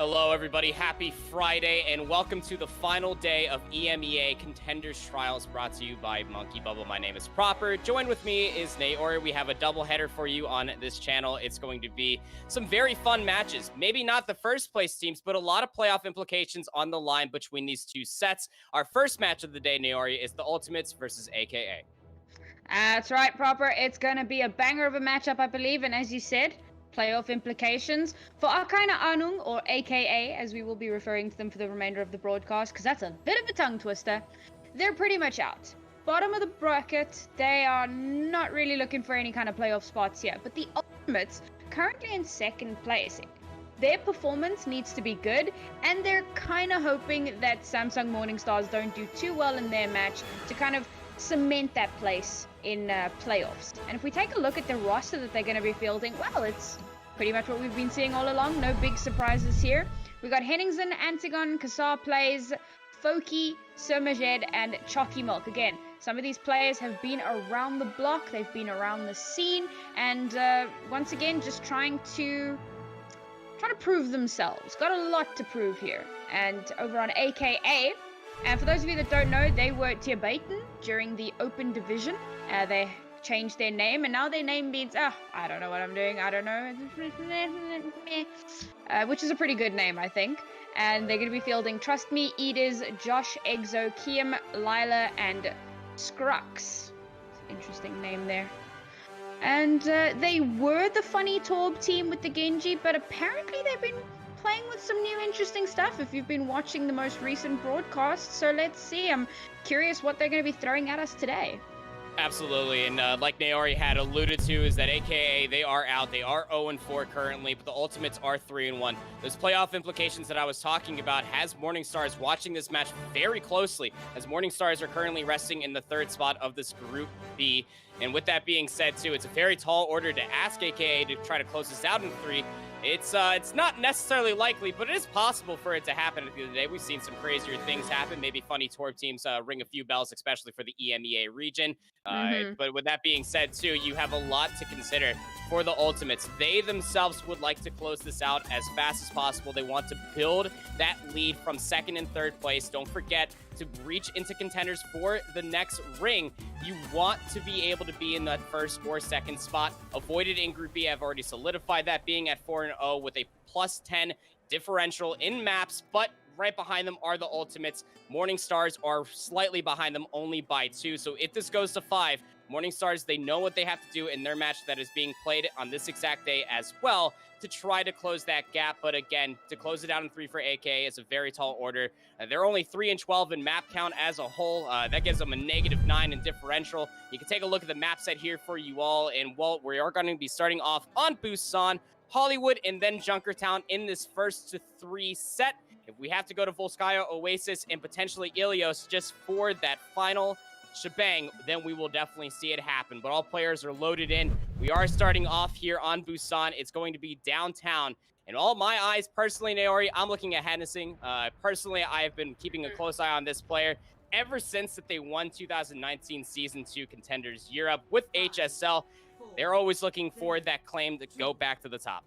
Hello, everybody. Happy Friday, and welcome to the final day of EMEA Contenders Trials, brought to you by Monkey Bubble. My name is Proper. Joined with me is Naori. We have a doubleheader for you on this channel. It's going to be some very fun matches. Maybe not the first place teams, but a lot of playoff implications on the line between these two sets. Our first match of the day, Naori, is the Ultimates versus AKA. That's right, Proper. It's going to be a banger of a matchup, I believe, and as you said, playoff implications for keine, ahnung, or AKA, as we will be referring to them for the remainder of the broadcast, because that's a bit of a tongue twister. They're pretty much out. Bottom of the bracket, they are not really looking for any kind of playoff spots here, but the Ultimates, currently in second place, their performance needs to be good, and they're kind of hoping that Samsung Morningstars don't do too well in their match to kind of cement that place in playoffs. And if we take a look at the roster that they're going to be fielding, well, it's pretty much what we've been seeing all along. No big surprises here. We got Henningsen, Antigon, Kassar Plays, Foki, Sermajed, and Chalky Milk. Again, some of these players have been around the block, they've been around the scene, and once again, just trying to prove themselves. Got a lot to prove here. And over on AKA, and for those of you that don't know, they were Tierbaiten during the Open Division. They changed their name, and now their name means, I don't know what I'm doing, I don't know. Which is a pretty good name, I think. And they're going to be fielding Trust Me, Edis, Josh, Exo, Kiem, Lila, and Scrux. Interesting name there. And they were the Funny Torb team with the Genji, but apparently they've been playing with some new interesting stuff if you've been watching the most recent broadcasts. So let's see. I'm curious what they're going to be throwing at us today. Absolutely, and like Naori had alluded to, is that AKA, they are out. They are 0-4 currently, but the Ultimates are 3-1. Those playoff implications that I was talking about has Morningstars watching this match very closely, as Morningstars are currently resting in the third spot of this Group B. And with that being said, too, it's a very tall order to ask AKA to try to close this out in 3. It's not necessarily likely, but it is possible for it to happen at the end of the day. We've seen some crazier things happen. Maybe Funny Torb teams ring a few bells, especially for the EMEA region. But with that being said, too, you have a lot to consider for the Ultimates. They themselves would like to close this out as fast as possible. They want to build that lead from second and third place. Don't forget to reach into contenders for the next ring. You want to be able to be in that first or second spot. Avoided in Group B, I've already solidified that, being at 4-0 with a +10 differential in maps, but right behind them are the Ultimates. Morningstars are slightly behind them, only by 2. So if this goes to 5, Morningstars, they know what they have to do in their match that is being played on this exact day as well to try to close that gap. But again, to close it out in 3 for AKA is a very tall order. They're only 3-12 in map count as a whole. That gives them a -9 in differential. You can take a look at the map set here for you all. And well, we are going to be starting off on Busan, Hollywood, and then Junkertown in this first to 3 set. If we have to go to Volskaya, Oasis, and potentially Ilios just for that final shebang, then we will definitely see it happen. But all players are loaded in. We are starting off here on Busan. It's going to be downtown. And all my eyes, personally, Naori, I'm looking at Henningsen. Personally, I have been keeping a close eye on this player ever since that they won 2019 Season 2 Contenders Europe with HSL. They're always looking for that claim to go back to the top.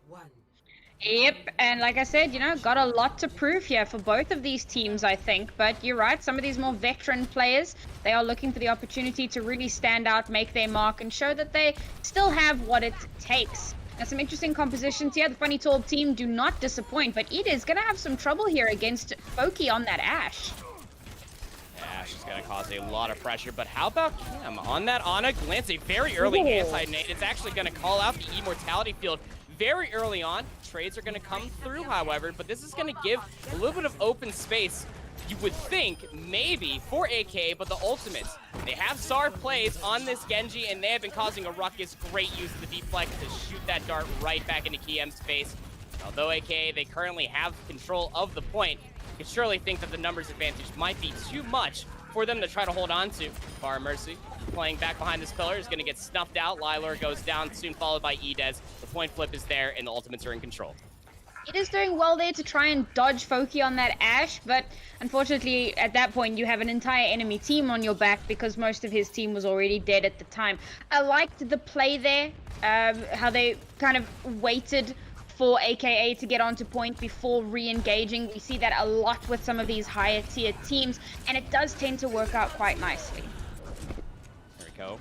Yep, and like I said, got a lot to prove here for both of these teams, I think. But you're right, some of these more veteran players, they are looking for the opportunity to really stand out, make their mark, and show that they still have what it takes. Now, some interesting compositions here. The Funny Torb team do not disappoint, but Ida is going to have some trouble here against Foki on that Ashe. Ashe is going to cause a lot of pressure, but how about Cam on that Ana? Glance a very early anti-nade. It's actually going to call out the Immortality field very early on. Trades are going to come through, however, but this is going to give a little bit of open space, you would think, maybe, for AK, but the Ultimates, they have SAR plays on this Genji, and they have been causing a ruckus. Great use of the deflect to shoot that dart right back into Kiem's face. Although AK, they currently have control of the point, you could surely think that the numbers advantage might be too much for them to try to hold on to. Bar Mercy playing back behind this pillar is going to get snuffed out. Lylor goes down, soon followed by Edez. The point flip is there, and the Ultimates are in control. It is doing well there to try and dodge Foki on that Ashe, but unfortunately at that point you have an entire enemy team on your back because most of his team was already dead at the time. I liked the play there, how they kind of waited for AKA to get onto point before re-engaging. We see that a lot with some of these higher tier teams, and it does tend to work out quite nicely. There we go.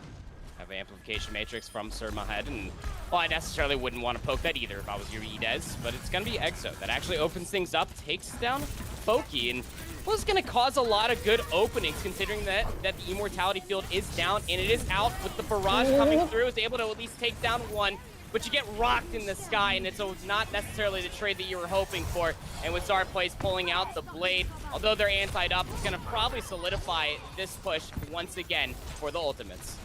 Have an amplification matrix from Sir Mahed, and well, I necessarily wouldn't want to poke that either if I was your Edez, but it's going to be Exo that actually opens things up, takes down Foki, and well, it's going to cause a lot of good openings considering that the Immortality field is down and it is out with the barrage coming through. Is able to at least take down one, but you get rocked in the sky, and it's not necessarily the trade that you were hoping for. And with Zarplays pulling out the blade, although they're antied up, it's going to probably solidify this push once again for the ultimates.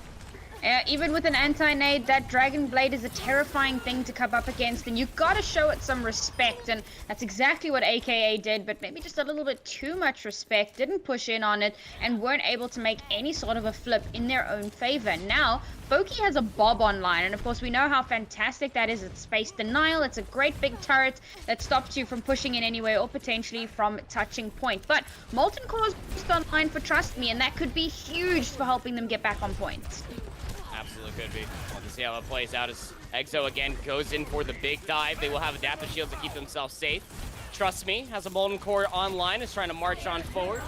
Even with an anti-nade, that Dragon Blade is a terrifying thing to come up against, and you've got to show it some respect, and that's exactly what AKA did, but maybe just a little bit too much respect, didn't push in on it, and weren't able to make any sort of a flip in their own favor. Now, Foki has a Bob online, and of course we know how fantastic that is at space denial. It's a great big turret that stops you from pushing in anywhere or potentially from touching point. But Molten Core is just online for Trust Me, and that could be huge for helping them get back on point. Absolutely could be. We'll just see how it plays out as Exo again goes in for the big dive. They will have adaptive shields to keep themselves safe. Trust Me has a Molten Core online, is trying to march on forward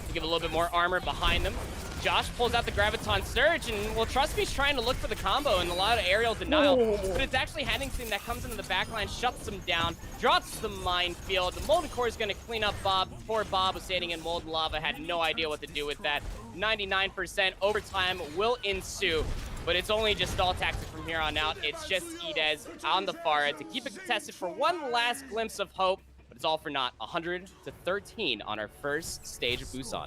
to give a little bit more armor behind them. Josh pulls out the Graviton Surge, and well, Trust Me's trying to look for the combo and a lot of aerial denial, but it's actually Henningsen that comes into the backline, shuts him down, drops the minefield. The Molten Core is going to clean up Bob. Poor Bob was standing in Molten Lava, had no idea what to do with that. 99% overtime will ensue, but it's only just stall tactics from here on out. It's just Edez on the far to keep it contested for one last glimpse of hope, but it's all for naught. 100-13 on our first stage of Busan.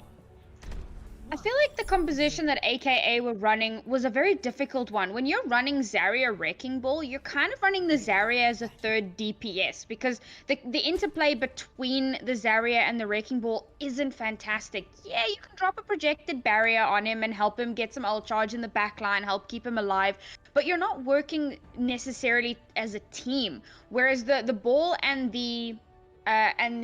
I feel like the composition that AKA were running was a very difficult one. When you're running Zarya Wrecking Ball, you're kind of running the Zarya as a third DPS because the interplay between the Zarya and the Wrecking Ball isn't fantastic. Yeah, you can drop a projected barrier on him and help him get some ult charge in the backline, help keep him alive, but you're not working necessarily as a team. Whereas the ball and the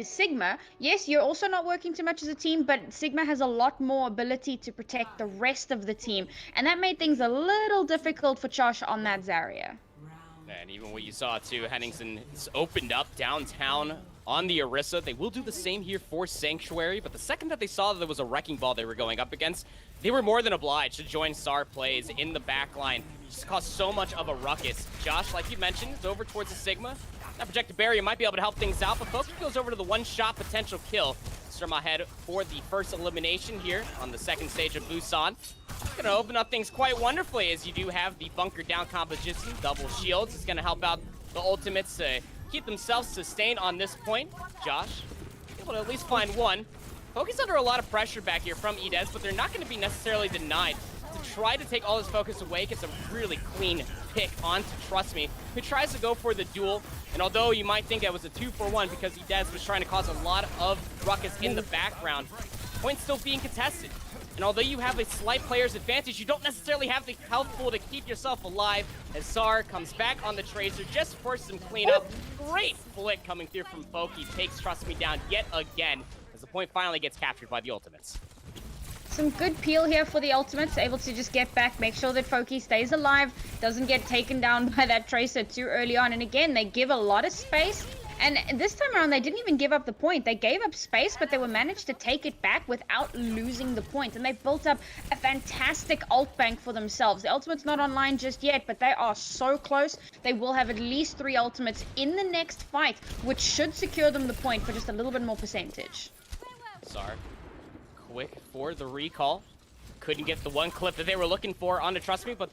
Sigma, yes, you're also not working too much as a team, but Sigma has a lot more ability to protect the rest of the team, and that made things a little difficult for Josh on that Zarya. And even what you saw too, Henningsen opened up downtown on the Orisa. They will do the same here for Sanctuary, but the second that they saw that there was a Wrecking Ball they were going up against, they were more than obliged to join Star Plays in the backline. Just caused so much of a ruckus. Josh, like you mentioned, is over towards the Sigma. That projected barrier might be able to help things out, but Foki goes over to the one-shot potential kill. Surma ahead for the first elimination here on the second stage of Busan. It's going to open up things quite wonderfully as you do have the bunker down composition, double shields. It's going to help out the ultimates to keep themselves sustained on this point. Josh, able to at least find one. Foki's under a lot of pressure back here from Edez, but they're not going to be necessarily denied. To try to take all his focus away, gets a really clean pick onto Trust Me, who tries to go for the duel. And although you might think that was a 2-for-1 because Edez was trying to cause a lot of ruckus in the background, point's still being contested. And although you have a slight player's advantage, you don't necessarily have the health pool to keep yourself alive. As Sar comes back on the Tracer just for some cleanup. Great flick coming through from Foki, takes Trust Me down yet again as the point finally gets captured by the Ultimates. Some good peel here for the Ultimates, able to just get back, make sure that Foki stays alive, doesn't get taken down by that Tracer too early on. And again, they give a lot of space. And this time around, they didn't even give up the point. They gave up space, but they were managed to take it back without losing the point. And they built up a fantastic ult bank for themselves. The Ultimate's not online just yet, but they are so close. They will have at least 3 Ultimates in the next fight, which should secure them the point for just a little bit more percentage. Sar, quick for the recall. Couldn't get the one clip that they were looking for onto Trust Me, but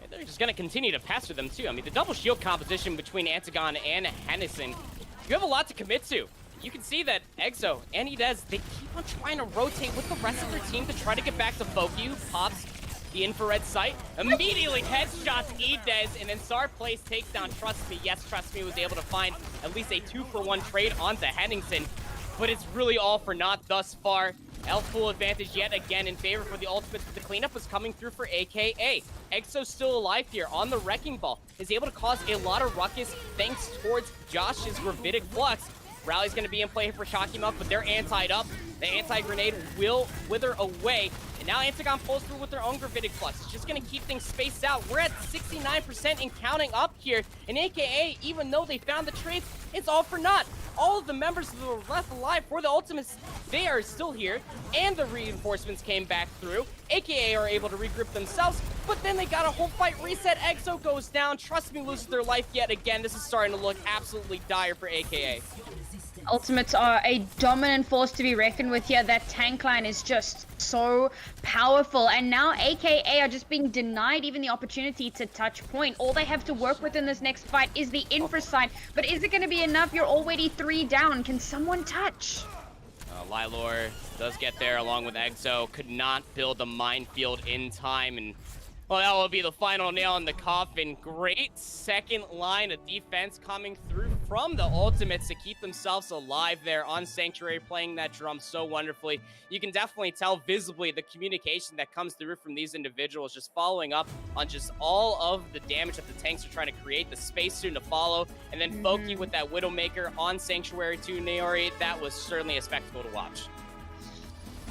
they're just going to continue to pester them too. I mean, the double shield composition between Antagon and Henningsen, you have a lot to commit to. You can see that Exo and Edez, they keep on trying to rotate with the rest of their team to try to get back to Foki, who pops the infrared sight, immediately headshots Edez, and then Sar Place takes down Trust Me. Yes, Trust Me was able to find at least a 2-for-1 trade onto Henningsen, but it's really all for naught thus far. Full advantage yet again in favor for the Ultimates, but the cleanup was coming through for AKA. Exo still alive here on the Wrecking Ball, is able to cause a lot of ruckus thanks towards Josh's Gravitic Flux. Rally's going to be in play for Shocky Milk, but they're antied up. The anti-grenade will wither away, and Now Antagon pulls through with their own Gravitic Flux. It's just going to keep things spaced out. We're at 69% and counting up here. And AKA, even though they found the trades, it's all for naught. All of the members who were left alive for the Ultimates, they are still here. And the reinforcements came back through. AKA are able to regroup themselves, but then they got a whole fight reset. EXO goes down. Trust me, loses their life yet again. This is starting to look absolutely dire for AKA. Ultimates are a dominant force to be reckoned with here. That tank line is just so powerful, and now AKA are just being denied even the opportunity to touch point. All they have to work with in this next fight is the infra side, but is it going to be enough? You're already 3 down. Can someone touch? Lylor does get there along with EXO. Could not build the minefield in time, and well, that will be the final nail in the coffin. Great second line of defense coming through from the Ultimates to keep themselves alive there on Sanctuary, playing that drum so wonderfully. You can definitely tell visibly the communication that comes through from these individuals, just following up on just all of the damage that the tanks are trying to create, the space soon to follow, and then Foki with that Widowmaker on Sanctuary too, Naori. That was certainly a spectacle to watch.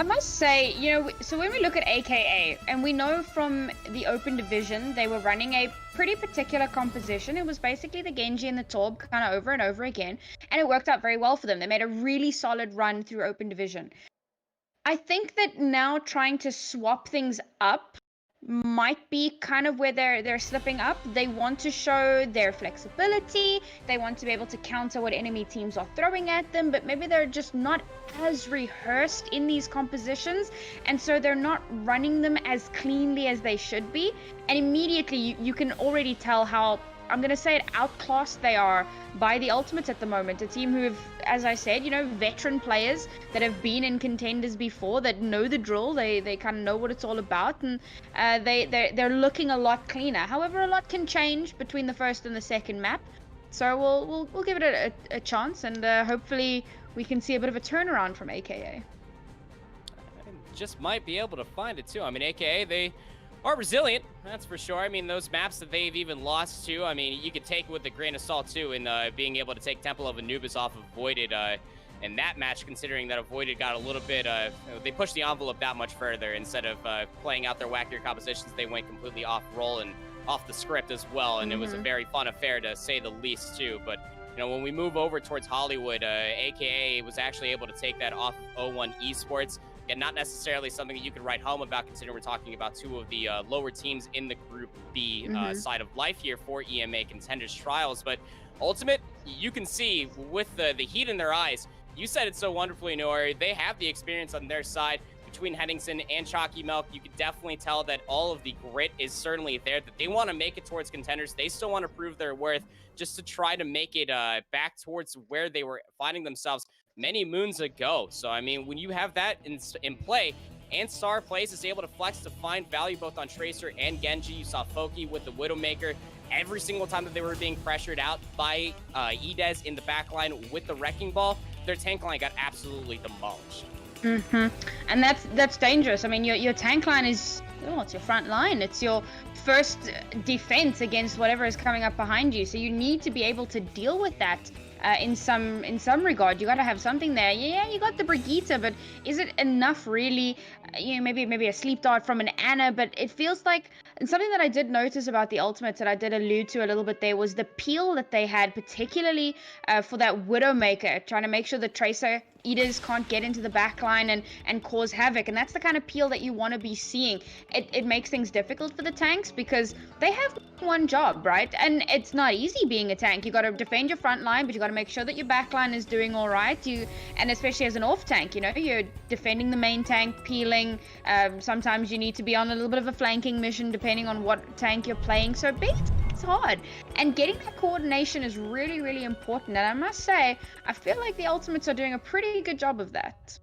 I must say, you know, so when we look at AKA, and we know from the open division, they were running a pretty particular composition. It was basically the Genji and the Torb kind of over and over again, and it worked out very well for them. They made a really solid run through open division. I think that now trying to swap things up might be kind of where they're slipping up. They want to show their flexibility. They want to be able to counter what enemy teams are throwing at them, but maybe they're just not as rehearsed in these compositions, and so they're not running them as cleanly as they should be. And immediately you can already tell how, I'm going to say it, outclassed they are by the Ultimates at the moment. A team who have, as I said, you know, veteran players that have been in contenders before, that know the drill. They kind of know what it's all about, and they're looking a lot cleaner. However, a lot can change between the first and the second map, so we'll give it a chance, and hopefully we can see a bit of a turnaround from AKA. I just might be able to find it too. I mean, AKA, they are resilient, that's for sure. I mean, those maps that they've even lost to, I mean, you could take it with a grain of salt too, in being able to take Temple of Anubis off of Voided in that match, considering that Voided got a little bit, they pushed the envelope that much further. Instead of playing out their wackier compositions, they went completely off roll and off the script as well, and it was a very fun affair to say the least too. But you know, when we move over towards Hollywood, AKA was actually able to take that off of 01 Esports. And not necessarily something that you could write home about, considering we're talking about two of the lower teams in the Group B side of life here for EMEA Contenders Trials. But Ultimate, you can see with the heat in their eyes, you said it so wonderfully, Noori, they have the experience on their side. Between Henningsen and Chalky Milk, you could definitely tell that all of the grit is certainly there, that they want to make it towards contenders. They still want to prove their worth, just to try to make it back towards where they were finding themselves many moons ago. So, I mean, when you have that in play, and Star Plays is able to flex to find value both on Tracer and Genji. You saw Foki with the Widowmaker. Every single time that they were being pressured out by Edez in the backline with the Wrecking Ball, their tank line got absolutely demolished. And that's dangerous. I mean, your tank line is, oh, it's your front line. It's your first defense against whatever is coming up behind you. So you need to be able to deal with that in some regard. You got to have something there. Yeah, you got the Brigitte, but is it enough really? You know, maybe a sleep dart from an Anna, but it feels like, and something that I did notice about the Ultimates that I did allude to a little bit there was the peel that they had, particularly for that Widowmaker, trying to make sure the Tracer Eaters can't get into the backline and cause havoc. And that's the kind of peel that you want to be seeing. It makes things difficult for the tanks because they have one job, right? And it's not easy being a tank. You got to defend your front line, but you got to make sure that your backline is doing all right. And especially as an off tank, you know, you're defending the main tank, peeling. Sometimes you need to be on a little bit of a flanking mission depending on what tank you're playing. So it's hard, and getting that coordination is really, really important. And I must say, I feel like the Ultimates are doing a pretty good job of that.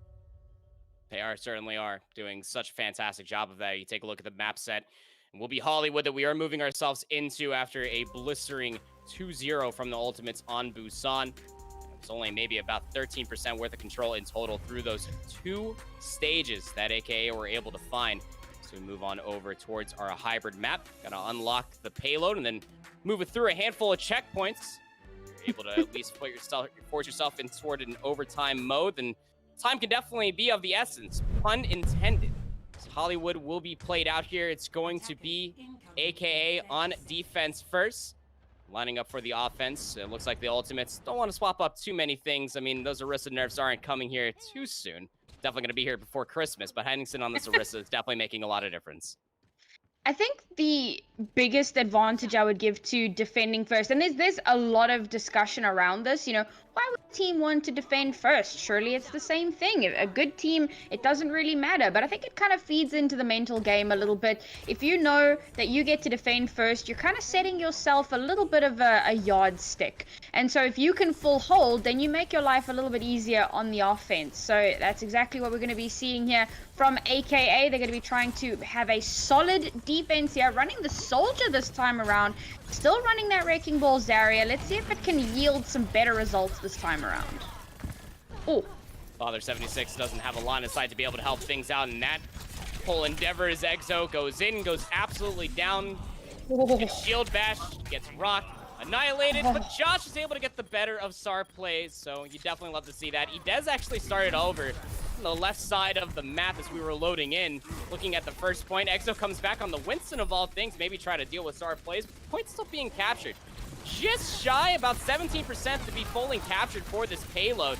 They certainly are doing such a fantastic job of that. You take a look at the map set, and we'll be Hollywood that we are moving ourselves into after a blistering 2-0 from the Ultimates on Busan. It's only maybe about 13% worth of control in total through those 2 stages that AKA were able to find. So we move on over towards our hybrid map. Gotta unlock the payload and then move it through a handful of checkpoints. You're able to at least force yourself in toward an overtime mode, then time can definitely be of the essence, pun intended. Hollywood will be played out here. It's going to be AKA on defense first. Lining up for the offense. It looks like the Ultimates don't want to swap up too many things. I mean, those Orisa nerfs aren't coming here too soon. Definitely going to be here before Christmas, but Henningsen on this Orisa is definitely making a lot of difference. I think the biggest advantage I would give to defending first, and there's a lot of discussion around this, you know, why would a team want to defend first? Surely it's the same thing. A good team, it doesn't really matter, but I think it kind of feeds into the mental game a little bit. If you know that you get to defend first, you're kind of setting yourself a little bit of a yardstick. And so if you can full hold, then you make your life a little bit easier on the offense. So that's exactly what we're going to be seeing here from AKA. They're going to be trying to have a solid defense here, running the Soldier this time around, still running that Wrecking Ball Zarya. Let's see if it can yield some better results this time around. Oh, Father 76 doesn't have a line of sight to be able to help things out in that whole endeavor as Exo goes in, goes absolutely down. Gets shield bash, gets rocked, annihilated, but Josh is able to get the better of SAR plays, so you definitely love to see that. Idez actually started over on the left side of the map as we were loading in, looking at the first point. Exo comes back on the Winston of all things, maybe try to deal with SAR plays, but the point's still being captured. Just shy, about 17% to be fully captured for this payload.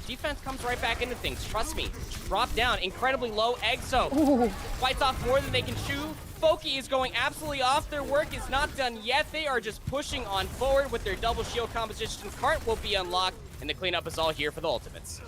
Defense comes right back into things. Trust me, drop down, incredibly low. Exo fights off more than they can chew. Foki is going absolutely off. Their work is not done yet. They are just pushing on forward with their double shield composition. Cart will be unlocked, and the cleanup is all here for the Ultimates.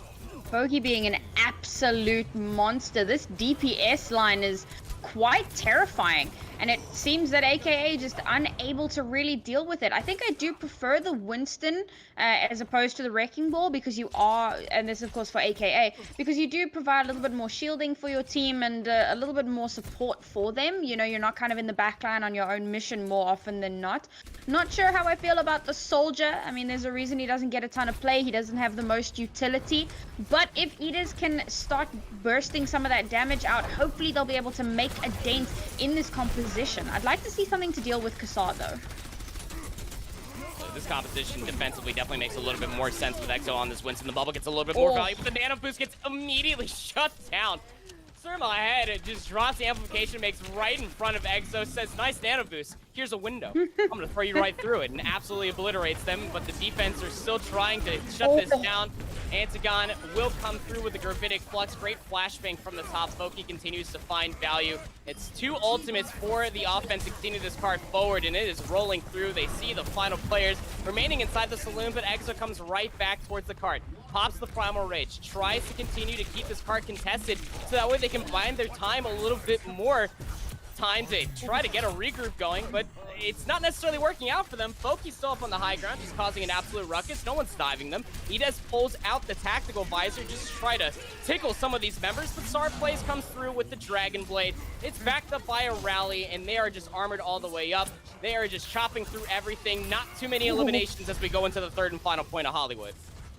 Foki being an absolute monster. This DPS line is quite terrifying, and it seems that AKA just unable to really deal with it. I think I do prefer the Winston as opposed to the Wrecking Ball, because you are, and this of course for AKA, because you do provide a little bit more shielding for your team and a little bit more support for them. You know, you're not kind of in the backline on your own mission more often than not. Not sure how I feel about the Soldier. I mean, there's a reason he doesn't get a ton of play. He doesn't have the most utility, but if Idez can start bursting some of that damage out, hopefully they'll be able to make a dent in this composition. I'd like to see something to deal with Kassar though. So this composition defensively definitely makes a little bit more sense with Exo on this Winston. The bubble gets a little bit more value, but the nano boost gets immediately shut down. Surma ahead, it just drops the amplification, makes right in front of Exo, says, nice nano boost, here's a window. I'm gonna throw you right through it, and absolutely obliterates them, but the defense are still trying to shut this down. Antigon will come through with the Gravitic Flux. Great flashbang from the top. Foki continues to find value. It's two ultimates for the offense to continue this card forward, and it is rolling through. They see the final players remaining inside the saloon, but Exo comes right back towards the card. Pops the Primal Rage, tries to continue to keep this card contested, so that way they can bind their time a little bit more time to try to get a regroup going, but it's not necessarily working out for them. Foki's still up on the high ground, just causing an absolute ruckus. No one's diving them. Idez pulls out the tactical visor just to try to tickle some of these members, but SAR plays comes through with the Dragon Blade. It's backed up by a rally, and they are just armored all the way up. They are just chopping through everything. Not too many eliminations as we go into the third and final point of Hollywood.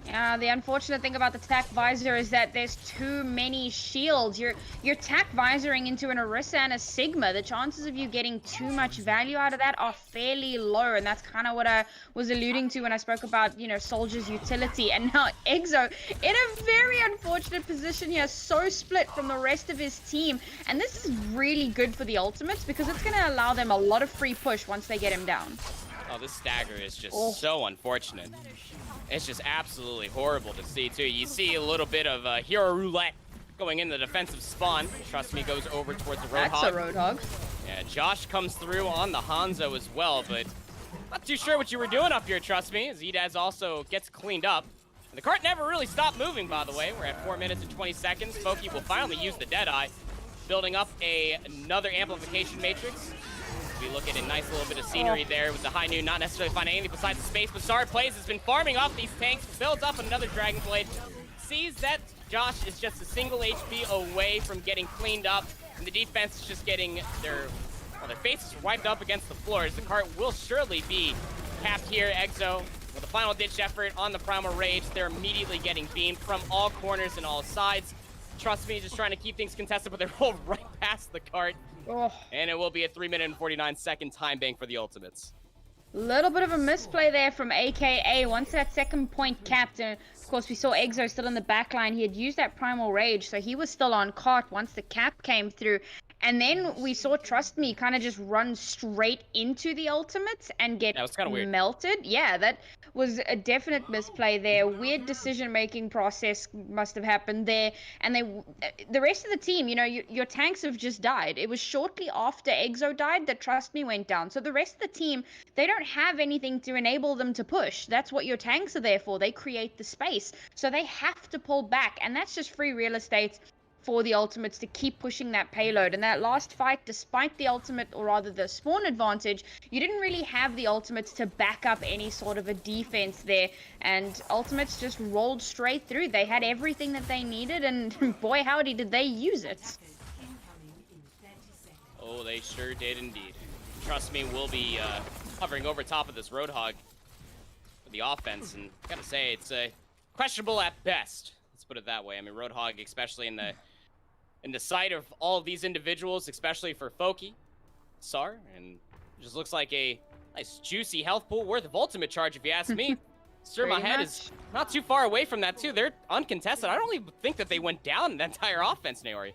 The unfortunate thing about the tac visor is that there's too many shields. You're tac visoring into an Orisa and a Sigma. The chances of you getting too much value out of that are fairly low, and that's kind of what I was alluding to when I spoke about, you know, Soldier's utility. And now Exo in a very unfortunate position here, so split from the rest of his team. And this is really good for the Ultimates, because it's going to allow them a lot of free push once they get him down. Oh, this stagger is just so unfortunate. It's just absolutely horrible to see, too. You see a little bit of hero roulette going in the defensive spawn. Trust me, goes over towards the Roadhog. That's a Roadhog. Yeah, Josh comes through on the Hanzo as well, but not too sure what you were doing up here, trust me. Idez also gets cleaned up. And the cart never really stopped moving, by the way. We're at 4 minutes and 20 seconds. Foki will finally use the Deadeye, building up another amplification matrix. We look at a nice little bit of scenery there with the high noon, not necessarily finding anything besides the space, but SAR plays has been farming off these tanks, builds up another Dragon Blade, sees that Josh is just a single HP away from getting cleaned up, and the defense is just getting their faces wiped up against the floors. The cart will surely be capped here. Exo with a final ditch effort on the Primal Rage. They're immediately getting beamed from all corners and all sides. Trust me, just trying to keep things contested, but they roll right past the cart. And it will be a 3-minute and 49-second time bank for the Ultimates. Little bit of a misplay there from AKA. Once that second point capped, course, we saw Exo still in the back line. He had used that Primal Rage, so he was still on cart once the cap came through. And then we saw Trust Me kind of just run straight into the ultimates and get melted. Yeah, that was a definite misplay there. Weird decision-making process must have happened there. And the rest of the team, you know, your tanks have just died. It was shortly after Exo died that Trust Me went down. So the rest of the team, they don't have anything to enable them to push. That's what your tanks are there for. They create the space. So they have to pull back. And that's just free real estate for the ultimates to keep pushing that payload. And that last fight, despite the ultimate, or rather the spawn advantage, you didn't really have the ultimates to back up any sort of a defense there, and ultimates just rolled straight through. They had everything that they needed, and boy howdy did they use it. Oh, they sure did indeed. Trust Me will be hovering over top of this Roadhog for the offense, and I gotta say, it's questionable at best. Let's put it that way. I mean, Roadhog, especially in the sight of all of these individuals, especially for Foki, Sar, and just looks like a nice juicy health pool worth of ultimate charge, if you ask me. Sir, my head is not too far away from that too. They're uncontested. I don't even think that they went down the entire offense, Naori.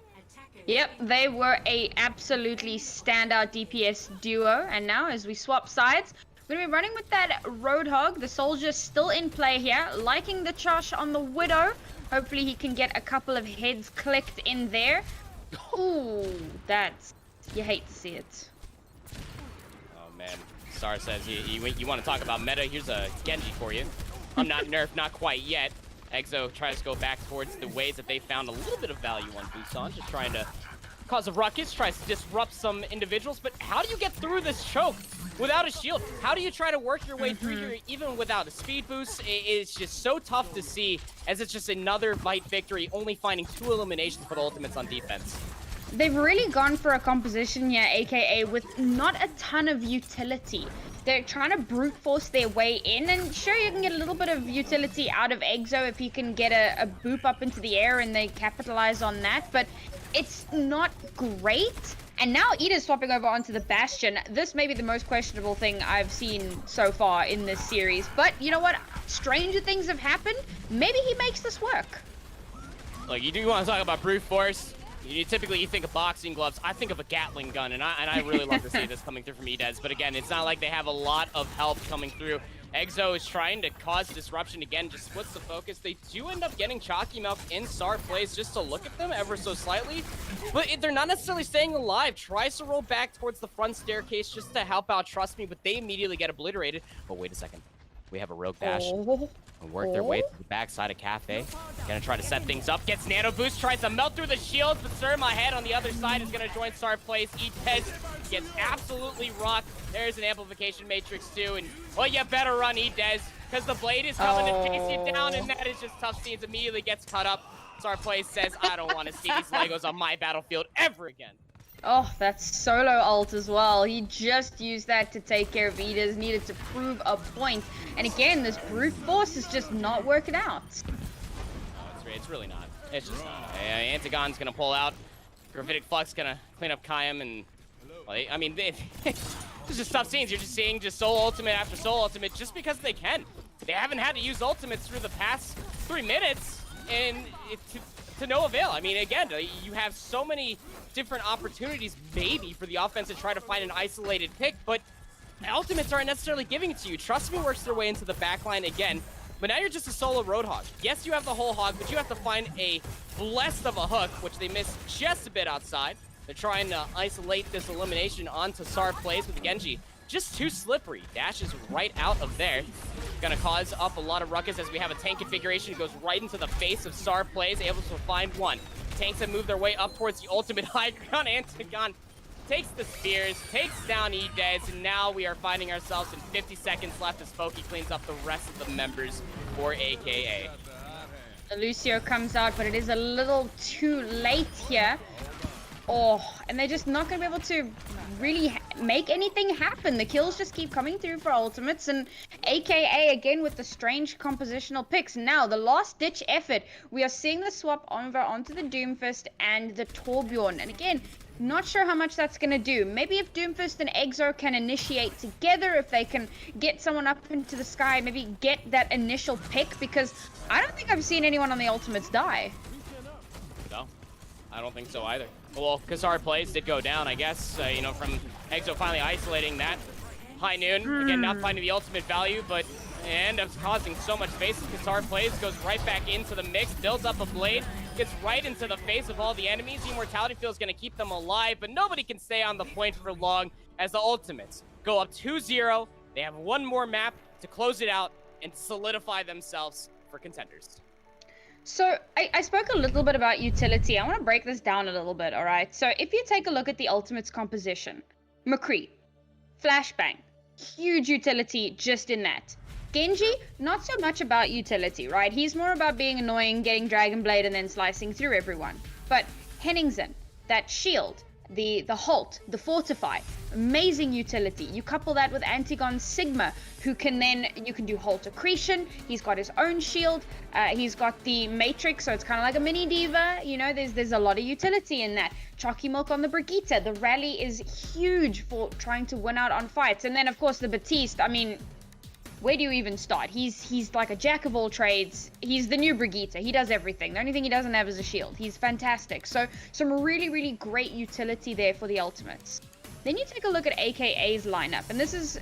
Yep, they were a absolutely standout DPS duo, and now as we swap sides, we're going to be running with that Roadhog. The Soldier still in play here, liking the charge on the Widow. Hopefully he can get a couple of heads clicked in there. Ooh, that's... you hate to see it. Oh man, Sar says you want to talk about meta? Here's a Genji for you. I'm not nerfed, not quite yet. Exo tries to go back towards the ways that they found a little bit of value on Busan, just trying to cause a ruckus, tries to disrupt some individuals. But how do you get through this choke without a shield? How do you try to work your way through here even without a speed boost? It's just so tough to see, as it's just another fight victory, only finding 2 eliminations for the ultimates on defense. They've really gone for a composition here, aka with not a ton of utility. They're trying to brute force their way in, and sure, you can get a little bit of utility out of Exo if you can get a boop up into the air and they capitalize on that, but it's not great. And now Ida's swapping over onto the Bastion. This may be the most questionable thing I've seen so far in this series, but you know what? Stranger things have happened. Maybe he makes this work. Look, you do want to talk about brute force. Typically, you think of boxing gloves. I think of a Gatling gun, and I really love to see this coming through from Edez. But again, it's not like they have a lot of help coming through. Exo is trying to cause disruption again, just splits the focus. They do end up getting Chalky Milk in Sar plays just to look at them ever so slightly. But they're not necessarily staying alive. Tries to roll back towards the front staircase just to help out Trust Me, but they immediately get obliterated. But wait a second. We have a rogue dash. And work their way to the backside of Cafe. Gonna try to set things up. Gets nano boost. Tries to melt through the shields. But Sir, my head on the other side is gonna join Sar plays. Edez gets absolutely rocked. There's an amplification matrix too. And well, you better run, Edez, because the blade is coming to chase you down, and that is just tough scenes. Immediately gets cut up. Sar plays says, I don't want to see these Legos on my battlefield ever again. Oh, that's solo ult as well. He just used that to take care of Edez, needed to prove a point. And again, this brute force is just not working out. No, it's really not. It's just not. Antigon's gonna pull out. Gravitic Flux gonna clean up Kayam, and well, I mean, it's just tough scenes. You're just seeing just soul ultimate after soul ultimate just because they can. They haven't had to use ultimates through the past 3 minutes, and to no avail. I mean, again, you have so many different opportunities maybe for the offense to try to find an isolated pick, but ultimates aren't necessarily giving it to you. Trust Me works their way into the backline again, but now you're just a solo Roadhog. Yes, you have the whole hog, but you have to find a blessed of a hook, which they missed just a bit outside. They're trying to isolate this elimination onto Sar plays with the Genji. Just too slippery. Dashes right out of there. Gonna cause up a lot of ruckus as we have a tank configuration. It goes right into the face of Sar plays, able to find one. Tanks have moved their way up towards the ultimate high ground. Antigon takes the spears, takes down Edez, and now we are finding ourselves in 50 seconds left as Foki cleans up the rest of the members for AKA. Lucio comes out, but it is a little too late here. Oh, and they're just not going to be able to really make anything happen. The kills just keep coming through for ultimates, and AKA again with the strange compositional picks. Now, the last ditch effort, we are seeing the swap over onto the Doomfist and the Torbjorn. And again, not sure how much that's going to do. Maybe if Doomfist and Exo can initiate together, if they can get someone up into the sky, maybe get that initial pick, because I don't think I've seen anyone on the ultimates die. No, I don't think so either. Well, Kassar plays did go down, I guess, you know, from Exo finally isolating that. High Noon, again, not finding the ultimate value, but ends up causing so much space. Kassar plays, goes right back into the mix, builds up a blade, gets right into the face of all the enemies. The Immortality Field is going to keep them alive, but nobody can stay on the point for long as the ultimates go up 2-0. They have one more map to close it out and solidify themselves for contenders. So I spoke a little bit about utility. I want to break this down a little bit, all right? So if you take a look at the ultimates composition, McCree, Flashbang, huge utility just in that. Genji, not so much about utility, right? He's more about being annoying, getting Dragon Blade, and then slicing through everyone. But Henningsen, that shield, the halt, the fortify, amazing utility. You couple that with Antigon's Sigma, who can then, you can do halt accretion. He's got his own shield. He's got the Matrix, so it's kind of like a mini diva. You know, there's a lot of utility in that. Chalky Milk on the Brigitte. The rally is huge for trying to win out on fights. And then, of course, the Batiste. I mean, where do you even start? He's like a jack of all trades. He's the new Brigitte. He does everything. The only thing he doesn't have is a shield. He's fantastic. So some really, really great utility there for the ultimates. Then you take a look at AKA's lineup, and this is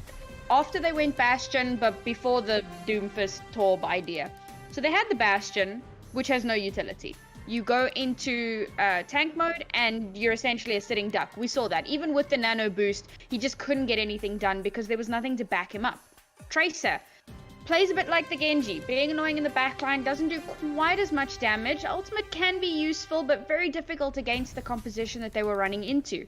after they went Bastion, but before the Doomfist Torb idea. So they had the Bastion, which has no utility. You go into tank mode, and you're essentially a sitting duck. We saw that. Even with the nano boost, he just couldn't get anything done because there was nothing to back him up. Tracer plays a bit like the Genji, being annoying in the backline, doesn't do quite as much damage. Ultimate can be useful, but very difficult against the composition that they were running into.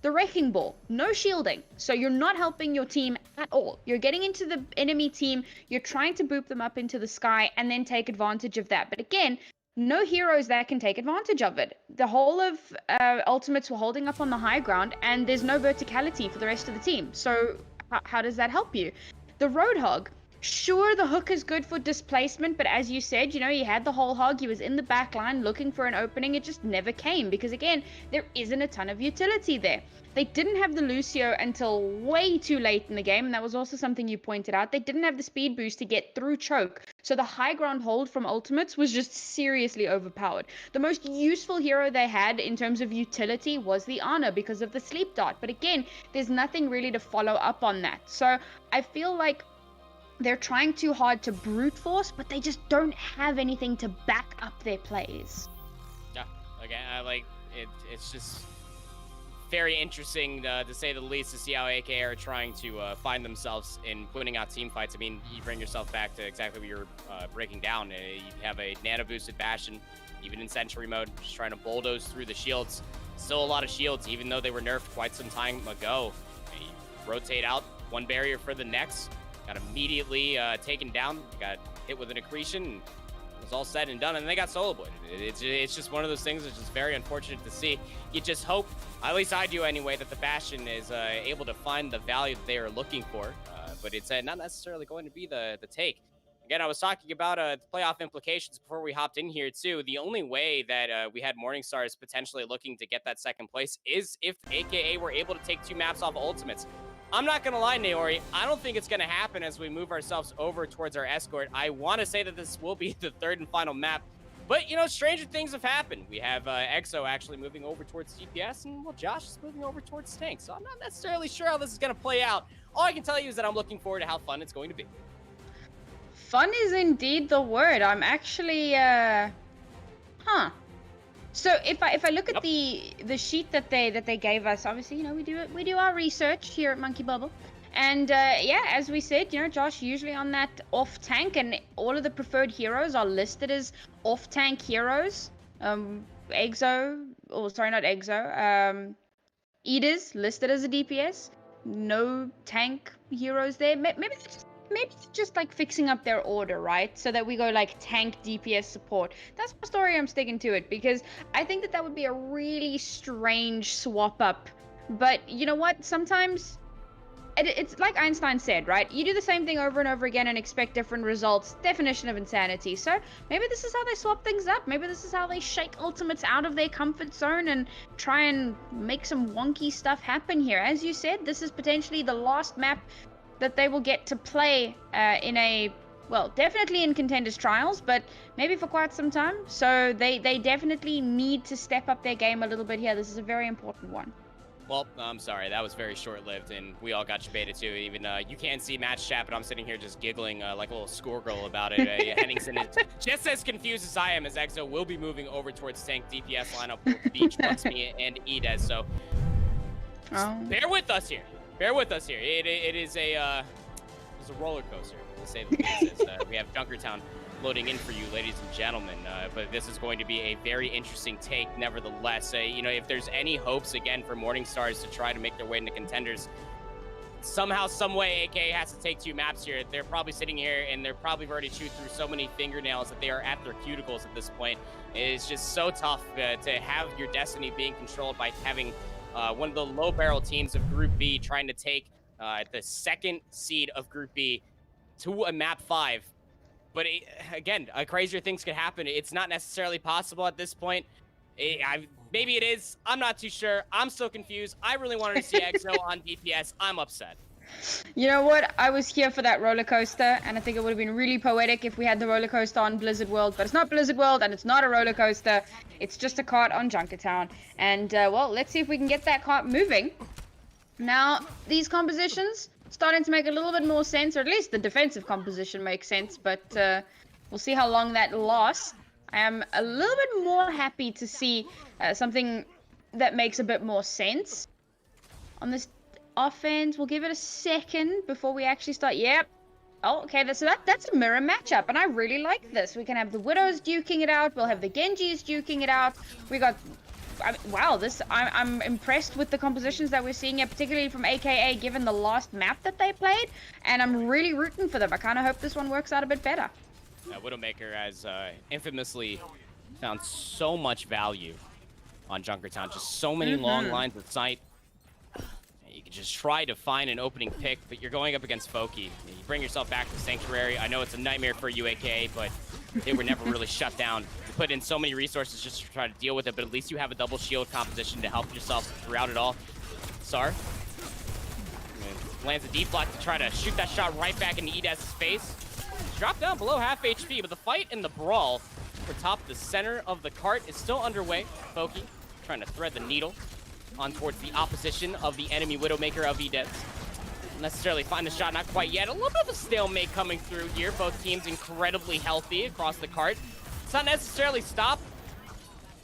The Wrecking Ball, no shielding, so you're not helping your team at all. You're getting into the enemy team, you're trying to boop them up into the sky and then take advantage of that. But again, no heroes that can take advantage of it. The whole of ultimates were holding up on the high ground, and there's no verticality for the rest of the team. So how does that help you? The Roadhog, sure, the hook is good for displacement, but as you said, you know, he had the whole hog, he was in the back line looking for an opening, it just never came, because again, there isn't a ton of utility there. They didn't have the Lucio until way too late in the game, and that was also something you pointed out. They didn't have the speed boost to get through choke, so the high ground hold from ultimates was just seriously overpowered. The most useful hero they had in terms of utility was the Ana because of the sleep dart, but again, there's nothing really to follow up on that. So I feel like they're trying too hard to brute force, but they just don't have anything to back up their plays. Yeah, again, it's just very interesting to say the least to see how AK are trying to find themselves in putting out team fights. I mean, you bring yourself back to exactly what you were breaking down. You have a nano boosted Bastion, even in Sentry mode, just trying to bulldoze through the shields. Still a lot of shields, even though they were nerfed quite some time ago. You rotate out one barrier for the next. Got immediately taken down, got hit with an accretion, and it was all said and done, and they got solo bladed. It's just one of those things that's just very unfortunate to see. You just hope, at least I do anyway, that the Bastion is able to find the value that they are looking for, but it's not necessarily going to be the take. Again, I was talking about the playoff implications before we hopped in here too. The only way that we had Morningstars potentially looking to get that second place is if AKA were able to take 2 maps off of Ultimates. I'm not going to lie, Naori, I don't think it's going to happen as we move ourselves over towards our escort. I want to say that this will be the 3rd and final map, but, you know, stranger things have happened. We have Exo actually moving over towards DPS, and, well, Josh is moving over towards Tank, so I'm not necessarily sure how this is going to play out. All I can tell you is that I'm looking forward to how fun it's going to be. Fun is indeed the word. I'm actually, So if I look at the sheet that they gave us, obviously, you know, we do our research here at Monkey Bubble, and yeah, as we said, you know, Josh, usually on that off tank, and all of the preferred heroes are listed as off tank heroes. Exo, or sorry, not Exo. Edis listed as a DPS. No tank heroes there. Maybe maybe just like fixing up their order, right? So that we go like tank, DPS, support. That's my story. I'm sticking to it because I think that would be a really strange swap up. But you know what? Sometimes it's like Einstein said, right? You do the same thing over and over again and expect different results. Definition of insanity. So maybe this is how they swap things up. Maybe this is how they shake ultimates out of their comfort zone and try and make some wonky stuff happen here. As you said, this is potentially the last map that they will get to play in a, well, definitely in Contenders Trials, but maybe for quite some time. So they definitely need to step up their game a little bit here. This is a very important one. Well, I'm sorry, that was very short-lived, and we all got baited too. Even you can't see match chat, but I'm sitting here just giggling like a little schoolgirl about it. Henningsen is just as confused as I am, as EXO will be moving over towards tank DPS lineup with Beach, Buxme, and Edez. So bear with us here. Bear with us here. It is a roller coaster, to say the least. We have Junkertown loading in for you, ladies and gentlemen, but this is going to be a very interesting take nevertheless. You know, if there's any hopes again for Morning Stars to try to make their way into Contenders, somehow, some way, AKA has to take 2 maps here. They're probably sitting here and they're probably already chewed through so many fingernails that they are at their cuticles at this point. It's just so tough to have your destiny being controlled by having one of the low barrel teams of Group B trying to take the second seed of Group B to a map 5. But again, crazier things could happen. It's not necessarily possible at this point. Maybe it is. I'm not too sure. I'm still confused. I really wanted to see EXO on DPS. I'm upset. You know what? I was here for that roller coaster, and I think it would have been really poetic if we had the roller coaster on Blizzard World. But it's not Blizzard World, and it's not a roller coaster. It's just a cart on Junkertown. And, well, let's see if we can get that cart moving. Now, these compositions starting to make a little bit more sense, or at least the defensive composition makes sense, but we'll see how long that lasts. I am a little bit more happy to see something that makes a bit more sense on this offense. We'll give it a second before we actually start. Yep. Oh, okay, so that's a mirror matchup, and I really like this. We can have the Widows duking it out. We'll have the Genjis duking it out. We got... wow, I'm impressed with the compositions that we're seeing here, particularly from AKA, given the last map that they played, and I'm really rooting for them. I kind of hope this one works out a bit better. Widowmaker has infamously found so much value on Junkertown, just so many long lines of sight. You can just try to find an opening pick, but you're going up against Foki. You bring yourself back to Sanctuary. I know it's a nightmare for you, AKA, but they were never really shut down. You put in so many resources just to try to deal with it, but at least you have a double shield composition to help yourself throughout it all. Sar lands a deflect to try to shoot that shot right back into Edez's face. Dropped down below half HP, but the fight and the brawl for top the center of the cart is still underway. Foki trying to thread the needle on towards the opposition of the enemy Widowmaker of Edez. Necessarily find the shot, not quite yet. A little bit of a stalemate coming through here. Both teams incredibly healthy across the cart. It's not necessarily stopped.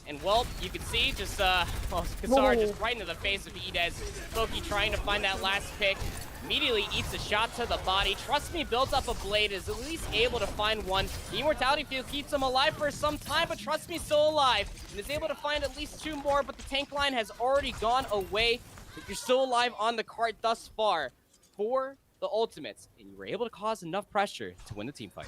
And well, you can see just Kassar just right into the face of Edez. Foki trying to find that last pick. Immediately eats a shot to the body. Trust me, builds up a blade, is at least able to find one. The Immortality Field keeps him alive for some time, but Trust Me still alive. And is able to find at least 2 more, but the tank line has already gone away. But you're still alive on the cart thus far for the ultimates. And you were able to cause enough pressure to win the team fight.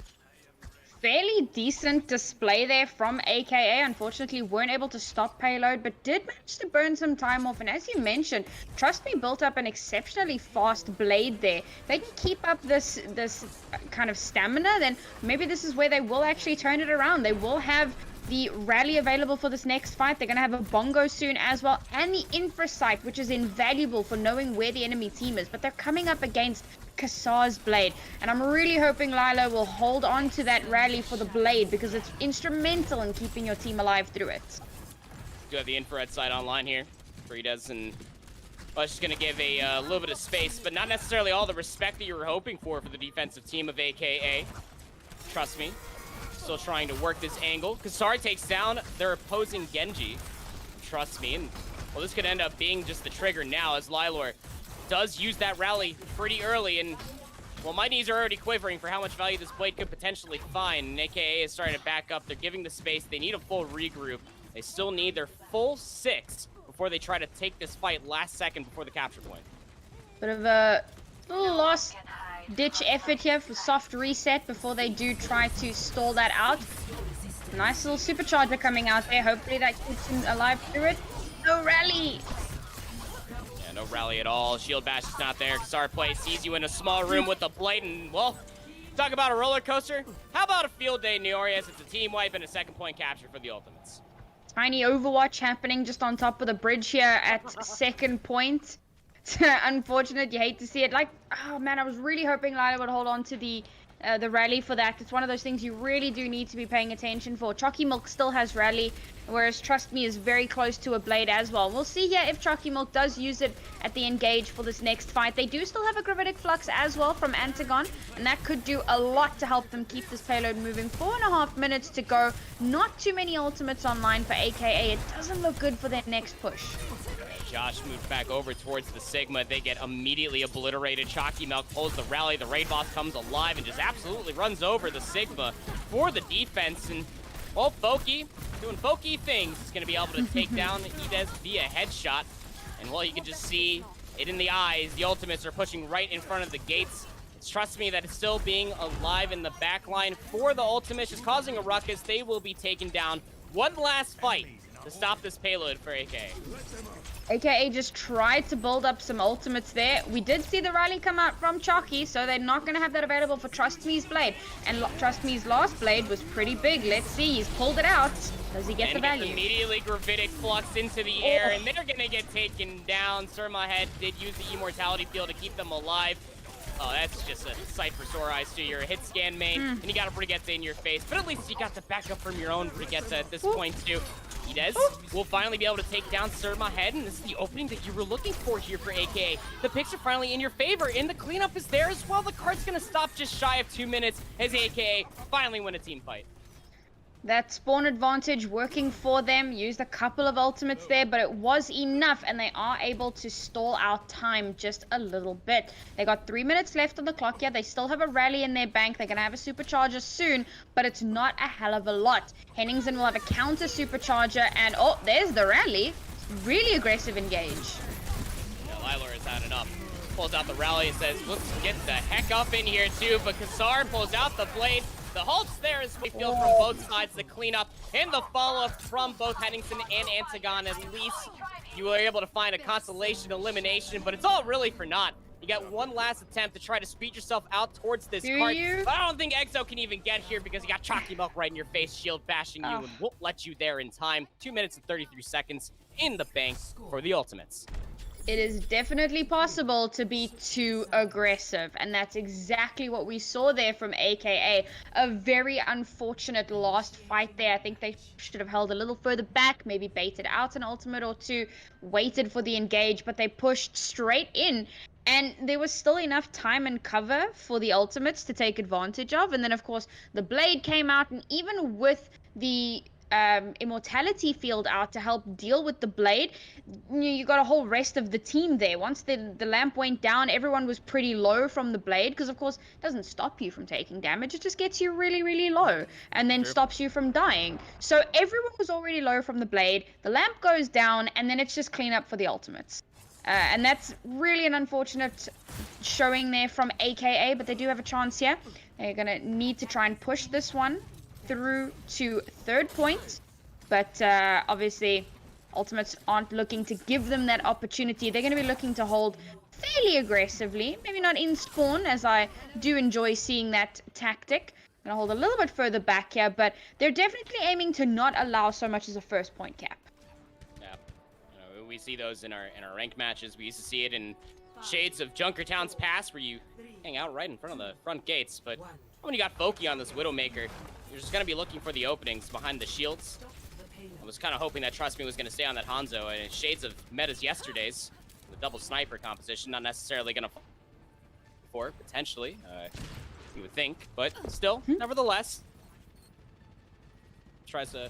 Fairly decent display there from AKA. Unfortunately, weren't able to stop payload, but did manage to burn some time off. And as you mentioned, Trust Me built up an exceptionally fast blade there. If they can keep up this kind of stamina, then maybe this is where they will actually turn it around. They will have the rally available for this next fight. They're going to have a bongo soon as well, and the infra site, which is invaluable for knowing where the enemy team is. But they're coming up against Kassar's blade, and I'm really hoping Lilo will hold on to that rally for the blade, because it's instrumental in keeping your team alive through it. Do have the infrared side online here for Edez, and well, it's just going to give a little bit of space, but not necessarily all the respect that you were hoping for the defensive team of AKA. Trust Me still trying to work this angle. Kassar takes down their opposing Genji. Trust Me, and well, this could end up being just the trigger now, as Lylor does use that rally pretty early, and well, my knees are already quivering for how much value this blade could potentially find. And AKA is starting to back up. They're giving the space. They need a full regroup. They still need their full 6 before they try to take this fight last second before the capture point. Bit of a little loss ditch effort here for soft reset before they do try to stall that out. Nice little supercharger coming out there. Hopefully that keeps him alive through it. No rally. Yeah, no rally at all. Shield bash is not there. Kasar Play sees you in a small room with a blade, and well, talk about a roller coaster. How about a field day, Neorius? It's a team wipe and a 2nd point capture for the Ultimates. Tiny Overwatch happening just on top of the bridge here at 2nd point. It's unfortunate. You hate to see it. Like, oh man, I was really hoping Lila would hold on to the rally for that. It's one of those things you really do need to be paying attention for. Chalky Milk still has rally, whereas Trust Me is very close to a blade as well. We'll see here if Chalky Milk does use it at the engage for this next fight. They do still have a Gravitic Flux as well from Antagon, and that could do a lot to help them keep this payload moving. 4.5 minutes to go. Not too many ultimates online for AKA. It doesn't look good for their next push. Josh moves back over towards the Sigma. They get immediately obliterated. Chalky Milk pulls the rally. The raid boss comes alive and just absolutely runs over the Sigma for the defense. And, well, Foki, doing Foki things, is going to be able to take down Edez via headshot. And, well, you can just see it in the eyes. The Ultimates are pushing right in front of the gates. Trust me that it's still being alive in the back line for the Ultimates, just causing a ruckus. They will be taken down. One last fight to stop this payload for AKA. AKA just tried to build up some ultimates there. We did see the rally come out from Chalky, so they're not going to have that available for Trust Me's blade. And Trust Me's last blade was pretty big. Let's see, he's pulled it out. Does he get the value? Immediately Gravitic Flux into the air, and they're going to get taken down. Surma Head did use the Immortality Field to keep them alive. Oh, that's just a sight for sore eyes too. You're a hit scan main, and you got a Brigitte in your face. But at least you got the backup from your own Brigitte at this point too. Edez will finally be able to take down Surma Head, and this is the opening that you were looking for here for AKA. The picks are finally in your favor, and the cleanup is there as well. The card's gonna stop just shy of 2 minutes as AKA finally win a team fight. That spawn advantage working for them. Used a couple of ultimates there, but it was enough, and they are able to stall out time just a little bit. They got 3 minutes left on the clock here. They still have a rally in their bank. They're going to have a supercharger soon, but it's not a hell of a lot. Henningsen will have a counter supercharger, and oh, there's the rally. Really aggressive engage. Yeah, Lylor has had enough. Pulls out the rally and says, let's get the heck up in here too, but Kasar pulls out the blade. The halt's there as we feel from both sides, the cleanup and the follow-up from both Henningsen and Antagon. At least you were able to find a consolation elimination, but it's all really for naught. You got one last attempt to try to speed yourself out towards this cart. But I don't think Exo can even get here because you got Chalky Milk right in your face, shield bashing you, and won't let you there in time. 2 minutes and 33 seconds in the bank for the Ultimates. It is definitely possible to be too aggressive, and that's exactly what we saw there from AKA. A very unfortunate last fight there. I think they should have held a little further back, maybe baited out an ultimate or two, waited for the engage, but they pushed straight in, and there was still enough time and cover for the ultimates to take advantage of. And then, of course, the blade came out, and even with the immortality field out to help deal with the blade, you got a whole rest of the team there. Once the lamp went down, everyone was pretty low from the blade, because of course it doesn't stop you from taking damage, it just gets you really, really low and then stops you from dying. So everyone was already low from the blade, the lamp goes down, and then it's just clean up for the ultimates. And that's really an unfortunate showing there from AKA, but they do have a chance here. They're gonna need to try and push this one through to 3rd point, but obviously ultimates aren't looking to give them that opportunity. They're going to be looking to hold fairly aggressively, maybe not in spawn, as I do enjoy seeing that tactic. Going to hold a little bit further back here, but they're definitely aiming to not allow so much as a 1st point cap. Yeah, we see those in our ranked matches. We used to see it in shades of Junkertown's past, where you hang out right in front of the front gates, but when you got Foki on this Widowmaker, you're just going to be looking for the openings behind the shields. I was kind of hoping that Trust Me was going to stay on that Hanzo, and shades of metas yesterday's, the double sniper composition, not necessarily going to for potentially, you would think, but still, nevertheless, tries to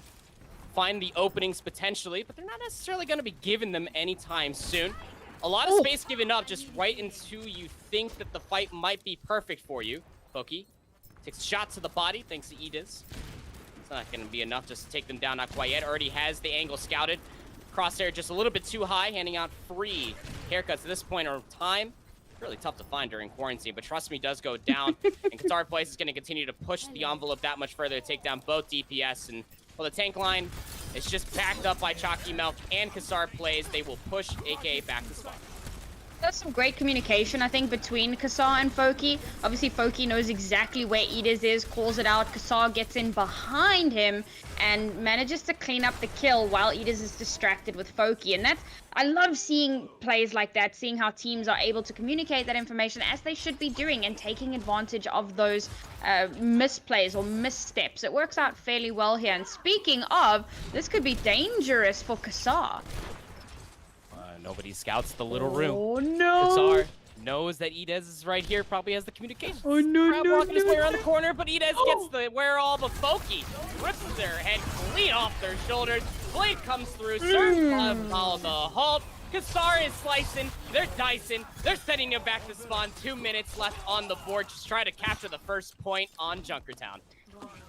find the openings potentially, but they're not necessarily going to be giving them anytime soon. A lot of space given up just right into you think that the fight might be perfect for you. Foki takes a shot to the body, thanks to Edis. It's not going to be enough just to take them down, not quite yet. Already has the angle scouted. Crosshair just a little bit too high, handing out free haircuts at this point of time. really tough to find during quarantine, but trust me, does go down. And Qatar Place is going to continue to push the envelope that much further to take down both DPS. And well, the tank line is just backed up by Chalky Milk and Qatar Plays. They will push AKA back to spawn. There's some great communication, I think, between Kassar and Foki. Obviously, Foki knows exactly where Edis is, calls it out. Kassar gets in behind him and manages to clean up the kill while Edis is distracted with Foki. And I love seeing plays like that, seeing how teams are able to communicate that information as they should be doing and taking advantage of those misplays or missteps. It works out fairly well here. And speaking of, this could be dangerous for Kassar. Nobody scouts the little room. Oh no! Qatar knows that Edez is right here, probably has the communication. Oh no, walking his way around the corner, but Edez gets the where-all, but Foki rips their head clean off their shoulders. Blade comes through, serves follow the halt. Qatar is slicing, they're dicing, they're sending him back to spawn. 2 minutes left on the board, just try to capture the first point on Junkertown.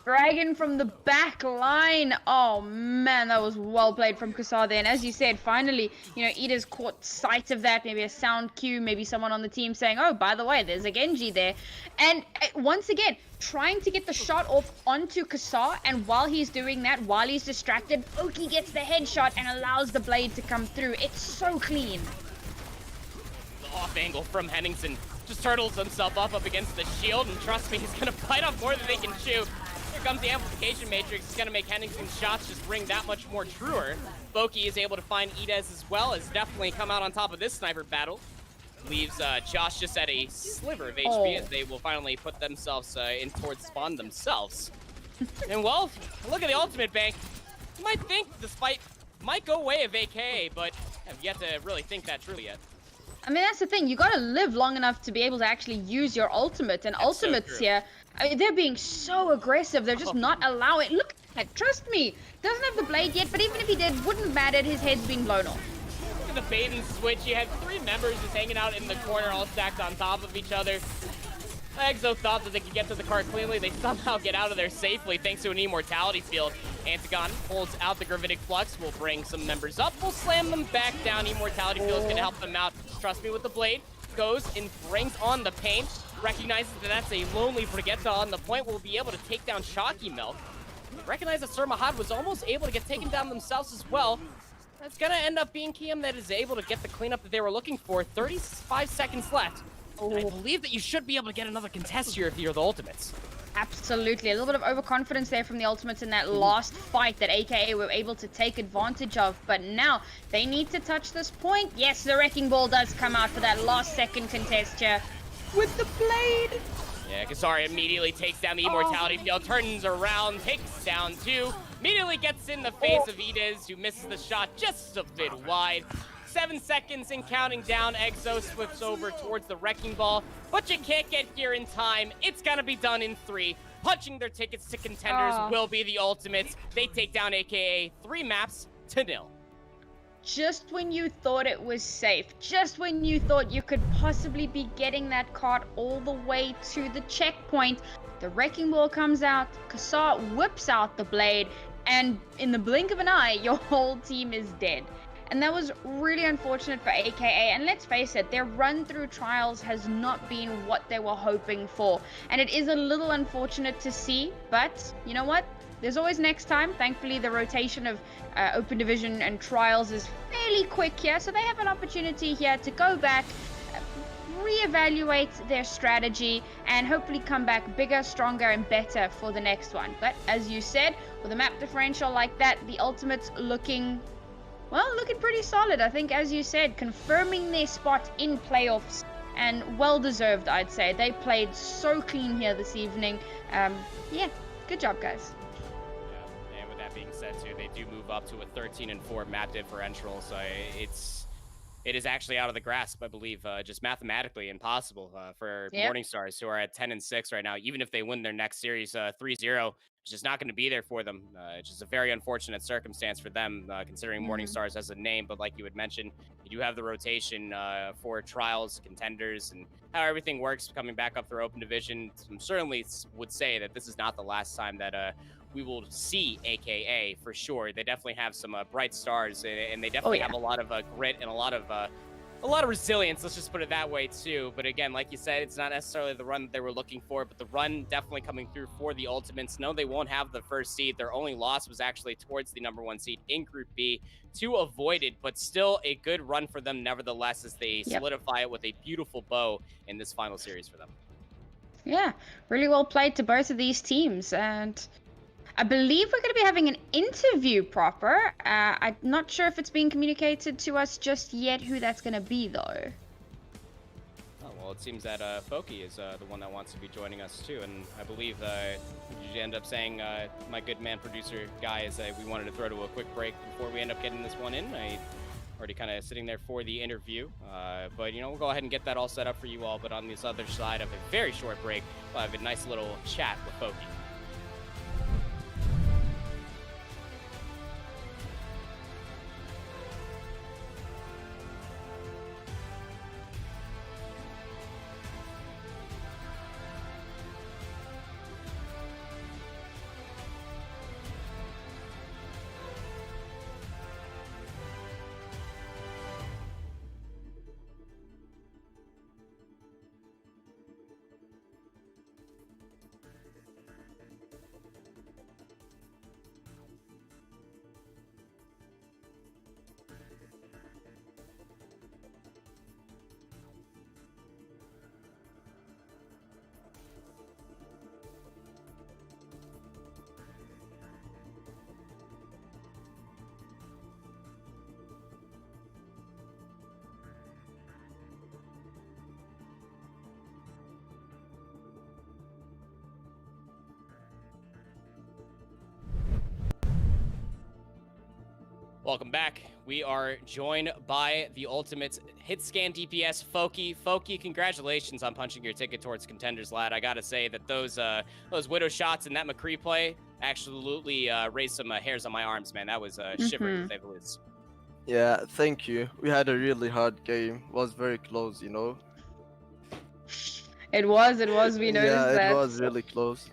Dragon from the back line. Oh man, that was well played from Kassar there. And as you said, finally, you know, Eda's caught sight of that. Maybe a sound cue, maybe someone on the team saying, oh, by the way, there's a Genji there. And once again, trying to get the shot off onto Kassar. And while he's doing that, while he's distracted, Oki gets the headshot and allows the blade to come through. It's so clean. The off angle from Henningsen just turtles himself up against the shield. And trust me, he's going to bite off more than they can chew. Here comes the amplification matrix. It's going to make Henningsen's shots just ring that much more truer. Boki is able to find Edez as well, as definitely come out on top of this sniper battle. Leaves Josh just at a sliver of HP as they will finally put themselves in towards spawn themselves. And well, look at the ultimate bank. You might think despite might go way of AKA, but have yet to really think that truly yet. I mean, that's the thing. You got to live long enough to be able to actually use your ultimate. And ultimates here, I mean, they're being so aggressive. They're just not allowing. Look at that. Trust me. Doesn't have the blade yet, but even if he did, wouldn't matter. His head's been blown off. Look at the bait and switch. You had 3 members just hanging out in the corner, all stacked on top of each other. Exo thought that they could get to the car cleanly. They somehow get out of there safely thanks to an immortality field. Antagon pulls out the Gravitic Flux. We'll bring some members up. We'll slam them back down. Immortality field is going to help them out. Trust me with the blade. Goes and brings on the paint. Recognizes that that's a lonely Brigitte on the point. We'll be able to take down Chalky Milk. Recognize that Sir Mahad was almost able to get taken down themselves as well. That's going to end up being Kiem that is able to get the cleanup that they were looking for. 35 seconds left. And I believe that you should be able to get another contest here if you're the Ultimates. Absolutely. A little bit of overconfidence there from the Ultimates in that last fight that AKA were able to take advantage of. But now they need to touch this point. Yes, the Wrecking Ball does come out for that last second contest here with the blade. Yeah, Kasari immediately takes down the Immortality field, turns around, takes down 2, immediately gets in the face of Edez, who misses the shot just a bit wide. 7 seconds and counting down. Exo swifts over towards the Wrecking Ball, but you can't get here in time. It's gonna be done in 3. Punching their tickets to contenders will be the Ultimates. They take down AKA 3 maps to 0. Just when you thought it was safe, just when you thought you could possibly be getting that cart all the way to the checkpoint, the Wrecking Ball comes out, Kassar whips out the blade, and in the blink of an eye, your whole team is dead. And that was really unfortunate for AKA, and let's face it, their run through trials has not been what they were hoping for. And it is a little unfortunate to see, but you know what? There's always next time. Thankfully, the rotation of Open Division and Trials is fairly quick here, so they have an opportunity here to go back, reevaluate their strategy, and hopefully come back bigger, stronger, and better for the next one. But as you said, with a map differential like that, the Ultimates looking pretty solid. I think, as you said, confirming their spot in playoffs, and well deserved, I'd say. They played so clean here this evening. Yeah, good job, guys. Yeah, and with that being said, too, they do move up to a 13-4 map differential, so it is actually out of the grasp, I believe, just mathematically impossible for Morning Stars, who are at 10-6 right now. Even if they win their next series 3-0, it's just not going to be there for them. It's just a very unfortunate circumstance for them, considering Morning Stars as a name. But like you had mentioned, you do have the rotation for trials, contenders, and how everything works coming back up through Open Division. Certainly would say that this is not the last time that we will see AKA for sure. They definitely have some bright stars, and they definitely have a lot of grit and a lot of a lot of resilience, let's just put it that way too. But again, like you said, it's not necessarily the run that they were looking for, but the run definitely coming through for the Ultimates. No, they won't have the first seed. Their only loss was actually towards the #1 seed in Group B to avoid it, but still a good run for them nevertheless, as they solidify it with a beautiful bow in this final series for them. Yeah, really well played to both of these teams. And I believe we're going to be having an interview proper. I'm not sure if it's being communicated to us just yet who that's going to be, though. Oh, well, it seems that Foki is the one that wants to be joining us, too. And I believe you end up saying, my good man producer guy, is that we wanted to throw to a quick break before we end up getting this one in. I already kind of sitting there for the interview. But, we'll go ahead and get that all set up for you all. But on this other side of a very short break, we'll have a nice little chat with Foki. Welcome back. We are joined by the Ultimates hit scan DPS Foki. Foki, congratulations on punching your ticket towards Contenders, lad. I gotta say that those Widow shots and that McCree play absolutely raised some hairs on my arms, man. That was shivering, to say the least. Yeah, thank you. We had a really hard game. It was very close, It was. We noticed that. Yeah, it was really close.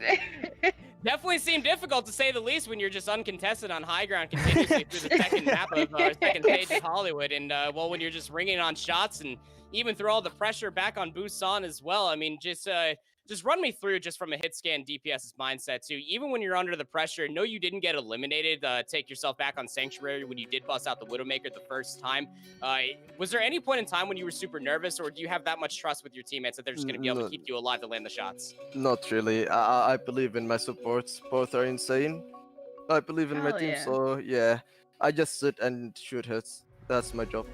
Definitely seemed difficult, to say the least, when you're just uncontested on high ground continuously through the second map of second stage of Hollywood. And well, when you're just ringing on shots and even throw all the pressure back on Busan as well. I mean, just run me through, just from a hit scan DPS's mindset too. Even when you're under the pressure, no, you didn't get eliminated. Take yourself back on Sanctuary when you did bust out the Widowmaker the first time. Was there any point in time when you were super nervous, or do you have that much trust with your teammates that they're just going to be able to keep you alive to land the shots? Not really. I believe in my supports. Both are insane. I believe in my team, so yeah. I just sit and shoot hits. That's my job.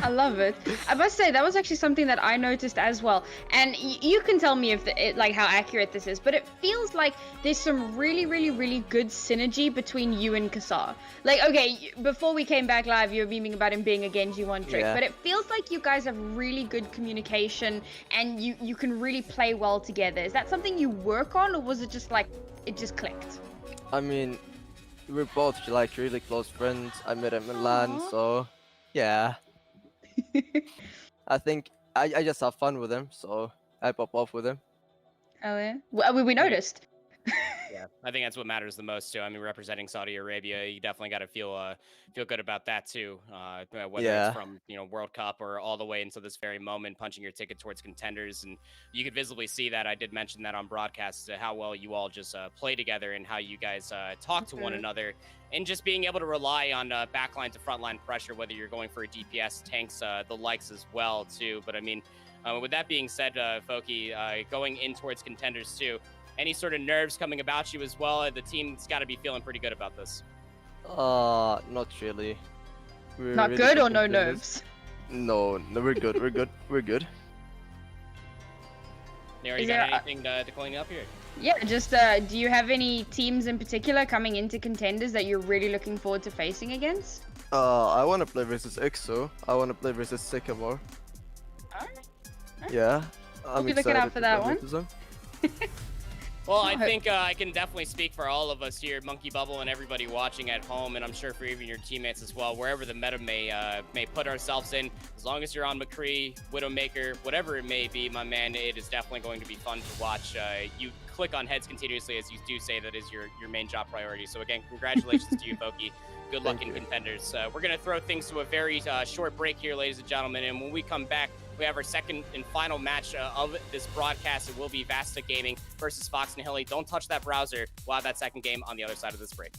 I love it. I must say that was actually something that I noticed as well. And you can tell me if like how accurate this is, but it feels like there's some really good synergy between you and Kassar. Like, okay, before we came back live, you were beaming about him being a Genji one trick, but it feels like you guys have really good communication and you can really play well together. Is that something you work on, or was it just like it just clicked? I mean, we're both like really close friends. I met him in LAN, so yeah. I think I just have fun with him, so I pop off with him. Oh yeah, well, we noticed. Yeah, I think that's what matters the most too. I mean, representing Saudi Arabia, you definitely got to feel good about that too. Whether it's from World Cup or all the way into this very moment, punching your ticket towards Contenders, and you could visibly see that. I did mention that on broadcast, how well you all just play together and how you guys talk to one another, and just being able to rely on backline to frontline pressure, whether you're going for a DPS, tanks, the likes as well too. But I mean, with that being said, Foki, going in towards Contenders too. Any sort of nerves coming about you as well? The team's got to be feeling pretty good about this. Not really. Not really good or no nerves? No, we're good. We're good. Neri, you got anything to clean up here? Yeah, just do you have any teams in particular coming into Contenders that you're really looking forward to facing against? I want to play versus EXO. I want to play versus Sycamore. Alright. Yeah, I'll be looking out for that one. Well, I think I can definitely speak for all of us here, Monkey Bubble and everybody watching at home, and I'm sure for even your teammates as well, wherever the meta may put ourselves in, as long as you're on McCree, Widowmaker, whatever it may be, my man, it is definitely going to be fun to watch you click on heads continuously, as you do say that is your main job priority. So again, congratulations to you, Voki. Good luck in Contenders. We're going to throw things to a very short break here, ladies and gentlemen. And when we come back, we have our second and final match of this broadcast. It will be VASTA Gaming versus Vox Nihili. Don't touch that browser. We'll have that second game on the other side of this break.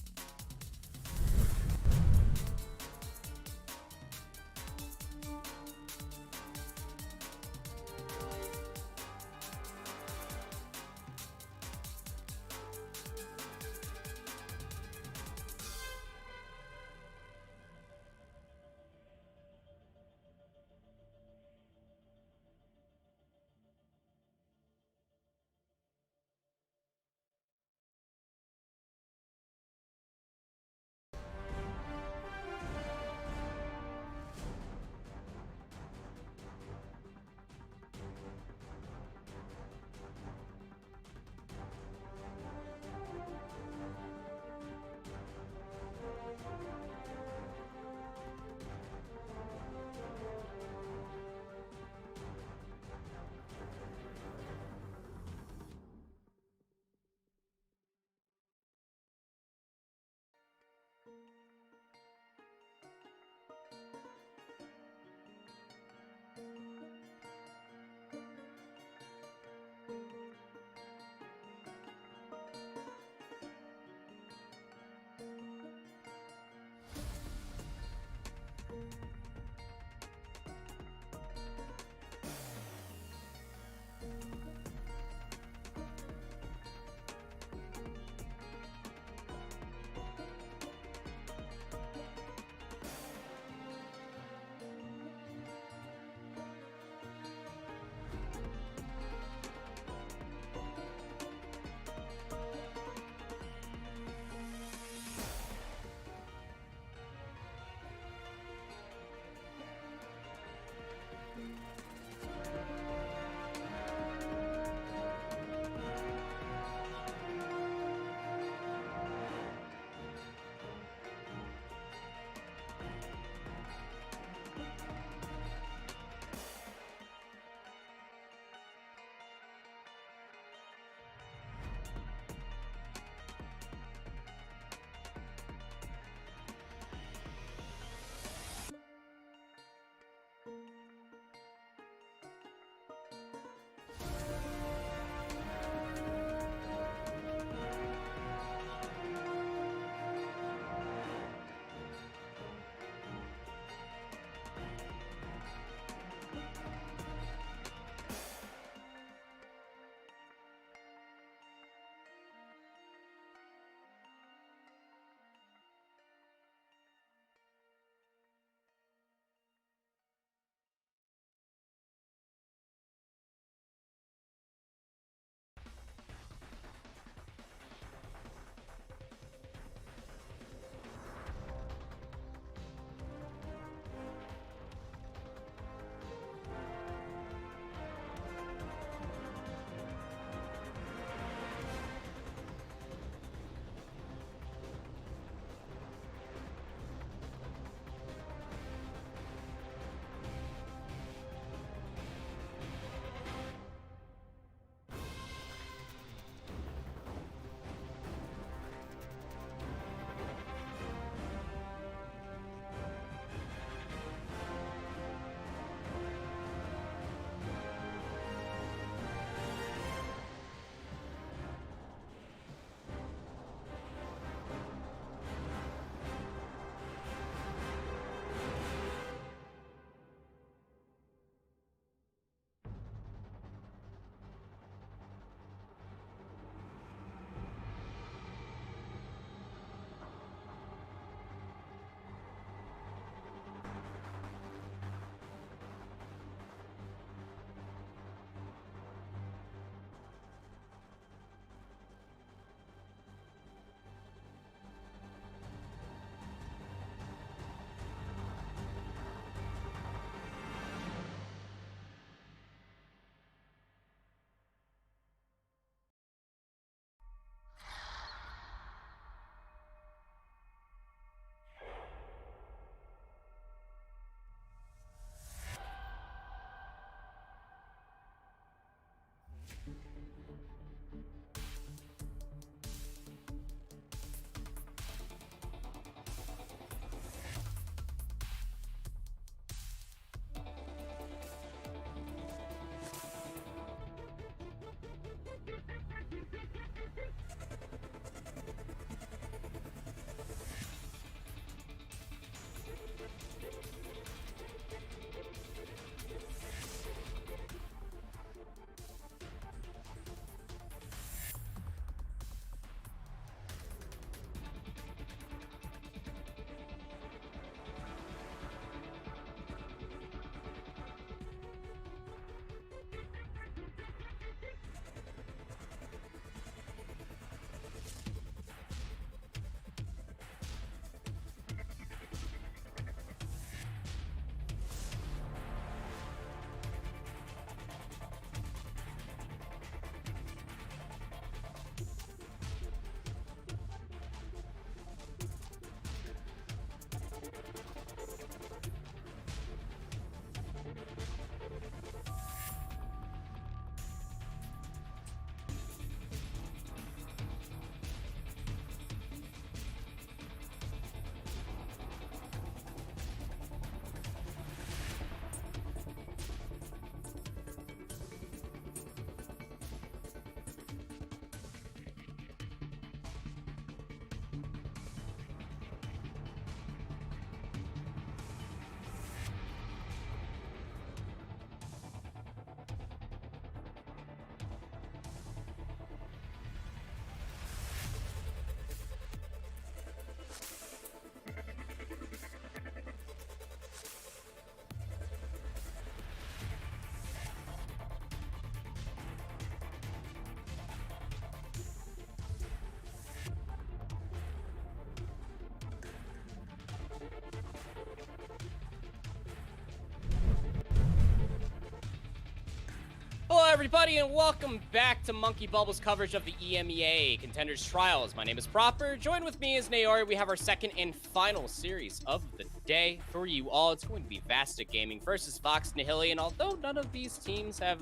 everybody, and welcome back to Monkey Bubble's coverage of the EMEA Contenders Trials. My name is Proper. Joined with me is Naori. We have our second and final series of the day for you all. It's going to be VASTA Gaming versus Vox Nihili, and although none of these teams have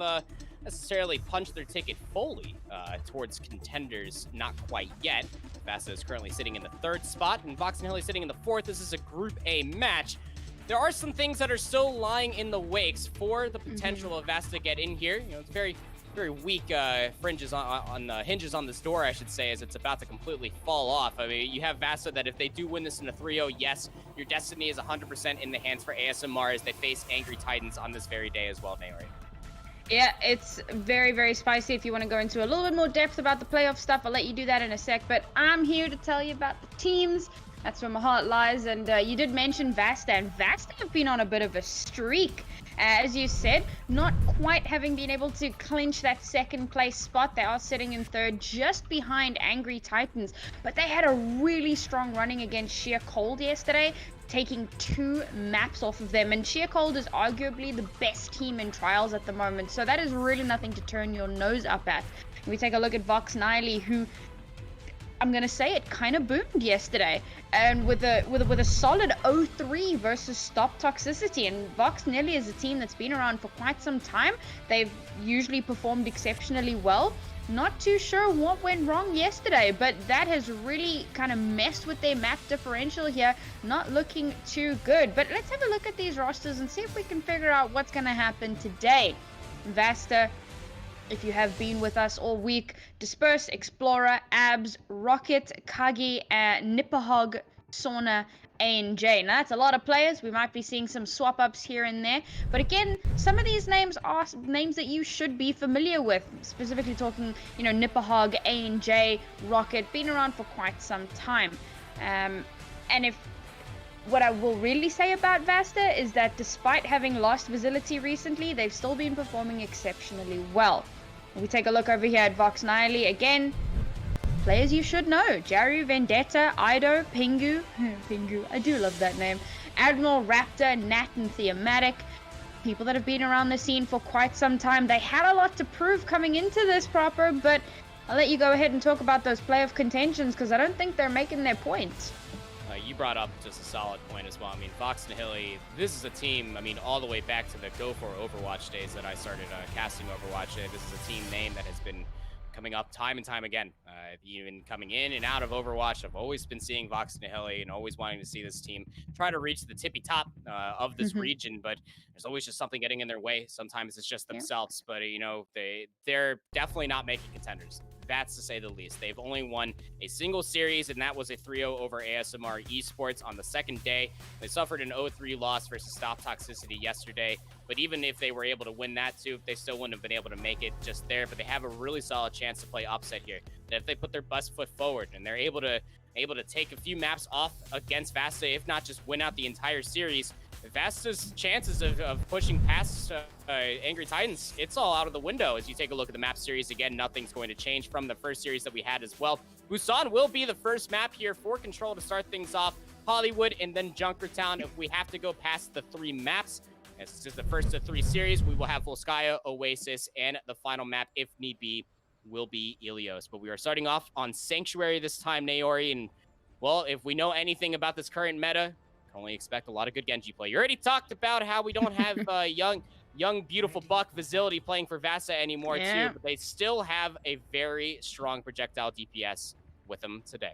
necessarily punched their ticket fully towards Contenders, not quite yet. VASTA is currently sitting in the 3rd spot, and Vox Nihili sitting in the 4th. This is a Group A match. There are some things that are still lying in the wakes for the potential of VASTA to get in here. You know, it's very weak hinges on this door, I should say, as it's about to completely fall off. I mean, you have VASTA that if they do win this in a 3-0, yes, your destiny is 100% in the hands for ASMR as they face Angry Titans on this very day as well, Naori. Yeah, it's very spicy. If you want to go into a little bit more depth about the playoff stuff, I'll let you do that in a sec, but I'm here to tell you about the teams. That's where my heart lies, and you did mention VASTA, and VASTA have been on a bit of a streak. As you said, not quite having been able to clinch that 2nd place spot. They are sitting in 3rd, just behind Angry Titans, but they had a really strong running against Sheer Cold yesterday, taking 2 maps off of them, and Sheer Cold is arguably the best team in Trials at the moment, so that is really nothing to turn your nose up at. We take a look at Vox Nihili, who, I'm gonna say it, kind of boomed yesterday, and with a solid 0-3 versus Stop Toxicity. And Vox Nihili is a team that's been around for quite some time. They've usually performed exceptionally well. Not too sure what went wrong yesterday, but that has really kind of messed with their map differential here. Not looking too good. But let's have a look at these rosters and see if we can figure out what's gonna happen today. VASTA, if you have been with us all week, Disperse, Explorer, Abs, Rocket, Kagi, Nipperhog, Sauna, A&J. Now that's a lot of players. We might be seeing some swap ups here and there, but again, some of these names are names that you should be familiar with, specifically talking, you know, Nipperhog, A&J, Rocket, been around for quite some time. And if what I will really say about VASTA is that despite having lost visibility recently, they've still been performing exceptionally well. We take a look over here at Vox Nihili again. Players you should know: Jaru, Vendetta, Ido, Pingu. Pingu, I do love that name. Admiral, Raptor, Nat, and Theomatic. People that have been around the scene for quite some time. They had a lot to prove coming into this Proper, but I'll let you go ahead and talk about those playoff contentions because I don't think they're making their point. You brought up just a solid point as well. I mean, Vox Nihili, this is a team, I mean, all the way back to the Go for Overwatch days that I started casting Overwatch. This is a team name that has been coming up time and time again. Even coming in and out of Overwatch, I've always been seeing Vox Nihili and always wanting to see this team try to reach the tippy top of this region, but there's always just something getting in their way. Sometimes it's just themselves, but, you know, they're definitely not making Contenders. That's to say the least. They've only won a single series, and that was a 3-0 over ASMR Esports on the 2nd day. They suffered an 0-3 loss versus Stop Toxicity yesterday, but even if they were able to win that too, they still wouldn't have been able to make it just there. But they have a really solid chance to play upset here. That if they put their best foot forward and they're able to take a few maps off against VASTA, if not just win out the entire series, VASTA's chances of pushing past Angry Titans, it's all out of the window. As you take a look at the map series, again, nothing's going to change from the first series that we had as well. Busan will be the first map here for Control to start things off. Hollywood and then Junkertown. If we have to go past the 3 maps, as this is the first of 3 series, we will have Volskaya, Oasis, and the final map, if need be, will be Ilios. But we are starting off on Sanctuary this time, Naori, and, well, if we know anything about this current meta, only expect a lot of good Genji play. You already talked about how we don't have young, beautiful Buck Facility playing for VASTA anymore, too, but they still have a very strong projectile DPS with them today.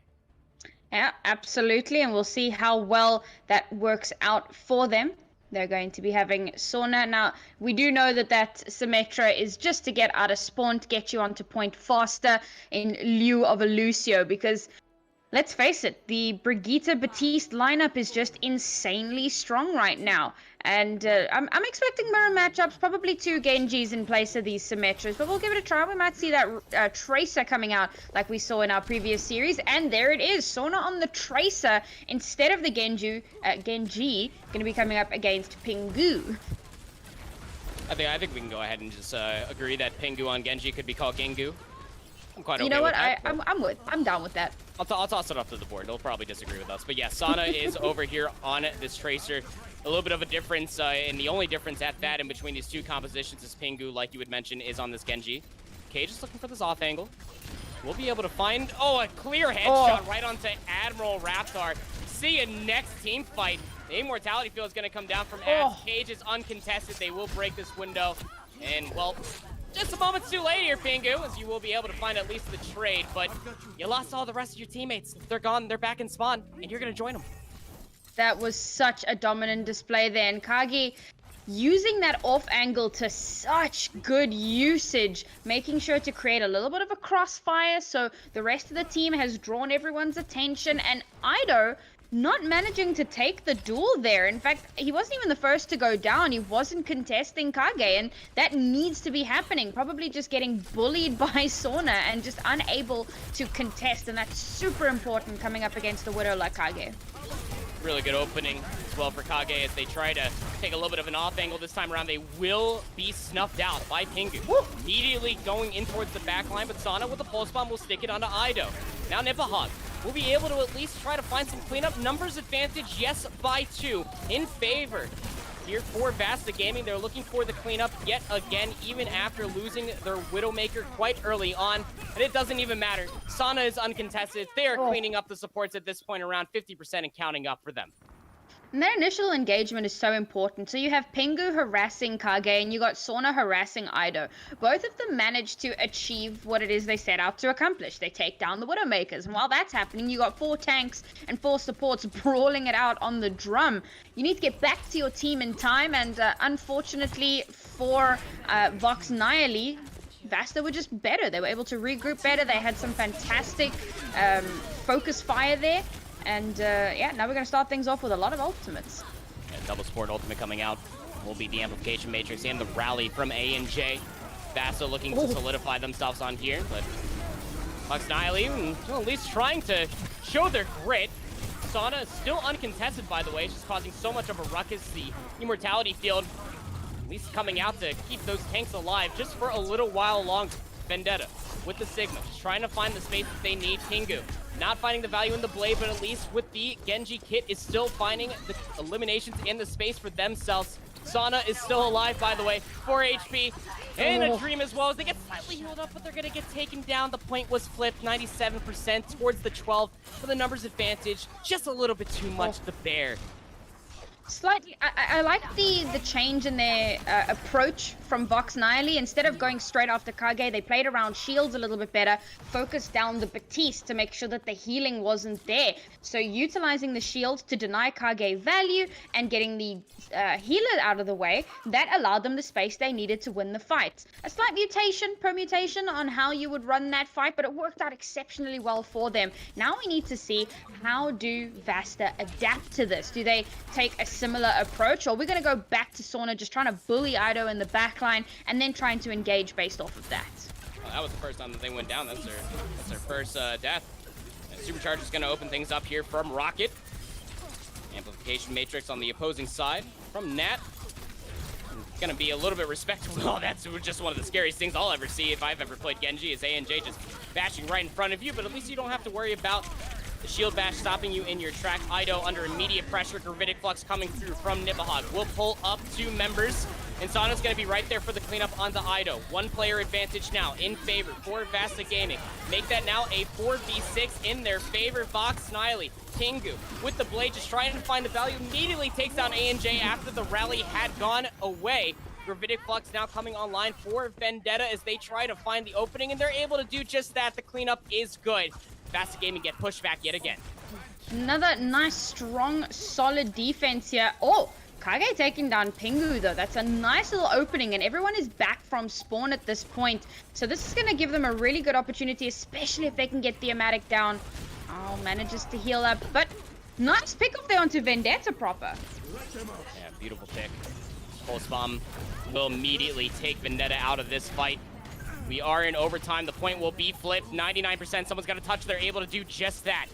Yeah, absolutely, and we'll see how well that works out for them. They're going to be having Sauna. Now, we do know that Symmetra is just to get out of spawn, to get you onto point faster in lieu of a Lucio, because let's face it, the Brigitte Batiste lineup is just insanely strong right now. And I'm expecting mirror matchups, probably 2 Genjis in place of these Symmetras, but we'll give it a try. We might see that Tracer coming out like we saw in our previous series. And there it is, Sauna on the Tracer instead of the Genji, going to be coming up against Pingu. I think we can go ahead and just agree that Pingu on Genji could be called Gengu. I'm quite okay. You know what? With that, I'm down with that. I'll toss it off to the board. They'll probably disagree with us. But yeah, Sana is over here on this Tracer. a little bit of a difference, and the only difference at that in between these two compositions is Pingu, like you had mentioned, is on this Genji. Okay, just looking for this off angle. We'll be able to find, a clear headshot right onto Admiral Raptor. See a next team fight. The immortality field is going to come down from Abs. Cage is uncontested. They will break this window. And, well, just a moment too late here, Pingu, as you will be able to find at least the trade. But you lost all the rest of your teammates. They're gone. They're back in spawn, and you're going to join them. That was such a dominant display there. And Kage using that off angle to such good usage, making sure to create a little bit of a crossfire so the rest of the team has drawn everyone's attention. And Ido not managing to take the duel there. In fact, he wasn't even the first to go down. He wasn't contesting Kage, and that needs to be happening. Probably just getting bullied by Sauna and just unable to contest, and that's super important coming up against a Widow like Kage. Really good opening as well for Kage as they try to take a little bit of an off angle this time around. They will be snuffed out by Pingu. Immediately going in towards the back line, but Sana with the pulse bomb will stick it onto Ido. Now Nipahog will be able to at least try to find some cleanup. Numbers advantage, yes, by 2 in favor here for VASTA Gaming. They're looking for the cleanup yet again, even after losing their Widowmaker quite early on. And it doesn't even matter. Sana is uncontested. They are cleaning up the supports at this point, around 50% and counting up for them. And that initial engagement is so important. So you have Pingu harassing Kage and you got Sauna harassing Ido. Both of them managed to achieve what it is they set out to accomplish. They take down the Widowmakers. And while that's happening, you got 4 tanks and 4 supports brawling it out on the drum. You need to get back to your team in time. And unfortunately for Vox Nihili, VASTA were just better. They were able to regroup better. They had some fantastic focus fire there. And yeah, now we're going to start things off with a lot of ultimates. Yeah, double support ultimate coming out will be the amplification matrix and the rally from A&J. VASTA looking to solidify themselves on here, but Vox Nihili at least trying to show their grit. Sauna still uncontested, by the way, just causing so much of a ruckus. The immortality field at least coming out to keep those tanks alive just for a little while longer. Vendetta with the Sigma, just trying to find the space that they need. Pingu not finding the value in the blade, but at least with the Genji kit is still finding the eliminations in the space for themselves. Sauna is still alive, by the way, 4 HP, and a dream as well as they get slightly healed up, but they're going to get taken down. The point was flipped, 97% towards the 12 for the numbers advantage. Just a little bit too much to bear. Slightly, I like the change in their approach from Vox Nihili. Instead of going straight after Kage, they played around shields a little bit better, focused down the Batiste to make sure that the healing wasn't there. So utilizing the shield to deny Kage value and getting the healer out of the way, that allowed them the space they needed to win the fight. A slight permutation on how you would run that fight, but it worked out exceptionally well for them. Now we need to see, how do VASTA adapt to this? Do they take a similar approach, or we're going to go back to Sauna just trying to bully Ido in the backline and then trying to engage based off of that? Well, that was the first time that they went down. That's their first death. And Supercharge is going to open things up here from Rocket. Amplification Matrix on the opposing side from Nat. Going to be a little bit respectable. Oh, that's just one of the scariest things I'll ever see if I've ever played Genji, is A&J just bashing right in front of you, but at least you don't have to worry about the shield bash stopping you in your track. Ido under immediate pressure. Gravitic Flux coming through from Nipahog. Will pull up 2 members. And Sauna's going to be right there for the cleanup onto Ido. 1 player advantage now in favor for VASTA Gaming. Make that now a 4v6 in their favor. Vox Nihili, Pingu with the blade, just trying to find the value. Immediately takes down A&J after the rally had gone away. Gravitic Flux now coming online for Vendetta as they try to find the opening, and they're able to do just that. The cleanup is good. VASTA Gaming get pushed back yet again. Another nice, strong, solid defense here. Oh, Kage taking down Pingu, though. That's a nice little opening, and everyone is back from spawn at this point. So this is going to give them a really good opportunity, especially if they can get the Amatic down. Oh, manages to heal up, but nice pick off there onto Vendetta proper. Yeah, beautiful pick. Pulse Bomb will immediately take Vendetta out of this fight. We are in overtime. The point will be flipped. 99%. Someone's got to touch. They're able to do just that.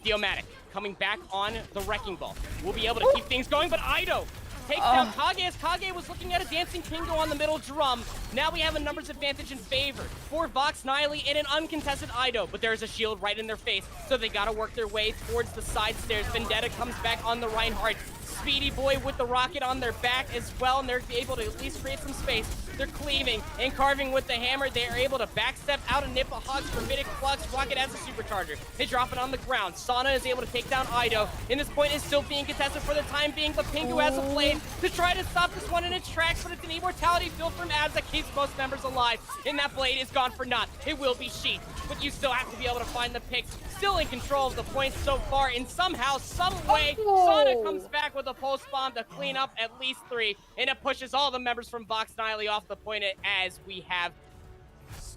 Theomatic coming back on the Wrecking Ball. We'll be able to keep things going, but Ido takes down Kage as Kage was looking at a dancing Pingu on the middle drum. Now we have a numbers advantage in favor for Vox Nihili and an uncontested Ido, but there's a shield right in their face, so they got to work their way towards the side stairs. Vendetta comes back on the Reinhardt. speedy boy with the rocket on their back as well, and they're able to at least create some space. They're cleaving and carving with the hammer. They are able to backstep out of Nipahog's Gravitic Flux. Rocket has a supercharger. They drop it on the ground. Sana is able to take down Ido. And this point is still being contested for the time being, but Pingu has a blade to try to stop this one in its tracks, but it's an immortality field from Az that keeps most members alive. And that blade is gone for naught. It will be sheathed, but you still have to be able to find the picks. Still in control of the points so far, and somehow, some way, Sana comes back with a pulse bomb to clean up at least 3, and it pushes all the members from Vox Nihili off the point as we have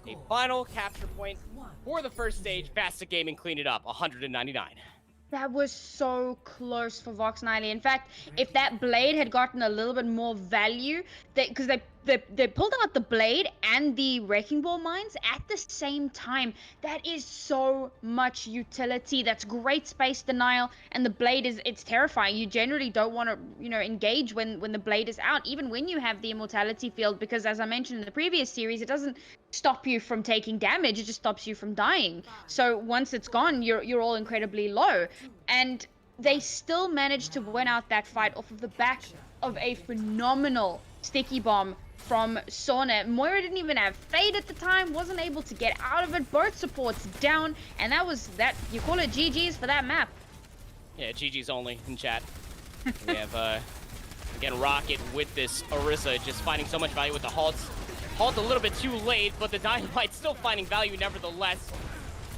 a final capture point for the first stage. VASTA Gaming cleaned it up, 199. That was so close for Vox Nihili. In fact, if that blade had gotten a little bit more value, because they pulled out the blade and the Wrecking Ball mines at the same time. That is so much utility. That's great space denial, and the blade it's terrifying. You generally don't want to, engage when the blade is out, even when you have the immortality field, because as I mentioned in the previous series, it doesn't stop you from taking damage, it just stops you from dying. So once it's gone, you're all incredibly low. And they still managed to win out that fight off of the back of a phenomenal sticky bomb from Sona. Moira didn't even have Fade at the time, wasn't able to get out of it. Both supports down, and that was that. You call it GG's for that map. Yeah, GG's only in chat. We have, again, Rocket with this Orisa just finding so much value with the halts. Halt a little bit too late, but the Dynamite still finding value nevertheless.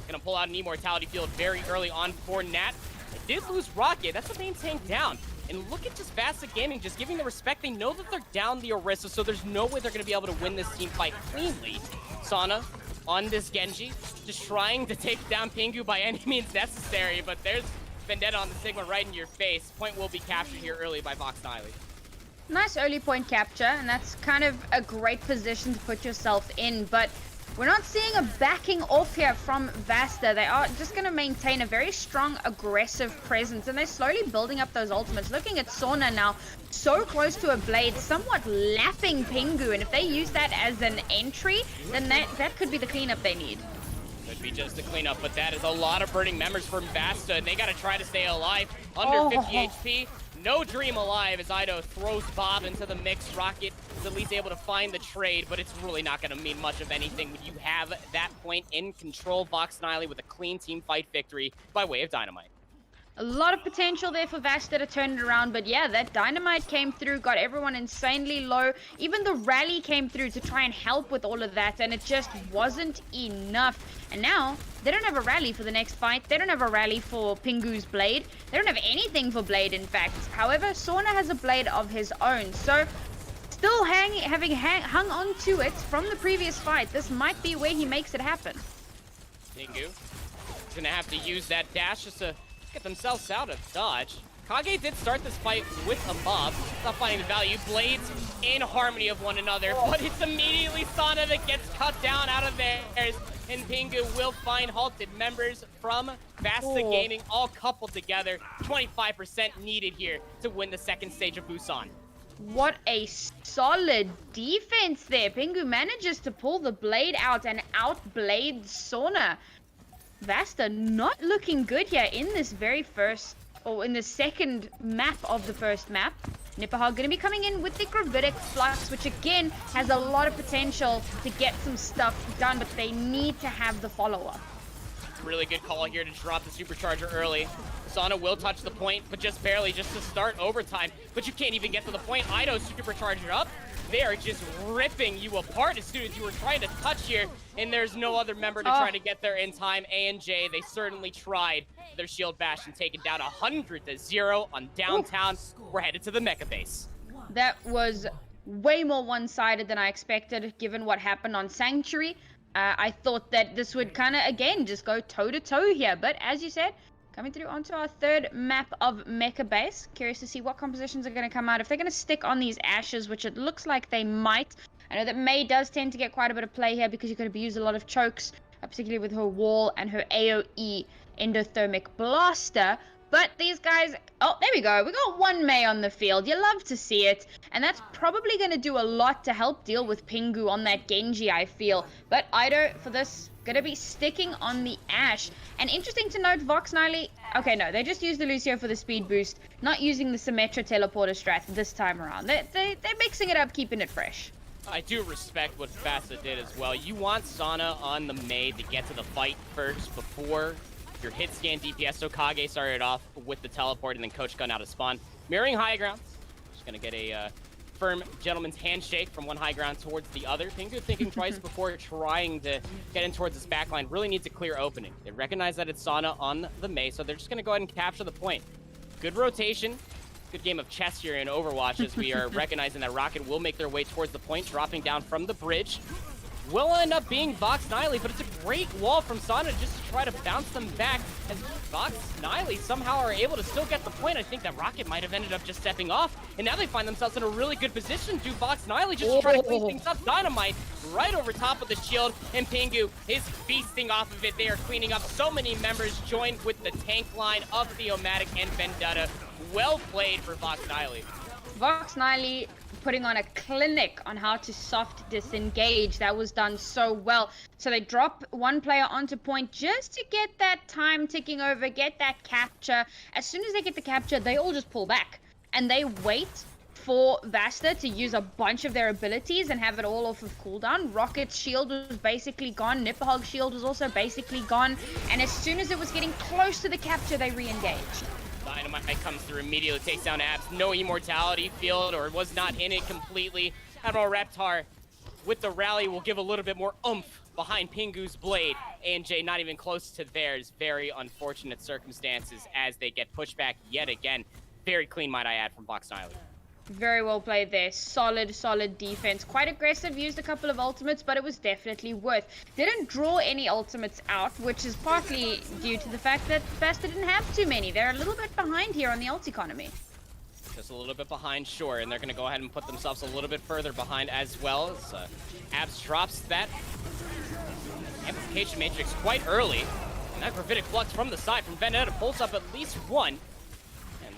Gonna pull out an immortality field very early on for Nat. They did lose Rocket. That's the main tank down. And look at just VASTA Gaming just giving the respect. They know that they're down the Orisa, so there's no way they're going to be able to win this team fight cleanly. Sana on this Genji, just trying to take down Pingu by any means necessary, but there's Vendetta on the Sigma right in your face. Point will be captured here early by Vox Nihili. Nice early point capture, and that's kind of a great position to put yourself in, but we're not seeing a backing off here from VASTA. They are just going to maintain a very strong, aggressive presence, and they're slowly building up those ultimates. Looking at Sona now, so close to a blade, somewhat lapping Pingu, and if they use that as an entry, then that could be the cleanup they need. Could be just a cleanup, but that is a lot of burning members from VASTA, and they got to try to stay alive. Under 50 HP. No dream alive as Ido throws Bob into the mix. Rocket is at least able to find the trade, but it's really not going to mean much of anything when you have that point in control. Vox Nihili with a clean team fight victory by way of Dynamite. A lot of potential there for VASTA to turn it around, but yeah, that Dynamite came through, got everyone insanely low. Even the rally came through to try and help with all of that, and it just wasn't enough. And now, they don't have a rally for the next fight. They don't have a rally for Pingu's blade. They don't have anything for blade, in fact. However, Sona has a blade of his own, so still having hung on to it from the previous fight, this might be where he makes it happen. Pingu is going to have to use that dash just to get themselves out of dodge. Kage did start this fight with a Bob, not finding the value. Blades in harmony of one another, but it's immediately Sana that gets cut down out of theirs, and Pingu will find halted members from VASTA Gaming all coupled together. 25% needed here to win the second stage of Busan. What a solid defense there. Pingu manages to pull the blade out and outblade Sona. VASTA not looking good here in this very first, or in the second map of the first map. Nipahog going to be coming in with the Gravitic Flux, which again has a lot of potential to get some stuff done, but they need to have the follow-up. Really good call here to drop the supercharger early. Sana will touch the point, but just barely, just to start overtime. But you can't even get to the point. Ido's supercharger up. They are just ripping you apart as soon as you were trying to touch here, and there's no other member to try to get there in time. A&J, they certainly tried their shield bash and taken down 100-0 on downtown. We're headed to the mecha base. That was way more one-sided than I expected, given what happened on Sanctuary. I thought that this would kind of, again, just go toe-to-toe here, but as you said, coming through onto our third map of Mecha Base. Curious to see what compositions are going to come out. If they're going to stick on these Ashes, which it looks like they might. I know that Mei does tend to get quite a bit of play here because you're going to be using a lot of chokes, particularly with her wall and her AoE endothermic blaster. But these guys, oh, there we go. We got one Mei on the field. You love to see it. And that's probably going to do a lot to help deal with Pingu on that Genji, I feel. But Ido, for this, going to be sticking on the Ashe. And interesting to note, Vox Nihili Okay, no, they just used the Lucio for the speed boost, not using the Symmetra teleporter strat this time around. They're mixing it up, keeping it fresh. I do respect what VASTA did as well. You want Sana on the Mei to get to the fight first before your hit scan DPS. So Kage started off with the teleport and then Coach Gun out of spawn. Mirroring high ground. Just gonna get a firm gentleman's handshake from one high ground towards the other. Pingu thinking twice before trying to get in towards this backline. Really needs a clear opening. They recognize that it's Sana on the Mei, so they're just gonna go ahead and capture the point. Good rotation. Good game of chess here in Overwatch as we are recognizing that Rocket will make their way towards the point, dropping down from the bridge. Will end up being Vox Nihili, but it's a great wall from Sana just to try to bounce them back as Vox Nihili somehow are able to still get the point. I think that Rocket might have ended up just stepping off, and now they find themselves in a really good position to Vox Nihili just to try to clean things up. Dynamite right over top of the shield, and Pingu is feasting off of it. They are cleaning up so many members, joined with the tank line of Theomatic and Vendetta. Well played for Vox Nihili. Vox Nihili putting on a clinic on how to soft disengage. That was done so well. So they drop one player onto point just to get that time ticking over, get that capture. As soon as they get the capture, they all just pull back. And they wait for VASTA to use a bunch of their abilities and have it all off of cooldown. Rocket's shield was basically gone. Nipperhog's shield was also basically gone. And as soon as it was getting close to the capture, they re-engaged. Dynamite comes through, immediately takes down Abs. No immortality field, or was not in it completely. Admiral Reptar with the rally will give a little bit more oomph behind Pingu's blade. ANJ not even close to theirs. Very unfortunate circumstances as they get pushed back yet again. Very clean, might I add, from Vox Nihili. Very well played there. Solid defense. Quite aggressive. Used a couple of ultimates, but it was definitely worth. Didn't draw any ultimates out, which is partly due to the fact that VASTA didn't have too many. They're a little bit behind here on the ult economy. Just a little bit behind, sure, and they're going to go ahead and put themselves a little bit further behind as well. As Abs drops that amplification matrix quite early. And that gravitic flux from the side from Vendetta pulls up at least one.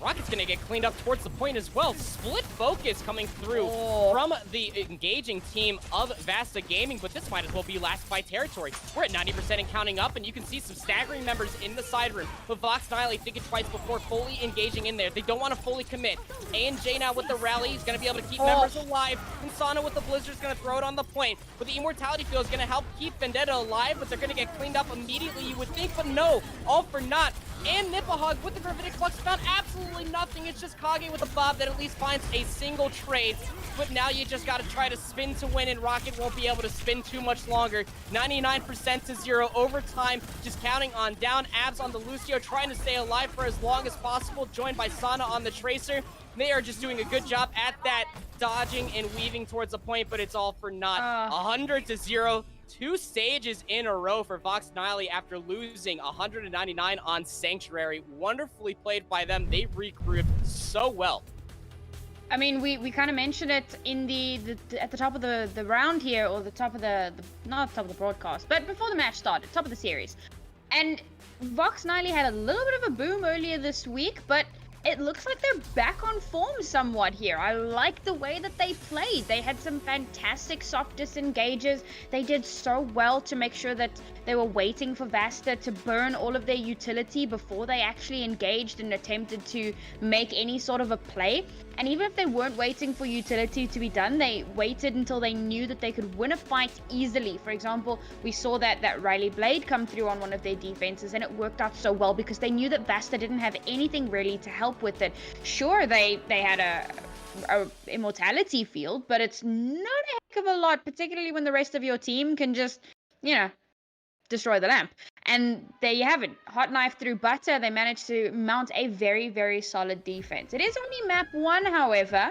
Rocket's gonna get cleaned up towards the point as well. Split focus coming through from the engaging team of VASTA Gaming, but this might as well be last fight territory. We're at 90% and counting up, and you can see some staggering members in the side room. But Vox Nihili thinking twice before fully engaging in there. They don't want to fully commit. ANJ now with the rally, he's gonna be able to keep members alive. And Sana with the Blizzard's gonna throw it on the point. But the immortality field is gonna help keep Vendetta alive, but they're gonna get cleaned up immediately, you would think, but no, all for naught. And Nipperhog with the gravitic flux found absolutely nothing. It's just Kage with a bob that at least finds a single trade. But now you just got to try to spin to win, and Rocket won't be able to spin too much longer. 99% to 0 overtime, just counting on down. Abs on the Lucio, trying to stay alive for as long as possible, joined by Sana on the Tracer. They are just doing a good job at that, dodging and weaving towards the point, but it's all for naught. 100 to 0. 2 stages in a row for Vox Nihili after losing 199 on Sanctuary. Wonderfully played by them. They regrouped so well. I mean, we kind of mentioned it in at the top of the round here, or the top of not top of the broadcast, but before the match started, top of the series. And Vox Nihili had a little bit of a boom earlier this week, but it looks like they're back on form somewhat here. I like the way that they played. They had some fantastic soft disengages. They did so well to make sure that they were waiting for VASTA to burn all of their utility before they actually engaged and attempted to make any sort of a play. And even if they weren't waiting for utility to be done, they waited until they knew that they could win a fight easily. For example, we saw that Riley Blade come through on one of their defenses, and it worked out so well because they knew that VASTA didn't have anything really to help with it. Sure, they had a immortality field, but it's not a heck of a lot, particularly when the rest of your team can just, destroy the lamp. And there you have it. Hot knife through butter. They managed to mount a very solid defense. It is only map 1, however.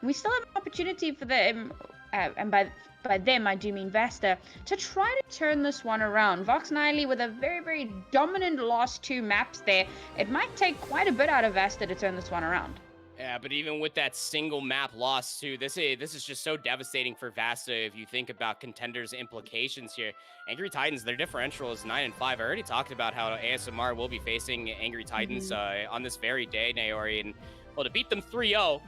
We still have an opportunity for them, and by them I do mean VASTA, to try to turn this one around. Vox Nihili with a very dominant last 2 maps there. It might take quite a bit out of VASTA to turn this one around. Yeah, but even with that single map loss too, this is just so devastating for VASTA if you think about Contenders' implications here. Angry Titans, their differential is 9-5. I already talked about how ASMR will be facing Angry Titans on this very day, Naori, and well, to beat them 3-0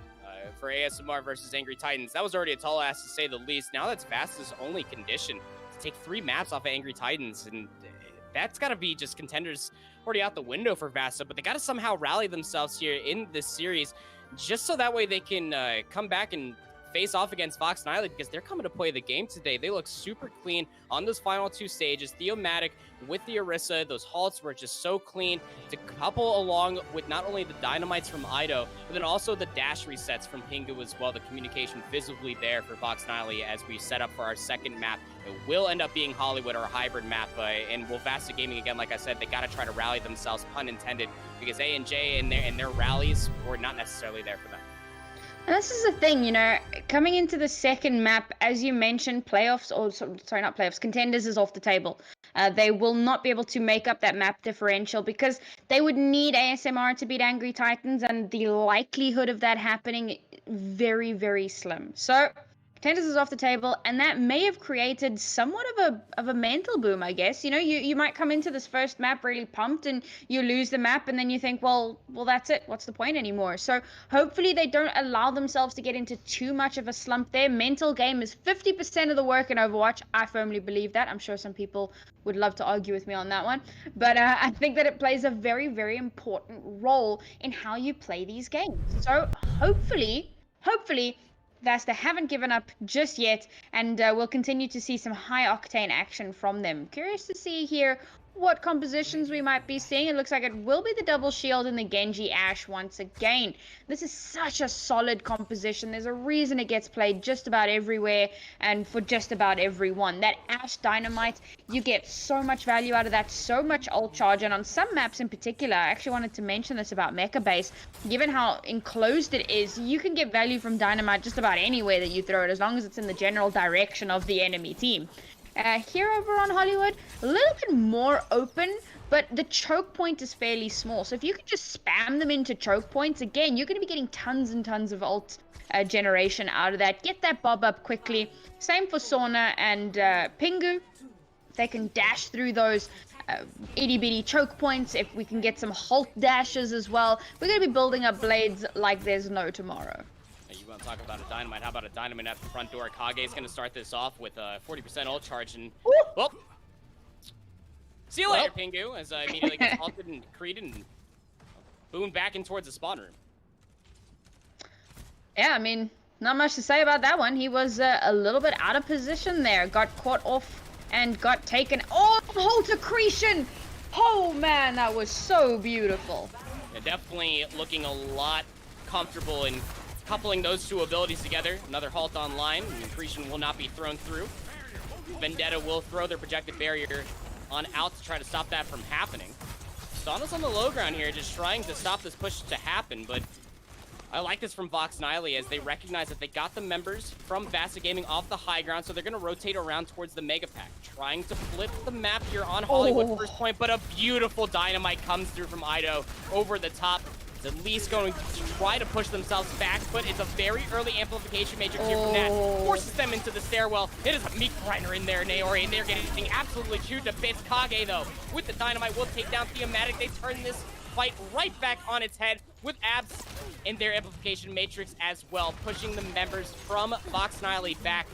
for ASMR versus Angry Titans, that was already a tall ask to say the least. Now that's VASTA's only condition to take 3 maps off of Angry Titans, and that's got to be just contenders already out the window for VASTA, but they got to somehow rally themselves here in this series just so that way they can come back and face off against Vox Nihili, because they're coming to play the game today. They look super clean on those final 2 stages. Theomatic with the Orisa, those halts were just so clean to couple along with not only the dynamites from Ido, but then also the dash resets from Pingu as well. The communication visibly there for Vox Nihili as we set up for our second map. It will end up being Hollywood, or a hybrid map, and will VASTA Gaming, again, like I said, they got to try to rally themselves, pun intended, because A&J and their rallies were not necessarily there for them. And this is the thing, you know, coming into the second map, as you mentioned, playoffs, or sorry, not playoffs, contenders is off the table. They will not be able to make up that map differential because they would need ASMR to beat Angry Titans, and the likelihood of that happening very, very slim. So contenders is off the table, and that may have created somewhat of a mental boom, I guess. You know, you might come into this first map really pumped, and you lose the map, and then you think, well, that's it. What's the point anymore? So hopefully they don't allow themselves to get into too much of a slump there. Mental game is 50% of the work in Overwatch. I firmly believe that. I'm sure some people would love to argue with me on that one, but I think that it plays a very, very important role in how you play these games. So hopefully VASTA haven't given up just yet, and we'll continue to see some high-octane action from them. Curious to see here what compositions we might be seeing. It looks like it will be the double shield and the Genji Ashe once again. This is such a solid composition. There's a reason it gets played just about everywhere and for just about everyone. That Ashe Dynamite, you get so much value out of that, so much ult charge, and on some maps in particular, I actually wanted to mention this about Mecha Base, given how enclosed it is, you can get value from Dynamite just about anywhere that you throw it, as long as it's in the general direction of the enemy team. Here over on Hollywood, a little bit more open, but the choke point is fairly small. So if you can just spam them into choke points, again, you're going to be getting tons and tons of ult generation out of that. Get that bob up quickly. Same for Sauna and Pingu. They can dash through those itty bitty choke points. If we can get some halt dashes as well, we're going to be building up blades like there's no tomorrow. You want to talk about a dynamite? How about a dynamite at the front door? Kage's going to start this off with a 40% ult charge, and well, see you later, Pingu, as immediately gets halted and created and boomed back in towards the spawn room. Yeah, I mean, not much to say about that one. He was a little bit out of position there, got caught off and got taken. Oh, halt accretion! Oh man, that was so beautiful. Yeah, definitely looking a lot comfortable in coupling those two abilities together. Another halt online, and accretion will not be thrown through. Vendetta will throw their projected barrier on out to try to stop that from happening. Sauna's on the low ground here, just trying to stop this push to happen, but I like this from Vox Nihili as they recognize that they got the members from VASTA Gaming off the high ground, so they're going to rotate around towards the Mega Pack, trying to flip the map here on Hollywood first point, but a beautiful dynamite comes through from Ido over the top. At least going to try to push themselves back, but it's a very early amplification matrix here from that. Forces them into the stairwell. It is a meat grinder in there, Naori, and they're getting absolutely chewed to bits. Kage, though, with the dynamite, will take down Theomatic. They turn this fight right back on its head with abs in their amplification matrix as well, pushing the members from Vox Nihili back.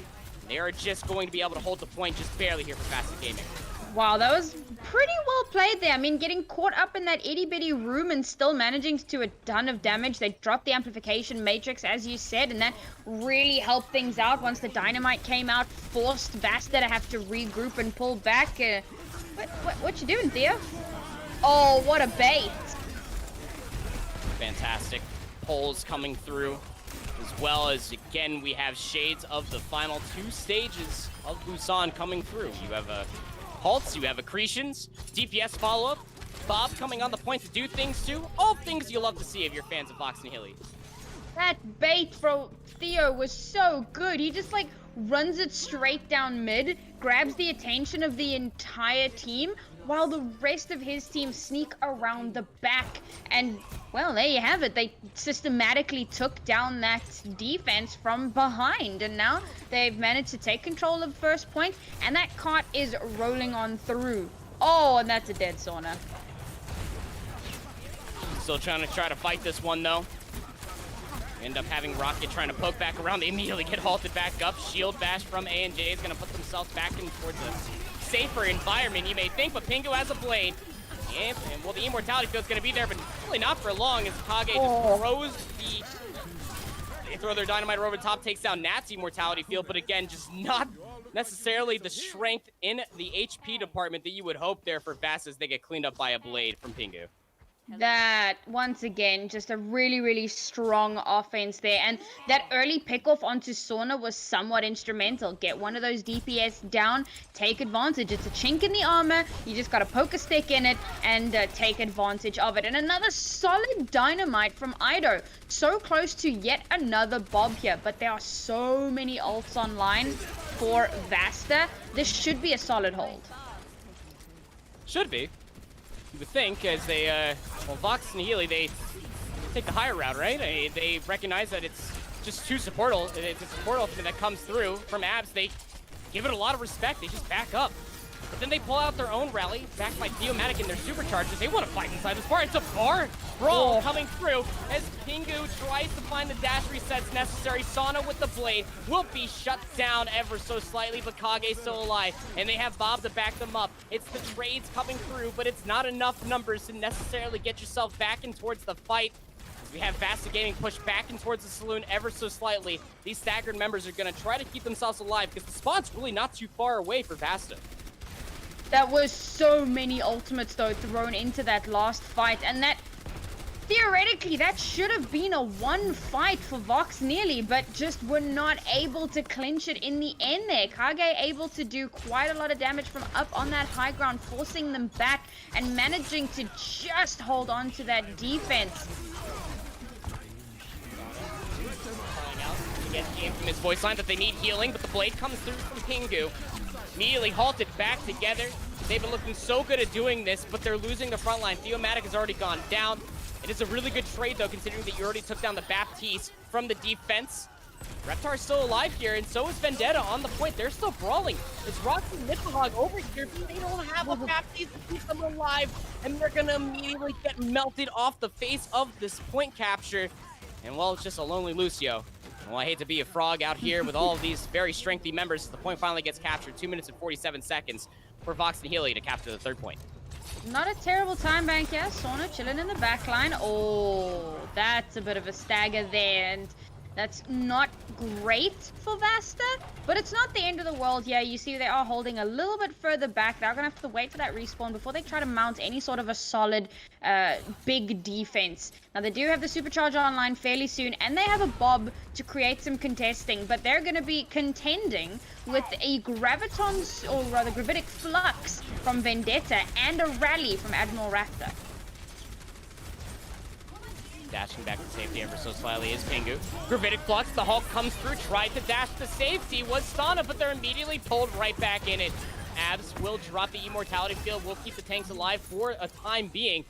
They are just going to be able to hold the point just barely here for VASTA Gaming. Wow, that was pretty well played there. I mean, getting caught up in that itty-bitty room and still managing to do a ton of damage. They dropped the amplification matrix, as you said, and that really helped things out once the dynamite came out, forced VASTA to have to regroup and pull back. What you doing, Theo? Oh, what a bait. Fantastic. Poles coming through, as well as, again, we have shades of the final 2 stages of Busan coming through. You have a halts, you have accretions, DPS follow-up, Bob coming on the point to do things too. All things you love to see if you're fans of Vox Nihili. That bait from Theo was so good. He just like runs it straight down mid, grabs the attention of the entire team, while the rest of his team sneak around the back. And, well, there you have it. They systematically took down that defense from behind. And now they've managed to take control of first point. And that cart is rolling on through. Oh, and that's a dead Sauna. Still trying to fight this one, though. End up having Rocket trying to poke back around. They immediately get halted back up. Shield bash from A&J is going to put themselves back in towards the safer environment, you may think, but Pingu has a blade. And well, the immortality field's gonna be there, but really not for long as Kage just throws the... They throw their dynamite over the top, takes down Nat's immortality field, but again, just not necessarily the strength in the HP department that you would hope there for VASTA as they get cleaned up by a blade from Pingu. That, once again, just a really, really strong offense there. And that early pickoff onto Sauna was somewhat instrumental. Get one of those DPS down, take advantage. It's a chink in the armor. You just got to poke a stick in it and take advantage of it. And another solid dynamite from Ido. So close to yet another Bob here. But there are so many ults online for VASTA. This should be a solid hold. Should be. You would think, as they, well, Vox Nihili, they take the higher route, right? They recognize that it's just too supportal. It's a support ultimate that comes through from Abs. They give it a lot of respect. They just back up. But then they pull out their own rally, backed by Theomatic and their superchargers. They want to fight inside this bar. It's a bar brawl coming through as Pingu tries to find the dash resets necessary. Sauna with the blade will be shut down ever so slightly, but Kage's still alive, and they have Bob to back them up. It's the trades coming through, but it's not enough numbers to necessarily get yourself back in towards the fight. We have VASTA Gaming pushed back in towards the saloon ever so slightly. These staggered members are going to try to keep themselves alive because the spawn's really not too far away for VASTA. That was so many ultimates, though, thrown into that last fight. And that, theoretically, that should have been a one fight for Vox Nihili, but just were not able to clinch it in the end there. Kage able to do quite a lot of damage from up on that high ground, forcing them back and managing to just hold on to that defense. Calling out against the infamous voice line that they need healing, but the blade comes through from Pingu. Immediately halted back together. They've been looking so good at doing this, but they're losing the front line. Theomatic has already gone down. It is a really good trade, though, considering that you already took down the Baptiste from the defense. Reptar's still alive here, and so is Vendetta on the point. They're still brawling. It's Roxy Nidhogg over here. They don't have a Baptiste to keep them alive, and they're going to immediately get melted off the face of this point capture. And, well, it's just a lonely Lucio. Well, I hate to be a frog out here with all of these very strengthy members. The point finally gets captured. 2 minutes and 47 seconds for Vox Nihili to capture the third point. Not a terrible time bank here. Sauna chilling in the back line. Oh, that's a bit of a stagger there. And that's not great for VASTA, but it's not the end of the world here. You see they are holding a little bit further back. They're going to have to wait for that respawn before they try to mount any sort of a solid big defense. Now, they do have the supercharger online fairly soon, and they have a Bob to create some contesting, but they're going to be contending with a Graviton, or rather Gravitic Flux from Vendetta and a Rally from Admiral Raptor. Dashing back to safety ever so slightly is Pingu. Gravitic Flux, the Hulk comes through, tried to dash to safety, was Sauna, but they're immediately pulled right back in it. Abs will drop the immortality field, will keep the tanks alive for a time being.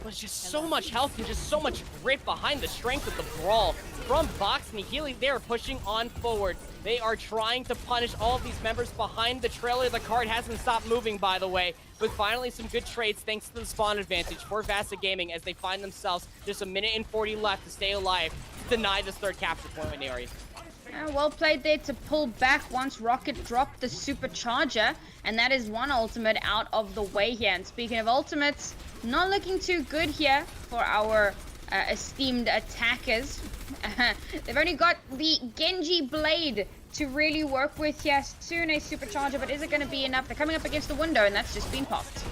But it's just so much health and just so much grit behind the strength of the brawl from Vox Nihili. They are pushing on forward. They are trying to punish all of these members behind the trailer. The card hasn't stopped moving, by the way, with finally some good trades thanks to the spawn advantage for VASTA Gaming as they find themselves just 1 minute and 40 left to stay alive, to deny this third capture point, Nari. Well played there to pull back once Rocket dropped the supercharger, and that is one ultimate out of the way here. And speaking of ultimates, not looking too good here for our esteemed attackers. They've only got the Genji Blade to really work with here. Soon a supercharger, but is it going to be enough? They're coming up against the window, and that's just been popped.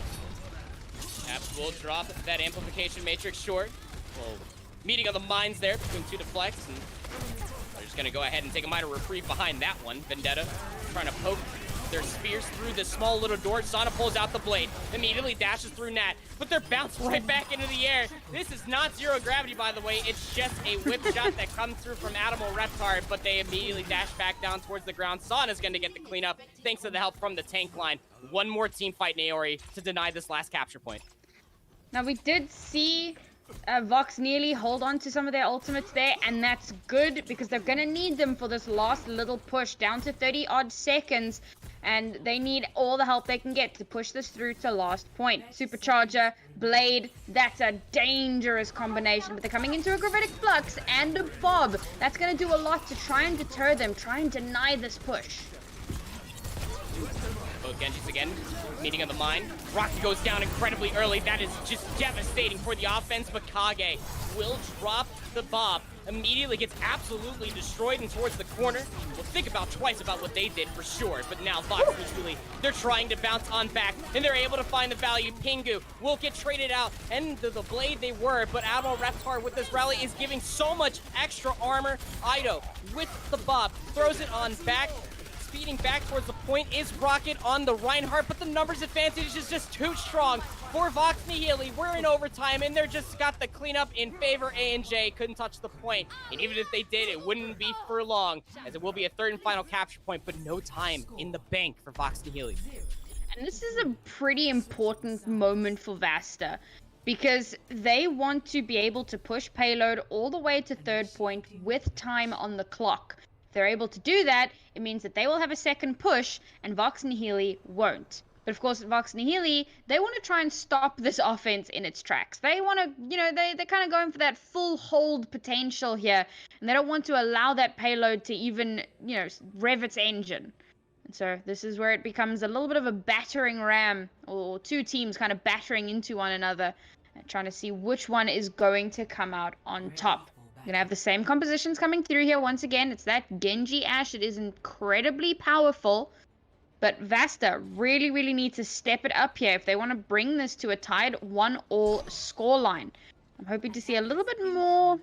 Abs will drop that amplification matrix short. Well, meeting of the minds there between two deflects, and they're just going to go ahead and take a minor reprieve behind that one. Vendetta trying to poke their spears through this small little door. Sauna pulls out the blade, immediately dashes through Nat, but they're bounced right back into the air. This is not zero gravity, by the way. It's just a whip shot that comes through from Animal Reptar, but they immediately dash back down towards the ground. Sauna's going to get the cleanup thanks to the help from the tank line. One more team fight, Naori, to deny this last capture point. Now, we did see Vox Nihili hold on to some of their ultimates there, and that's good because they're going to need them for this last little push down to 30-odd seconds, and they need all the help they can get to push this through to last point. Supercharger, Blade, that's a dangerous combination, but they're coming into a Gravitic Flux and a Bob. That's going to do a lot to try and deter them, try and deny this push. both Genjis again, meeting on the mine. Rocky goes down incredibly early. That is just devastating for the offense, but Kage will drop the Bob. Immediately gets absolutely destroyed and towards the corner. We'll think about twice about what they did for sure, but now Vox Nihili, they're trying to bounce on back, and they're able to find the value. Pingu will get traded out, and the blade they were, but Admiral Reptar with this rally is giving so much extra armor. Ido with the Bob, throws it on back, speeding back towards the point is Rocket on the Reinhardt, but the numbers advantage is just too strong for Vox Nihili. We're in overtime, and they're just got the cleanup in favor. A&J couldn't touch the point, and even if they did, it wouldn't be for long, as it will be a third and final capture point, but no time in the bank for Vox Nihili. And this is a pretty important moment for VASTA, because they want to be able to push payload all the way to third point with time on the clock. If they're able to do that, it means that they will have a second push, and Vox Nihili won't. But of course, Vox Nihili, they want to try and stop this offense in its tracks. They want to, they're kind of going for that full hold potential here, and they don't want to allow that payload to even, rev its engine. And so this is where it becomes a little bit of a battering ram, or two teams kind of battering into one another, and trying to see which one is going to come out on top. We're gonna have the same compositions coming through here once again. It's that Genji Ashe. It is incredibly powerful, but VASTA really, really need to step it up here if they want to bring this to a tied 1-all scoreline. I'm hoping to see a little bit more,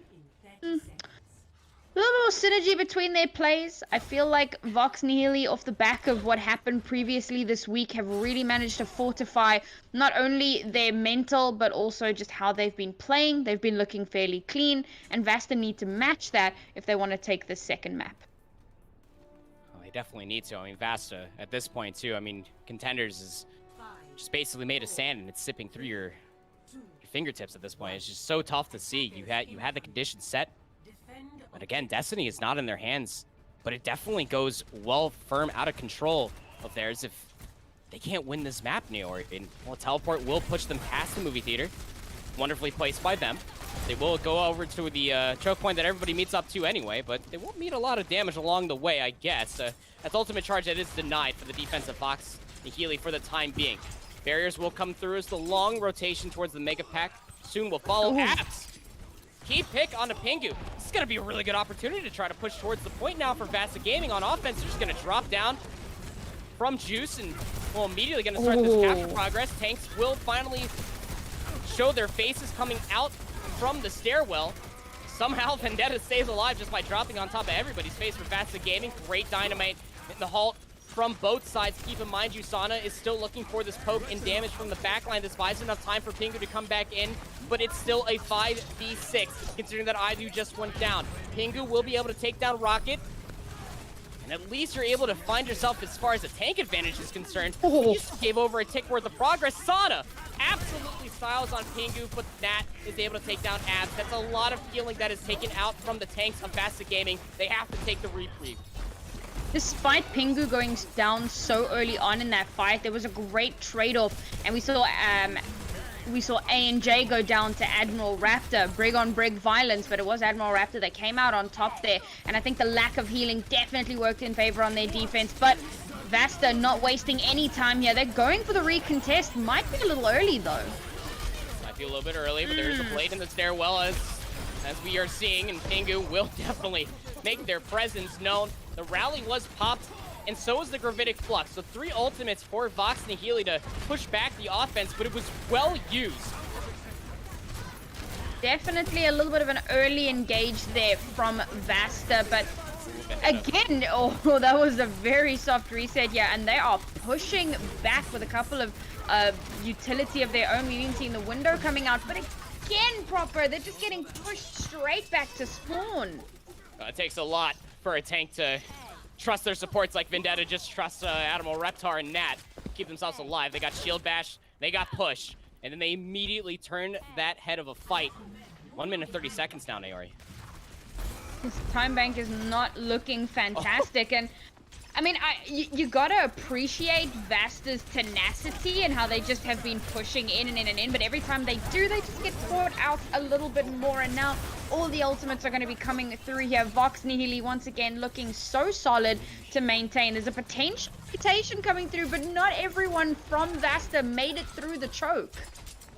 synergy between their plays. I feel like Vox Nihili, off the back of what happened previously this week, have really managed to fortify not only their mental, but also just how they've been playing. They've been looking fairly clean, and VASTA need to match that if they want to take this second map. Well, they definitely need to. I mean, VASTA, at this point, too, I mean, Contenders is just basically made of sand, and it's sipping through your fingertips at this point. It's just so tough to see. You had the conditions set, but again, Destiny is not in their hands, but it definitely goes well firm out of control of theirs if they can't win this map, Neori. And well, Teleport will push them past the movie theater. Wonderfully placed by them. They will go over to the choke point that everybody meets up to anyway, but they won't meet a lot of damage along the way, I guess. That's ultimate charge that is denied for the defensive Vox Nihili for the time being. Barriers will come through as the long rotation towards the Mega Pack soon will follow. Abs! Key pick onto Pingu. This is going to be a really good opportunity to try to push towards the point now for VASTA Gaming. On offense, they're just going to drop down from Juice, and we're immediately going to start this capture progress. Tanks will finally show their faces coming out from the stairwell. Somehow Vendetta stays alive just by dropping on top of everybody's face for VASTA Gaming. Great dynamite in the halt from both sides. Keep in mind, Usana is still looking for this poke and damage from the backline. This buys enough time for Pingu to come back in, but it's still a 5v6, considering that Idu just went down. Pingu will be able to take down Rocket, and at least you're able to find yourself as far as the tank advantage is concerned. You just gave over a tick worth of progress. Sana absolutely styles on Pingu, but Nat is able to take down Abs. That's a lot of healing that is taken out from the tanks of VASTA Gaming. They have to take the reprieve. Despite Pingu going down so early on in that fight, there was a great trade-off, and we saw A&J go down to Admiral Raptor, brig on brig violence, but it was Admiral Raptor that came out on top there, and I think the lack of healing definitely worked in favor on their defense, but VASTA not wasting any time here. They're going for the recontest. Might be a little early, though. Might be a little bit early, but there is a blade in the stairwell as we are seeing, and Pingu will definitely make their presence known. The rally was popped, and so was the Gravitic Flux. So 3 ultimates for Vox Nihili to push back the offense, but it was well used. Definitely a little bit of an early engage there from VASTA, but again, that was a very soft reset, yeah, and they are pushing back with a couple of utility of their own. We've even seen the window coming out, but again, Proper, they're just getting pushed straight back to spawn. It takes a lot for a tank to trust their supports like Vendetta just trusts Admiral Reptar and Nat. Keep themselves alive. They got shield bash, they got push, and then they immediately turn that head of a fight. 1 minute 30 seconds now, Naori. This time bank is not looking fantastic, and I mean, you gotta appreciate VASTA's tenacity and how they just have been pushing in and in and in, but every time they do, they just get caught out a little bit more, and now all the ultimates are going to be coming through here. Vox Nihili once again looking so solid to maintain. There's a potential reputation coming through, but not everyone from VASTA made it through the choke.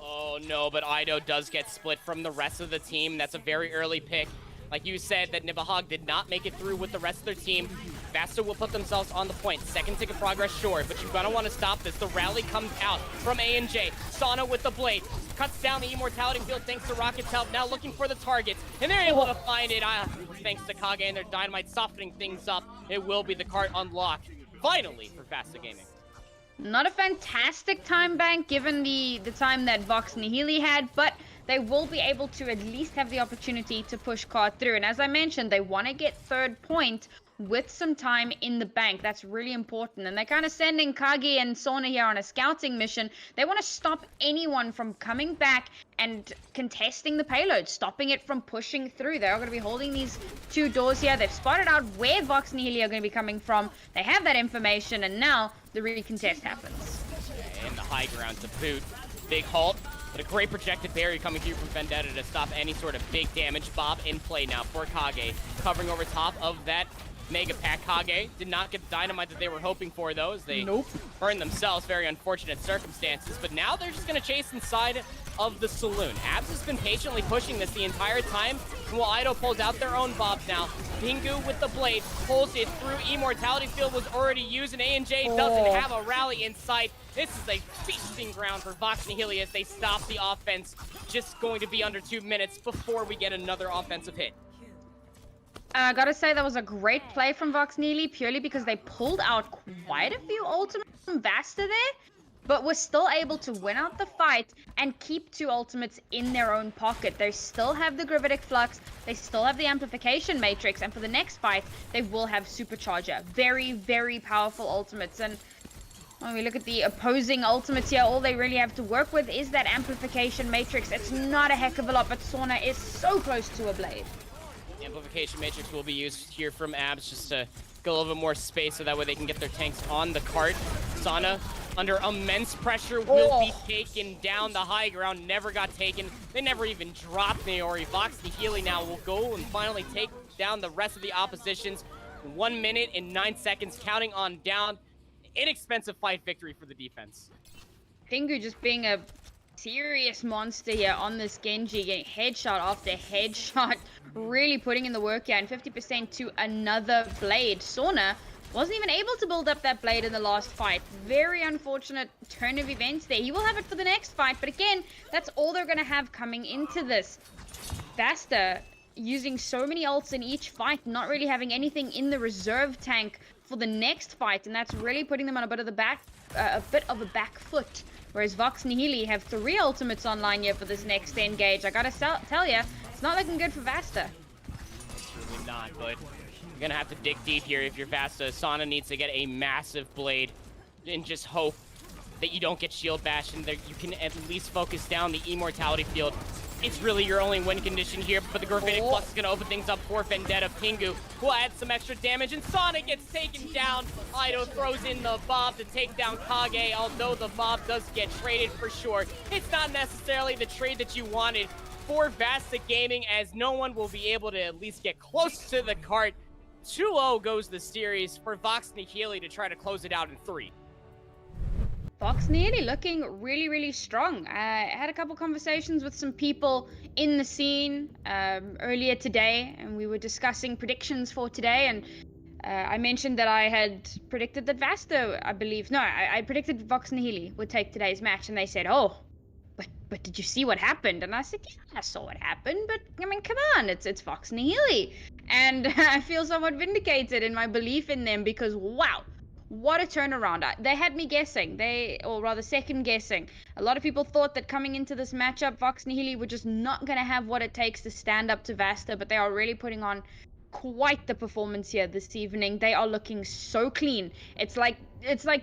Oh no, but Ido does get split from the rest of the team. That's a very early pick. Like you said, that Nibahog did not make it through with the rest of their team. VASTA will put themselves on the point. Second tick of progress, sure, but you're gonna want to stop this. The rally comes out from A&J. Sauna with the blade. Cuts down the immortality field thanks to Rocket's help. Now looking for the targets, and they're able to find it. Thanks to Kage and their dynamite softening things up. It will be the cart unlocked, finally, for VASTA Gaming. Not a fantastic time bank given the time that Vox Nihili had, but they will be able to at least have the opportunity to push card through. And as I mentioned, they want to get third point with some time in the bank. That's really important. And they're kind of sending Kage and Sauna here on a scouting mission. They want to stop anyone from coming back and contesting the payload, stopping it from pushing through. They're going to be holding these two doors here. They've spotted out where Vox Nihili are going to be coming from. They have that information, and now the recontest happens. And the high ground to boot. Big halt. But a great projected barrier coming through from Vendetta to stop any sort of big damage. Bob in play now for Kage. Covering over top of that Mega Pack. Kage did not get the dynamite that they were hoping for, though, as they burned themselves. Very unfortunate circumstances. But now they're just going to chase inside of the saloon. Abs has been patiently pushing this the entire time. While Ido pulls out their own Bobs now. Pingu with the blade pulls it through. Immortality Field was already used, and A&J doesn't have a rally in sight. This is a feasting ground for Vox Nihili as they stop the offense. Just going to be under 2 minutes before we get another offensive hit. I gotta say that was a great play from Vox Nihili, purely because they pulled out quite a few ultimates from VASTA there, but were still able to win out the fight and keep 2 ultimates in their own pocket. They still have the Gravitic Flux, they still have the Amplification Matrix, and for the next fight, they will have Supercharger. Very, very powerful ultimates. And when we look at the opposing ultimates here, all they really have to work with is that Amplification Matrix. It's not a heck of a lot, but Sauna is so close to a blade. Amplification Matrix will be used here from Abs just to get a little bit more space so that way they can get their tanks on the cart. Sauna, under immense pressure, will be taken down. The high ground never got taken. They never even dropped Naori. Vox Nihili now will go and finally take down the rest of the oppositions. 1 minute and 9 seconds, counting on down. Inexpensive fight victory for the defense. Pingu just being a serious monster here on this Genji, getting headshot after headshot, really putting in the work here, and 50% to another blade. Sauna wasn't even able to build up that blade in the last fight. Very unfortunate turn of events there. He will have it for the next fight, but again, that's all they're going to have coming into this. VASTA using so many ults in each fight, not really having anything in the reserve tank for the next fight, and that's really putting them on a bit of a back foot. Whereas Vox Nihili have 3 ultimates online here for this next engage. I gotta tell you, it's not looking good for VASTA. It's really not, but you're gonna have to dig deep here if you're VASTA. Sauna needs to get a massive blade and just hope that you don't get shield bashed and that you can at least focus down the immortality field. It's really your only win condition here, but the Gravitic Flux is going to open things up for Vendetta. Pingu will add some extra damage, and Sonic gets taken down. Ido throws in the Bob to take down Kage, although the Bob does get traded for sure. It's not necessarily the trade that you wanted for VASTA Gaming, as no one will be able to at least get close to the cart. 2-0 goes the series for Vox Nihili to try to close it out in 3. Vox Nihili looking really, really strong. I had a couple conversations with some people in the scene earlier today, and we were discussing predictions for today, and I mentioned that I had predicted that VASTA, I believe, no, I predicted Vox Nihili would take today's match, and they said, oh, but did you see what happened? And I said, yeah, I saw what happened, but I mean, come on, it's Vox Nihili. And I feel somewhat vindicated in my belief in them, because wow, what a turnaround. They had me guessing, or rather second guessing. A lot of people thought that coming into this matchup, Vox Nihili were just not going to have what it takes to stand up to VASTA, but they are really putting on quite the performance here this evening. They are looking so clean. It's like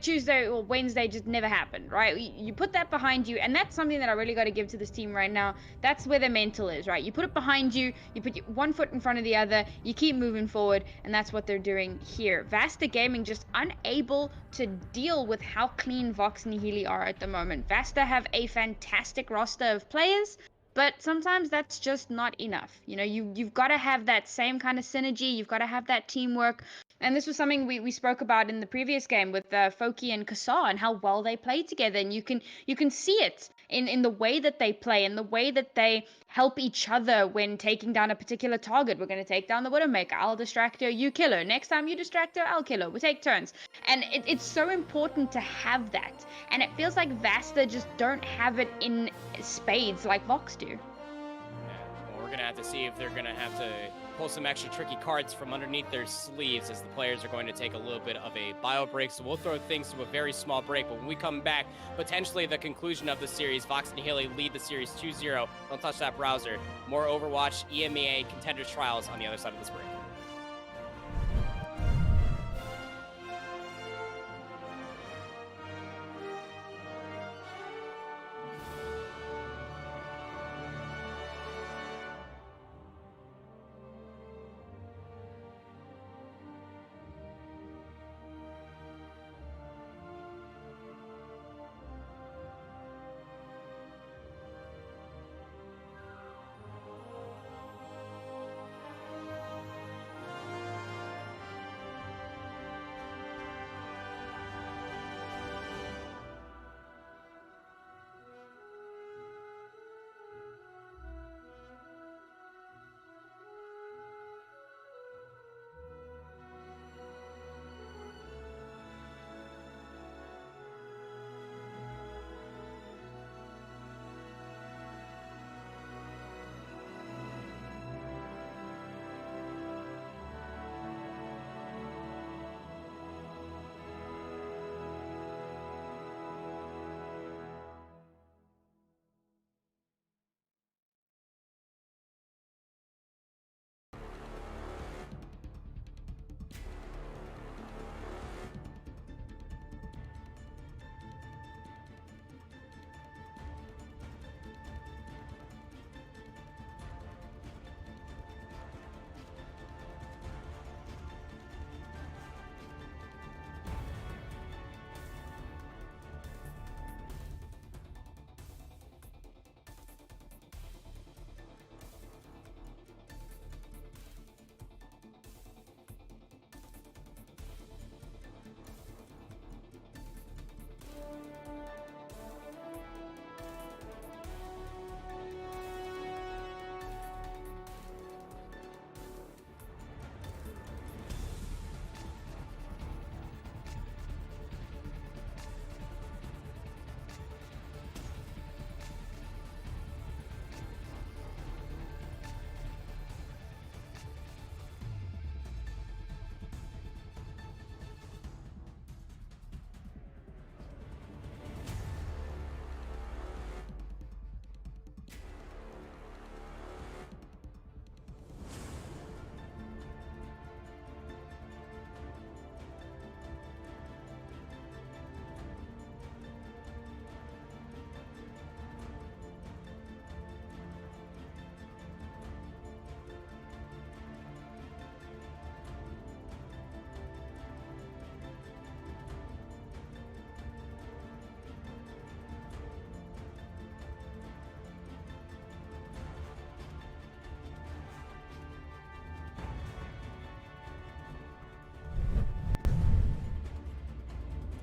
Tuesday or Wednesday just never happened, right? You put that behind you, and that's something that I really got to give to this team right now. That's where their mental is, right? You put it behind you, you put one foot in front of the other, you keep moving forward, and that's what they're doing here. VASTA Gaming just unable to deal with how clean Vox Nihili are at the moment. VASTA have a fantastic roster of players, but sometimes that's just not enough. You know, you've got to have that same kind of synergy. You've got to have that teamwork. And this was something we spoke about in the previous game with Foki and Kassar and how well they play together. And you can see it in the way that they play and the way that they help each other when taking down a particular target. We're going to take down the Widowmaker. I'll distract her, you kill her. Next time you distract her, I'll kill her. We take turns. And it's so important to have that. And it feels like VASTA just don't have it in spades like Vox do. Yeah, well, we're going to have to see if they're going to have to pull some extra tricky cards from underneath their sleeves as the players are going to take a little bit of a bio break. So we'll throw things to a very small break. But when we come back, potentially the conclusion of the series, Vox Nihili lead the series 2-0. Don't touch that browser. More Overwatch EMEA Contenders Trials on the other side of this break.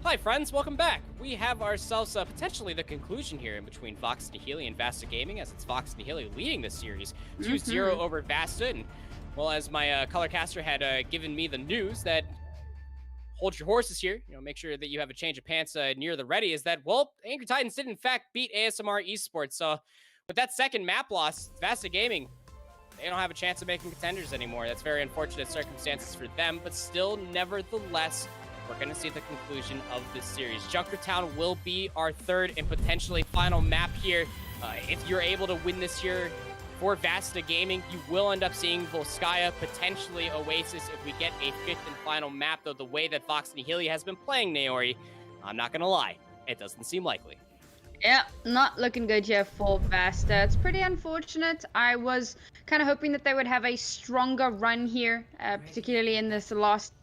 Hi friends, welcome back. We have ourselves potentially the conclusion here in between Vox Nihili and VASTA Gaming, as it's Vox Nihili leading this series 2-0 over VASTA. And well, as my color caster had given me the news that hold your horses here, you know, make sure that you have a change of pants near the ready, is that, well, Angry Titans did in fact beat ASMR Esports. So with that second map loss, VASTA Gaming, they don't have a chance of making contenders anymore. That's very unfortunate circumstances for them, but still, nevertheless, we're going to see the conclusion of this series. Junkertown will be our third and potentially final map here. If you're able to win this here for VASTA Gaming. You will end up seeing Volskaya, potentially Oasis, if we get a 5th and final map, though the way that Vox Nihili has been playing Naori, I'm not gonna lie, it doesn't seem likely. Yeah, not looking good here for VASTA. It's pretty unfortunate. I was kind of hoping that they would have a stronger run here, particularly in this last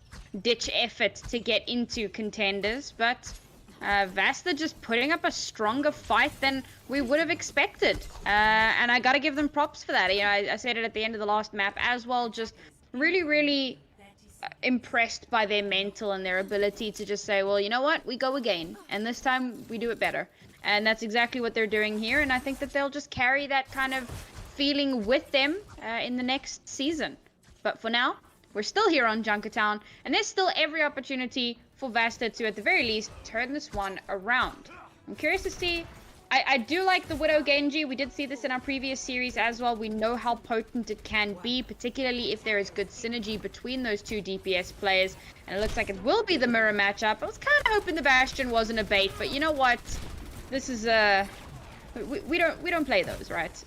ditch effort to get into contenders, but VASTA just putting up a stronger fight than we would have expected. And I gotta give them props for that. You know, I said it at the end of the last map as well, just really impressed by their mental and their ability to just say, well, you know what, we go again, and this time we do it better. And that's exactly what they're doing here, and I think that they'll just carry that kind of feeling with them in the next season. But for now, we're still here on Junkertown, and there's still every opportunity for VASTA to, at the very least, turn this one around. I'm curious to see. I do like the Widow Genji. We did see this in our previous series as well. We know how potent it can be, particularly if there is good synergy between those two DPS players. And it looks like it will be the mirror matchup. I was kind of hoping the Bastion wasn't a bait, but you know what? This is we don't play those, right?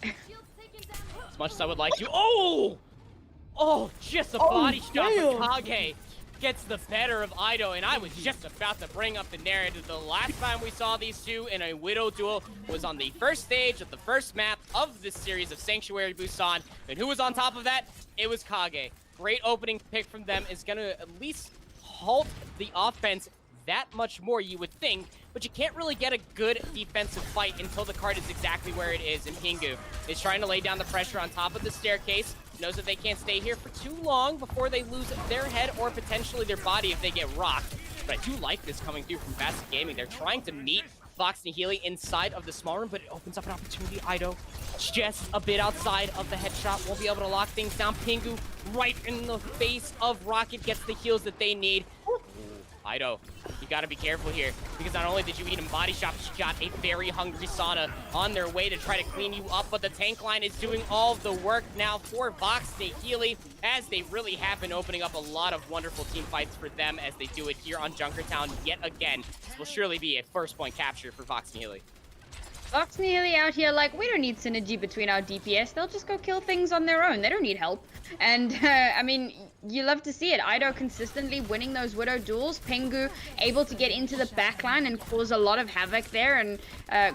As much as I would like to. Oh, just a body shot for Kage. Gets the better of Ido, and I was just about to bring up the narrative. The last time we saw these two in a Widow duel was on the first stage of the first map of this series of Sanctuary Busan, and who was on top of that? It was Kage. Great opening pick from them. Is going to at least halt the offense that much more, you would think, but you can't really get a good defensive fight until the card is exactly where it is, and Pingu is trying to lay down the pressure on top of the staircase, knows that they can't stay here for too long before they lose their head or potentially their body if they get rocked. But I do like this coming through from VASTA Gaming. They're trying to meet Vox Nihili inside of the small room, but it opens up an opportunity. Ido just a bit outside of the headshot, won't be able to lock things down. Pingu right in the face of Rocket gets the heals that they need. Ido, you gotta be careful here, because not only did you eat him body shot, but you got a very hungry Sana on their way to try to clean you up, but the tank line is doing all of the work now for Vox Nihili, as they really have been opening up a lot of wonderful team fights for them as they do it here on Junkertown yet again. This will surely be a first point capture for Vox Nihili. Vox Nihili out here like, we don't need synergy between our DPS. They'll just go kill things on their own. They don't need help. And, I mean, you love to see it. Ido consistently winning those Widow duels. Pingu able to get into the backline and cause a lot of havoc there and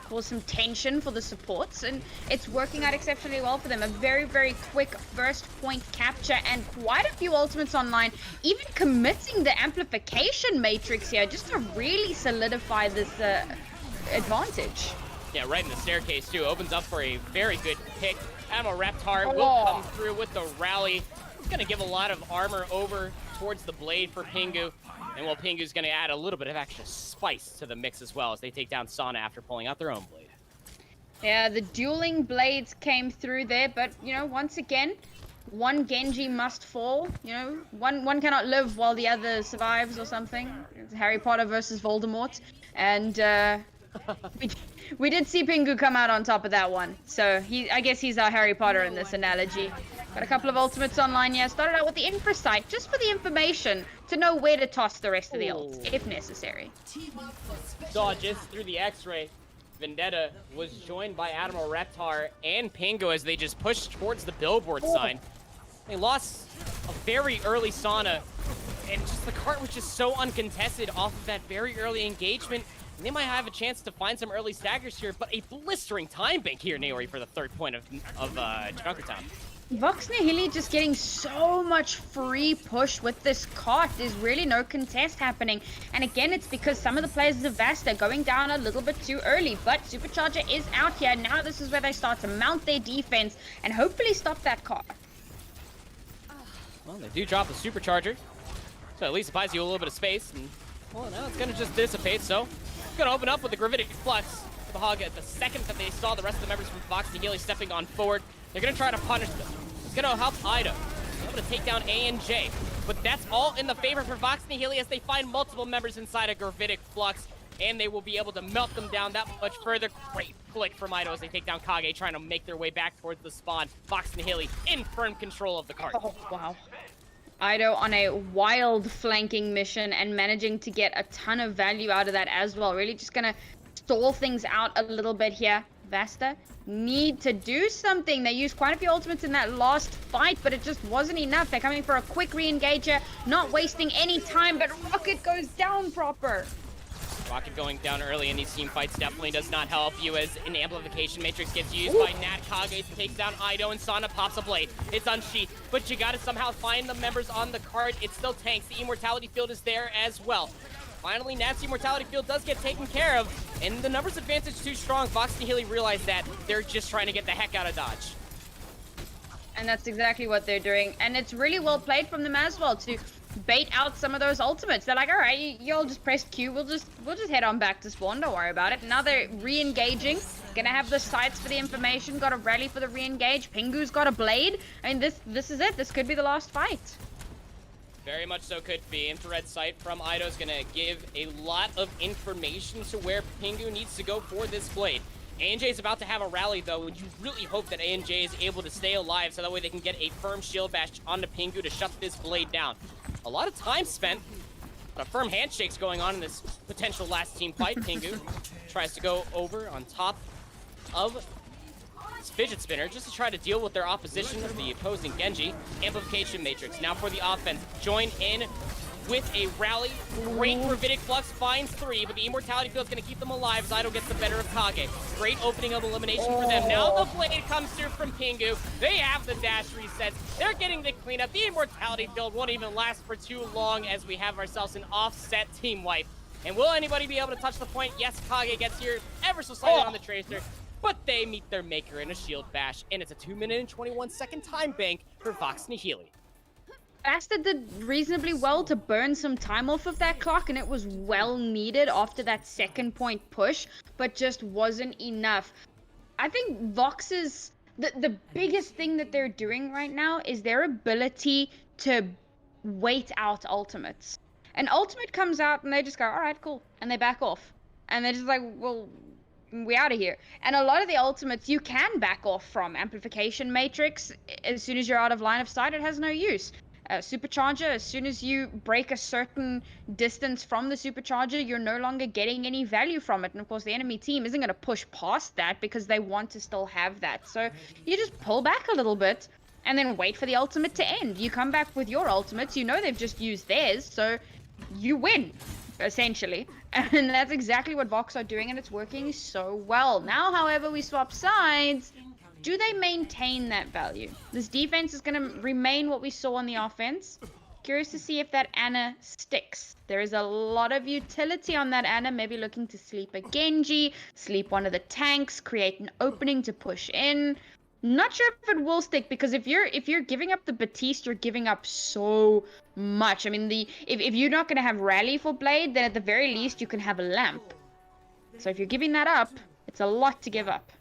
cause some tension for the supports. And it's working out exceptionally well for them. A very quick first point capture and quite a few ultimates online. Even committing the amplification matrix here just to really solidify this advantage. Yeah, right in the staircase, too. Opens up for a very good pick. Admiral Reptar will come through with the rally. It's going to give a lot of armor over towards the blade for Pingu. And well, Pingu's going to add a little bit of extra spice to the mix as well as they take down Sana after pulling out their own blade. Yeah, the dueling blades came through there, but, you know, once again, one Genji must fall. You know, one cannot live while the other survives or something. It's Harry Potter versus Voldemort. And, we did see Pingu come out on top of that one, so I guess he's our Harry Potter in this analogy. Got a couple of ultimates online here. Started out with the infra site, just for the information, to know where to toss the rest of the ults, if necessary. Dodges through the X-ray. Vendetta was joined by Admiral Reptar and Pingu as they just pushed towards the billboard sign. They lost a very early Sana, and just the cart was just so uncontested off of that very early engagement. And they might have a chance to find some early staggers here, but a blistering time bank here, Naori, for the third point of Junkertown. Vox Nihili just getting so much free push with this cart. There's really no contest happening. And again, it's because some of the players of VASTA are going down a little bit too early. But Supercharger is out here. Now this is where they start to mount their defense and hopefully stop that cart. Well, they do drop the Supercharger, so at least it buys you a little bit of space. And, well, now it's going to just dissipate, so it's going to open up with the Gravitic Flux. The Hog, at the second that they saw the rest of the members from Vox Nihili stepping on forward, they're going to try to punish them. It's going to help Ido. They're able to take down A and J. But that's all in the favor for Vox Nihili as they find multiple members inside a Gravitic Flux, and they will be able to melt them down that much further. Great flick from Ido as they take down Kage, trying to make their way back towards the spawn. Vox Nihili in firm control of the cart. Oh, wow. Ido on a wild flanking mission and managing to get a ton of value out of that as well. Really just going to stall things out a little bit here. VASTA need to do something. They used quite a few ultimates in that last fight, but it just wasn't enough. They're coming for a quick re-engager, not wasting any time, but Rocket goes down proper. Rocket going down early in these team fights definitely does not help you as an amplification matrix gets used by Nat. Kage takes down Ido and Sana pops a blade. It's unsheathed, but you gotta somehow find the members on the card. It still tanks. The immortality field is there as well. Finally, Nat's immortality field does get taken care of, and the numbers advantage too strong. Vox Nihili realize that they're just trying to get the heck out of Dodge. And that's exactly what they're doing, and it's really well played from them as well to bait out some of those ultimates. They're like, all right, y'all just press Q, we'll just head on back to spawn, don't worry about it. Now they're re-engaging, gonna have the sights for the information, got a rally for the re-engage. Pingu's got a blade. I mean, this is it. This could be the last fight. Very much so could be. Infrared sight from Ido is going to give a lot of information to where Pingu needs to go for this blade. ANJ is about to have a rally, though, and you really hope that ANJ is able to stay alive so that way they can get a firm shield bash onto Pingu to shut this blade down. A lot of time spent, but a firm handshake's going on in this potential last team fight. Pingu tries to go over on top of fidget spinner just to try to deal with their opposition of the opposing Genji. Amplification matrix now for the offense. Join in with a rally. Great Gravitic Flux finds 3, but the immortality field is going to keep them alive as Idol gets the better of Kage. Great opening of elimination for them. Now the blade comes through from Pingu. They have the dash resets. They're getting the cleanup. The immortality field won't even last for too long as we have ourselves an offset team wipe. And will anybody be able to touch the point? Yes, Kage gets here ever so slightly on the Tracer. But they meet their maker in a shield bash, and it's a 2-minute and 21-second time bank for Vox Nihili. VASTA did reasonably well to burn some time off of that clock, and it was well needed after that second point push, but just wasn't enough. I think Vox's the biggest thing that they're doing right now is their ability to wait out ultimates. An ultimate comes out and they just go, all right, cool, and they back off. And they're just like, well, we out of here. And a lot of the ultimates you can back off from. Amplification matrix, as soon as you're out of line of sight, it has no use. Supercharger, as soon as you break a certain distance from the supercharger, you're no longer getting any value from it. And of course the enemy team isn't going to push past that because they want to still have that. So you just pull back a little bit and then wait for the ultimate to end. You come back with your ultimates, you know they've just used theirs, so you win, essentially. And that's exactly what Vox are doing, and it's working so well. Now, however, we swap sides. Do they maintain that value? This defense is going to remain what we saw on the offense. Curious to see if that Ana sticks. There is a lot of utility on that Ana, maybe looking to sleep a Genji, sleep one of the tanks, create an opening to push in. Not sure if it will stick, because if you're giving up the Batiste, you're giving up so much. I mean, if you're not going to have rally for Blade, then at the very least you can have a lamp. So if you're giving that up, it's a lot to give up.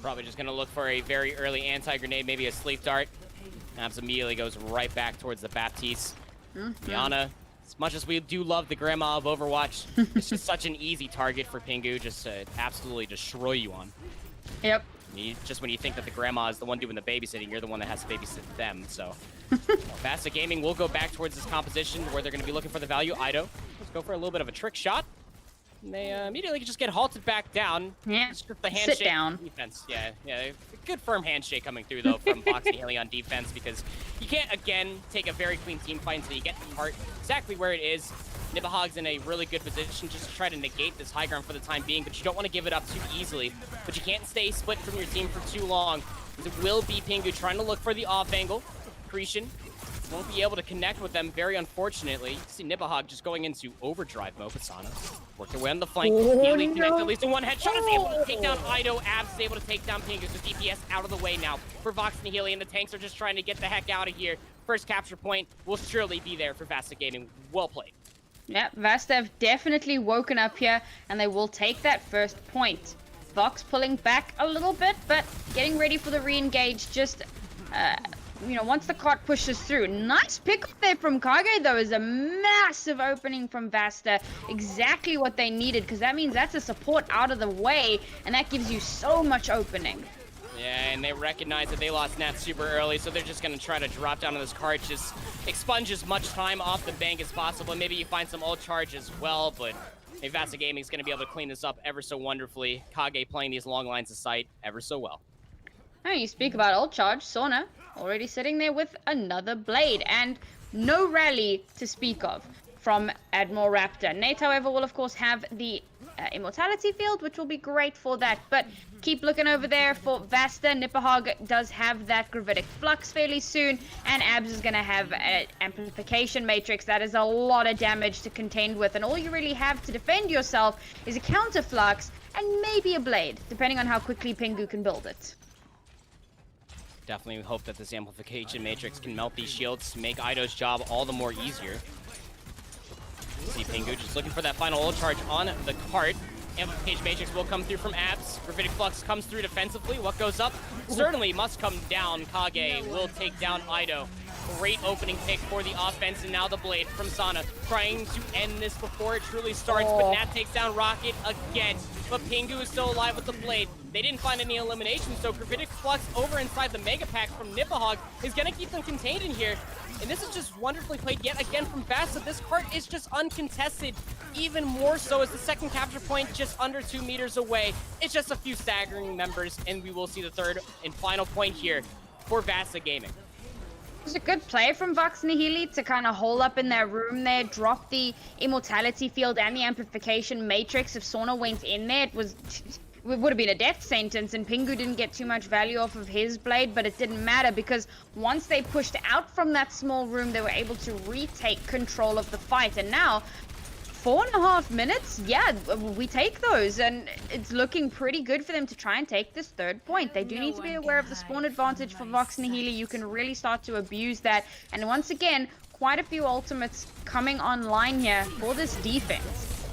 Probably just going to look for a very early anti-grenade, maybe a sleep dart. Abs immediately goes right back towards the Baptiste. Yana, as much as we do love the grandma of Overwatch, it's just such an easy target for Pingu just to absolutely destroy you on. Yep. Just when you think that the grandma is the one doing the babysitting, you're the one that has to babysit them, so. VASTA Gaming will go back towards this composition where they're going to be looking for the value. Ido, let's go for a little bit of a trick shot. And they immediately just get halted back down. Yeah, Strip the handshake. sit down. Defense. Yeah, good firm handshake coming through, though, from Vox Nihili on defense, because you can't, again, take a very clean team fight until you get the part exactly where it is. Nibahog's in a really good position just to try to negate this high ground for the time being, but you don't want to give it up too easily. But you can't stay split from your team for too long, because it will be Pingu trying to look for the off angle. Cretion won't be able to connect with them, very unfortunately. You see Nibahog just going into overdrive mode. Sana work their way on the flank. Nearly connect at least in one headshot. Is able to take down Ido. Abs is able to take down Pingu. So DPS out of the way now for Vox Nihili, and the tanks are just trying to get the heck out of here. First capture point will surely be there for VASTA Gaming. Well played. Yeah, VASTA have definitely woken up here, and they will take that first point. Vox pulling back a little bit, but getting ready for the re-engage. Just, you know, once the cart pushes through. Nice pick up there from Kage, though, is a massive opening from VASTA. Exactly what they needed, because that means that's a support out of the way, and that gives you so much opening. Yeah, and they recognize that they lost Nat super early, so they're just going to try to drop down on this cart, just expunge as much time off the bank as possible. Maybe you find some ult charge as well, but Hey, VASTA Gaming is going to be able to clean this up ever so wonderfully. Kage playing these long lines of sight ever so well. Oh, you speak about ult charge. Sauna already sitting there with another blade and no rally to speak of from Admiral Raptor. Nate, however, will of course have the immortality field, which will be great for that. But keep looking over there for Vasta. Nipperhog does have that gravitic flux fairly soon, and Abs is going to have an amplification matrix. That is a lot of damage to contend with, and all you really have to defend yourself is a counter flux and maybe a blade, depending on how quickly Pingu can build it. Definitely hope that this amplification matrix can melt these shields, make Ido's job all the more easier. See Pingu just looking for that final ult charge on the cart. Amplification matrix will come through from Abs. Gravitic flux comes through defensively. What goes up certainly must come down. Kage will take down Ido. Great opening pick for the offense, and now the blade from Sana trying to end this before it truly starts, but Nat takes down Rocket again. But Pingu is still alive with the blade. They didn't find any elimination, so Gravitic Flux over inside the Mega Pack from Nipperhog is going to keep them contained in here. And this is just wonderfully played yet again from Vasta. This cart is just uncontested, even more so as the second capture point just under 2 meters away. It's just a few staggering members, and we will see the third and final point here for Vasta Gaming. It was a good play from Vox Nihili to kind of hole up in their room there, drop the immortality field and the amplification matrix. If Sauna went in there, it would have been a death sentence, and Pingu didn't get too much value off of his blade, but it didn't matter because once they pushed out from that small room, they were able to retake control of the fight. And now 4.5 minutes, yeah, we take those, and it's looking pretty good for them to try and take this third point. They do need to be aware of the spawn advantage for Vox Nihili. You can really start to abuse that, and once again, quite a few ultimates coming online here for this defense.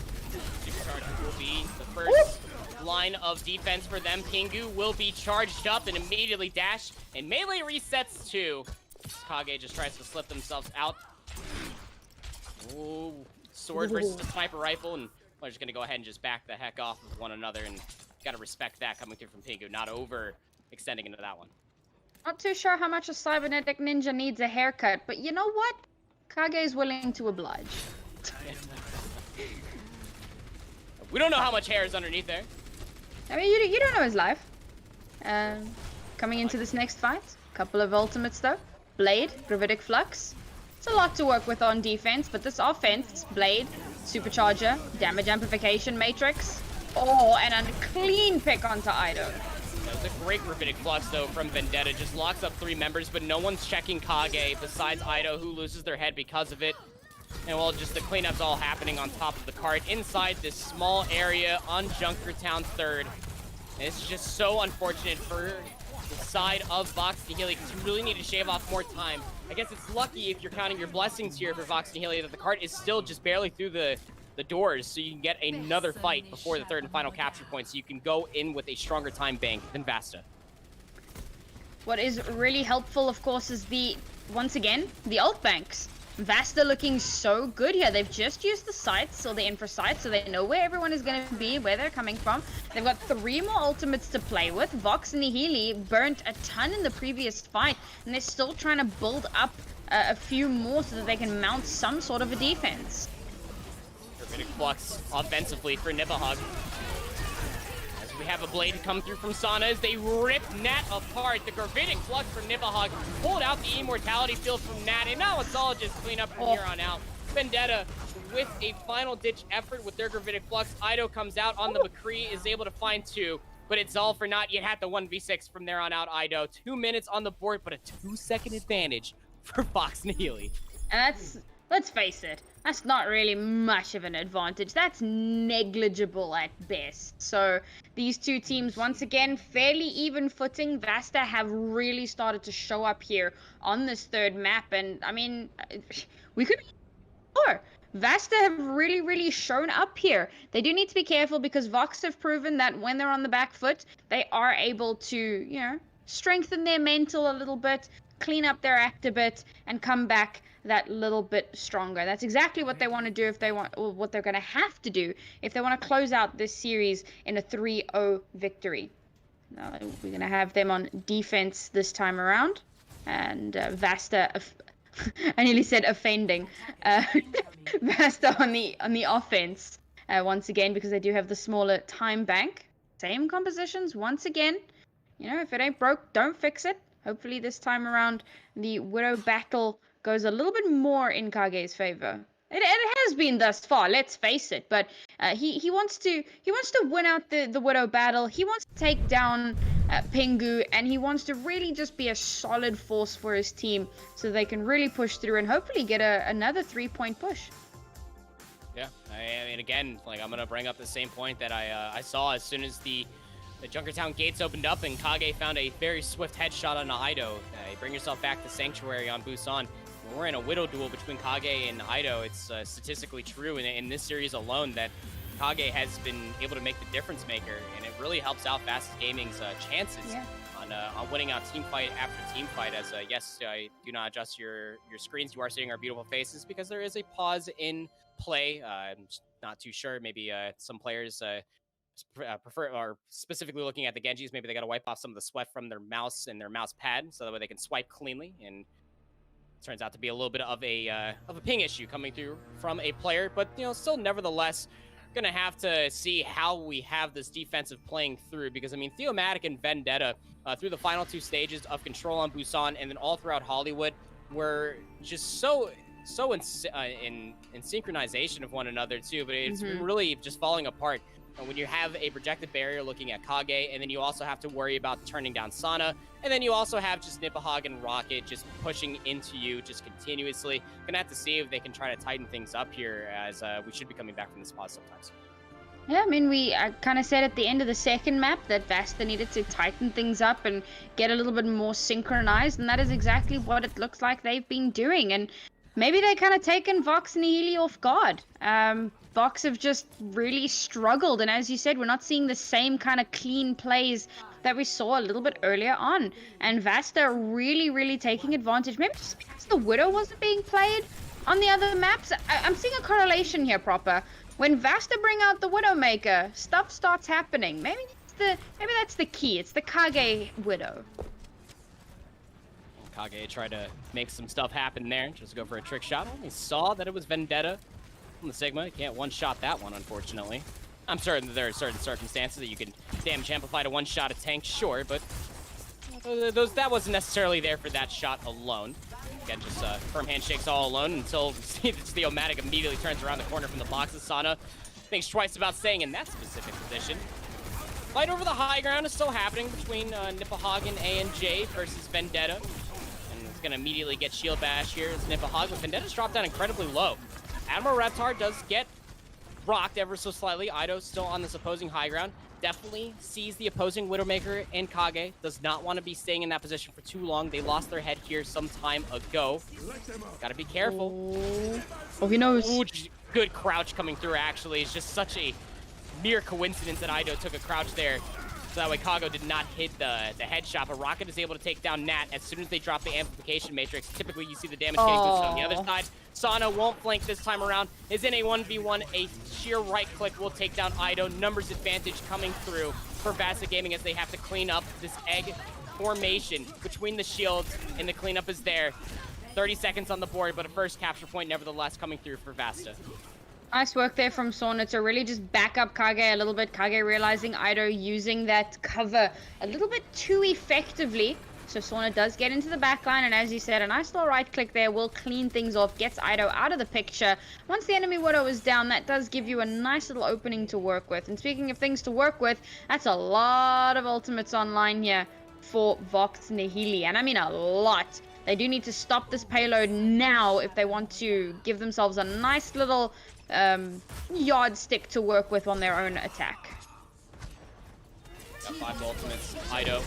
Supercharger will be the first line of defense for them. Pingu will be charged up and immediately dash, and melee resets too. Kage just tries to slip themselves out. Ooh. Sword versus a sniper rifle, and we're just gonna go ahead and just back the heck off of one another, and gotta respect that coming through from Pingu, not over extending into that one. Not too sure how much a cybernetic ninja needs a haircut, but you know what? Kage is willing to oblige. We don't know how much hair is underneath there. I mean, you don't know his life. Coming into this next fight, couple of ultimates though. Blade, Gravitic Flux. It's a lot to work with on defense, but this offense, Blade, Supercharger, Damage Amplification Matrix, and a clean pick onto Ido. That was a great Gravitic Flux, though, from Vendetta. Just locks up 3 members, but no one's checking Kage besides Ido, who loses their head because of it. And, well, just the cleanup's all happening on top of the cart inside this small area on Junkertown 3rd. And it's just so unfortunate for the side of Vox Nihili, because you really need to shave off more time. I guess it's lucky, if you're counting your blessings here for Vox Nihili, that the cart is still just barely through the doors, so you can get another fight before the third and final capture point, so you can go in with a stronger time bank than Vasta. What is really helpful, of course, is once again, the ult banks. Vasta looking so good here. They've just used the sites, or the infra sites, so they know where everyone is going to be, where they're coming from. They've got 3 more ultimates to play with. Vox Nihili burnt a ton in the previous fight, and they're still trying to build up a few more so that they can mount some sort of a defense. Gravitic Flux offensively for Nipperhog. As we have a blade come through from Sana as they rip Nat apart. The Gravitic Flux from Nipperhog pulled out the immortality field from Nat, and now it's all just clean up from here on out. Vendetta with a final ditch effort with their Gravitic Flux. Ido comes out on the McCree, is able to find 2, but it's all for naught. You had the 1v6 from there on out, Ido. 2 minutes on the board, but a 2-second advantage for Vox Nihili. And let's face it, that's not really much of an advantage. That's negligible at best. So these two teams, once again, fairly even footing. Vasta have really started to show up here on this third map. And I mean, we could be more. Vasta have really shown up here. They do need to be careful because Vox have proven that when they're on the back foot, they are able to, you know, strengthen their mental a little bit, clean up their act a bit, and come back that little bit stronger. That's exactly what they want to do if they want, or what they're going to have to do if they want to close out this series in a 3-0 victory. Now, we're going to have them on defense this time around, and Vasta, I nearly said offending, Vasta on the offense. once again, because they do have the smaller time bank. Same compositions once again. You know, if it ain't broke, don't fix it. Hopefully this time around, the Widow battle goes a little bit more in Kage's favor. It has been thus far, let's face it. But he wants to win out the Widow battle. He wants to take down Pingu, and he wants to really just be a solid force for his team, so they can really push through and hopefully get another 3-point push. Yeah, I mean, again, like, I'm gonna bring up the same point that I saw as soon as the Junkertown gates opened up and Kage found a very swift headshot on Ido. You bring yourself back to Sanctuary on Busan. When we're in a Widow duel between Kage and Ido, it's statistically true in this series alone that Kage has been able to make the difference maker, and it really helps out VASTA Gaming's chances on winning out team fight after team fight. As yes, I do not adjust your screens. You are seeing our beautiful faces because there is a pause in play. I'm not too sure. Maybe some players prefer, or specifically looking at the Genjis, maybe they got to wipe off some of the sweat from their mouse and their mouse pad so that way they can swipe cleanly. And it turns out to be a little bit of a ping issue coming through from a player, but you know, still nevertheless gonna have to see how we have this defensive playing through, because I mean, Theomatic and Vendetta through the final 2 stages of Control on Busan and then all throughout Hollywood were just so in synchronization of one another too, but it's really just falling apart. And when you have a projected barrier looking at Kage, and then you also have to worry about turning down Sana, and then you also have just Nipahog and Rocket just pushing into you just continuously. Gonna have to see if they can try to tighten things up here, as we should be coming back from this pause sometimes. Yeah, I mean, we kind of said at the end of the second map that VASTA needed to tighten things up and get a little bit more synchronized, and that is exactly what it looks like they've been doing. And maybe they kind of taken Vox Nihili off guard. Vox have just really struggled, and as you said, we're not seeing the same kind of clean plays that we saw a little bit earlier on. And VASTA are really taking advantage. Maybe just because the Widow wasn't being played on the other maps. I'm seeing a correlation here, Proper. When VASTA bring out the Widowmaker, stuff starts happening. Maybe that's the key. It's the Kage Widow. Kage tried to make some stuff happen there, just go for a trick shot. Only saw that it was Vendetta from the Sigma. You can't one-shot that one, unfortunately. I'm certain that there are certain circumstances that you can damage amplify to one-shot a tank, sure, but that wasn't necessarily there for that shot alone. Again, just firm handshakes all alone until Theomatic immediately turns around the corner from the box. Sana thinks twice about staying in that specific position. Fight over the high ground is still happening between Nipahog and A&J versus Vendetta. And it's going to immediately get shield bash here as Nipahog, but Vendetta's dropped down incredibly low. Admiral Reptar does get rocked ever so slightly. Ido's still on this opposing high ground. Definitely sees the opposing Widowmaker and Kage. Does not want to be staying in that position for too long. They lost their head here some time ago. Gotta be careful. Oh, he knows. Ooh, good crouch coming through, actually. It's just such a mere coincidence that Ido took a crouch there. So that way Kago did not hit the headshot, but Rocket is able to take down Nat as soon as they drop the amplification matrix. Typically you see the damage getting boosted on the other side. Sana won't flank this time around. Is in a 1v1. A sheer right click will take down Ido. Numbers advantage coming through for VASTA Gaming as they have to clean up this egg formation between the shields, and the cleanup is there. 30 seconds on the board, but a first capture point nevertheless coming through for VASTA. Nice work there from Sauna to really just back up Kage a little bit. Kage realizing Ido using that cover a little bit too effectively. So Sauna does get into the back line, and as you said, a nice little right click there will clean things off, gets Ido out of the picture. Once the enemy Widow is down, that does give you a nice little opening to work with. And speaking of things to work with, that's a lot of ultimates online here for Vox Nihili, and I mean a lot. They do need to stop this payload now if they want to give themselves a nice little yardstick to work with on their own attack. Got 5 ultimates. Ido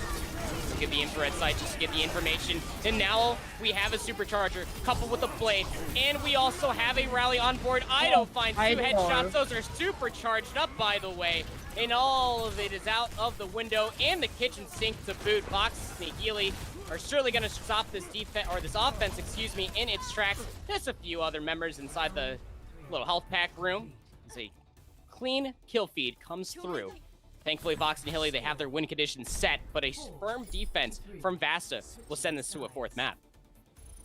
to get the infrared sight, just to get the information. And now we have a supercharger coupled with a blade. And we also have a rally on board. Ido finds 2 headshots. Those are supercharged up, by the way. And all of it is out of the window and the kitchen sink to boot. Vox Nihili are surely going to stop this defense, or this offense, excuse me, in its tracks. There's a few other members inside the little health pack room. As a clean kill feed comes through. Thankfully, Vox Nihili, they have their win conditions set, but a firm defense from VASTA will send this to a 4th map.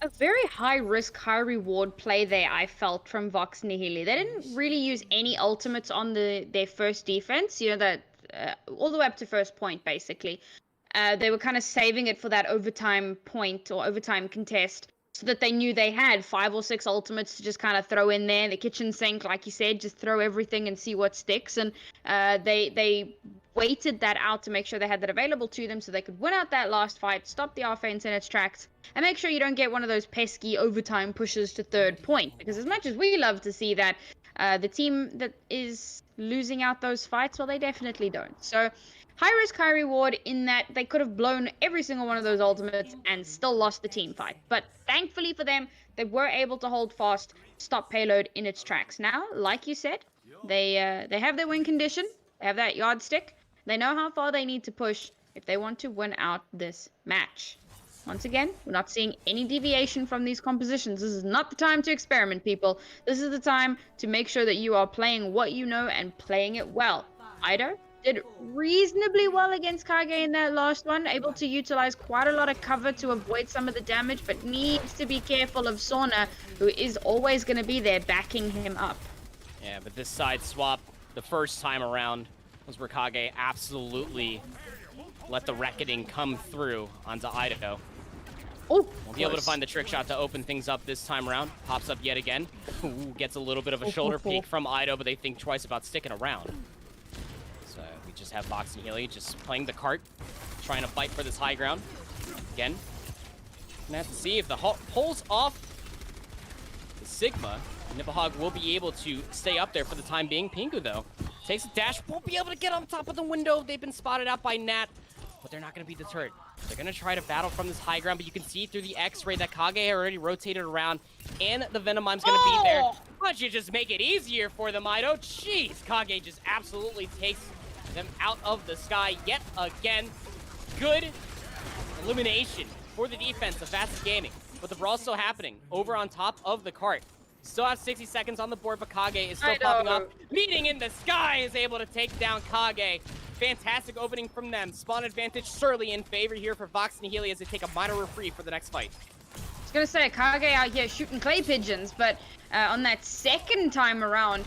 A very high risk, high reward play there, I felt, from Vox Nihili. They didn't really use any ultimates on their first defense, you know, that all the way up to first point, basically. They were kind of saving it for that overtime point or overtime contest, so that they knew they had 5 or 6 ultimates to just kind of throw in there. The kitchen sink, like you said, just throw everything and see what sticks. And they waited that out to make sure they had that available to them so they could win out that last fight, stop the offense in its tracks, and make sure you don't get one of those pesky overtime pushes to third point. Because as much as we love to see that, the team that is losing out those fights, well, they definitely don't. So high risk, high reward in that they could have blown every single one of those ultimates and still lost the team fight. But thankfully for them, they were able to hold fast, stop payload in its tracks. Now, like you said, they have their win condition. They have that yardstick. They know how far they need to push if they want to win out this match. Once again, we're not seeing any deviation from these compositions. This is not the time to experiment, people. This is the time to make sure that you are playing what you know and playing it well. Ido did reasonably well against Kage in that last one, able to utilize quite a lot of cover to avoid some of the damage, but needs to be careful of Sauna, who is always going to be there backing him up. Yeah, but this side swap, the first time around, was where Kage absolutely let the reckoning come through onto Ido. Oh, Won't be able to find the trick shot to open things up this time around. Pops up yet again. Ooh, gets a little bit of a shoulder peek from Ido, but they think twice about sticking around. So we just have Vox Nihili just playing the cart, trying to fight for this high ground. Again, gonna have to see if the pulls off the Sigma. Nipahog will be able to stay up there for the time being. Pingu, though, takes a dash, won't be able to get on top of the window. They've been spotted out by Nat, but they're not going to be deterred. They're going to try to battle from this high ground, but you can see through the X-ray that Kage already rotated around, and the Venom Mime's going to be there. Why don't you just make it easier for them, Ido? Jeez, Kage just absolutely takes them out of the sky yet again. Good elimination for the defense of VASTA Gaming, but the brawl's still happening over on top of the cart. Still have 60 seconds on the board, but Kage is still popping up. Meeting in the sky is able to take down Kage. Fantastic opening from them. Spawn advantage surely in favor here for Vox Nihili as they take a minor reprieve for the next fight. I was going to say, Kage out here shooting clay pigeons, but on that second time around,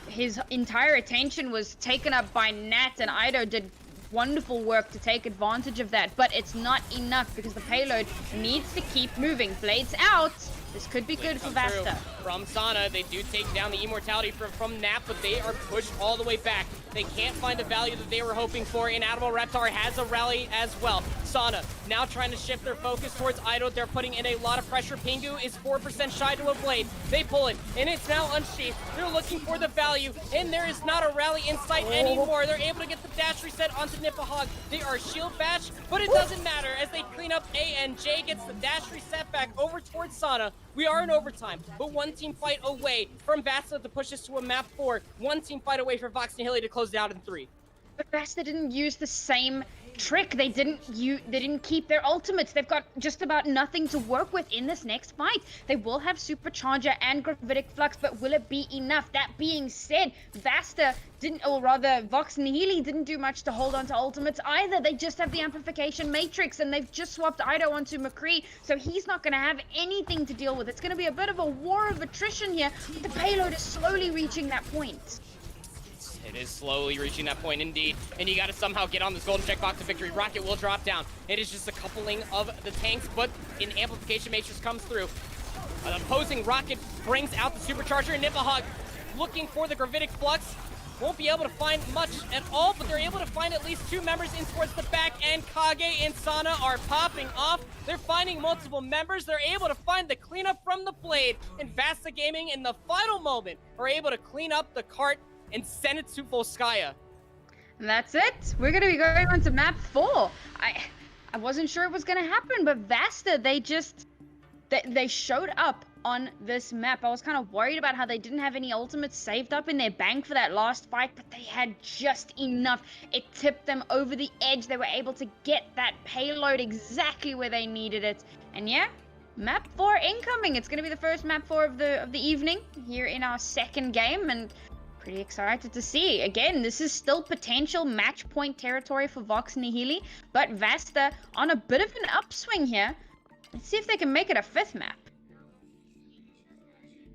his entire attention was taken up by Nat, and Ido did wonderful work to take advantage of that. But it's not enough because the payload needs to keep moving. Blades out. This could be good for VASTA. From Sana, they do take down the immortality from Nap, but they are pushed all the way back. They can't find the value that they were hoping for. Inedible Reptar has a rally as well. Sana now trying to shift their focus towards Ido. They're putting in a lot of pressure. Pingu is 4% shy to a blade. They pull it, and it's now unsheathed. They're looking for the value, and there is not a rally in sight anymore. They're able to get the dash reset onto Nipahog. They are shield bashed, but it doesn't matter as they clean up A, and J gets the dash reset back over towards Sana. We are in overtime, but one team fight away from VASTA to push us to a map 4. One team fight away for Vox Nihili to close it out in 3. But VASTA didn't use the same trick. They didn't keep their ultimates. They've got just about nothing to work with in this next fight. They will have Supercharger and Gravitic Flux, but will it be enough? That being said, VASTA didn't, or rather Vox Nihili didn't do much to hold on to ultimates either. They just have the Amplification Matrix, and they've just swapped Ido onto McCree, so he's not going to have anything to deal with. It's going to be a bit of a war of attrition here. The payload is slowly reaching that point. It is slowly reaching that point indeed, and you got to somehow get on this golden checkbox to victory. Rocket will drop down. It is just a coupling of the tanks, but an amplification matrix comes through. An opposing Rocket brings out the Supercharger, and Nipahog looking for the Gravitic Flux. Won't be able to find much at all, but they're able to find at least 2 members in towards the back, and Kage and Sana are popping off. They're finding multiple members. They're able to find the cleanup from the blade, and VASTA Gaming in the final moment are able to clean up the cart and send it to Volskaya. And that's it. We're going to be going on to map 4. I wasn't sure it was going to happen, but VASTA, they showed up on this map. I was kind of worried about how they didn't have any ultimates saved up in their bank for that last fight, but they had just enough. It tipped them over the edge. They were able to get that payload exactly where they needed it. And yeah, map 4 incoming. It's going to be the first map 4 of the evening here in our second game, and pretty excited to see. Again, this is still potential match point territory for Vox Nihili, but VASTA on a bit of an upswing here. Let's see if they can make it a 5th map.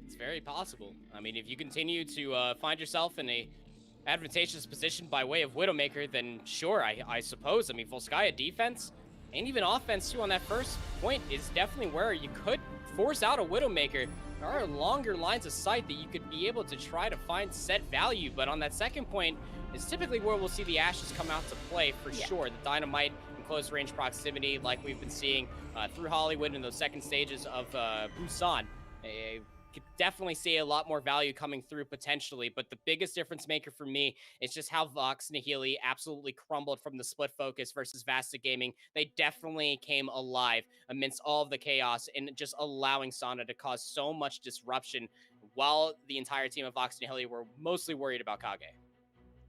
It's very possible. I mean, if you continue to find yourself in a advantageous position by way of Widowmaker, then sure, I suppose. I mean, Volskaya defense and even offense too on that first point is definitely where you could force out a Widowmaker. There are longer lines of sight that you could be able to try to find set value, but on that second point is typically where we'll see the Ashes come out to play for sure. The Dynamite in close range proximity, like we've been seeing through Hollywood in those second stages of Busan. Could definitely see a lot more value coming through potentially, but the biggest difference maker for me is just how Vox Nihili absolutely crumbled from the split focus versus VASTA Gaming. They definitely came alive amidst all of the chaos and just allowing Sana to cause so much disruption while the entire team of Vox Nihili were mostly worried about Kage.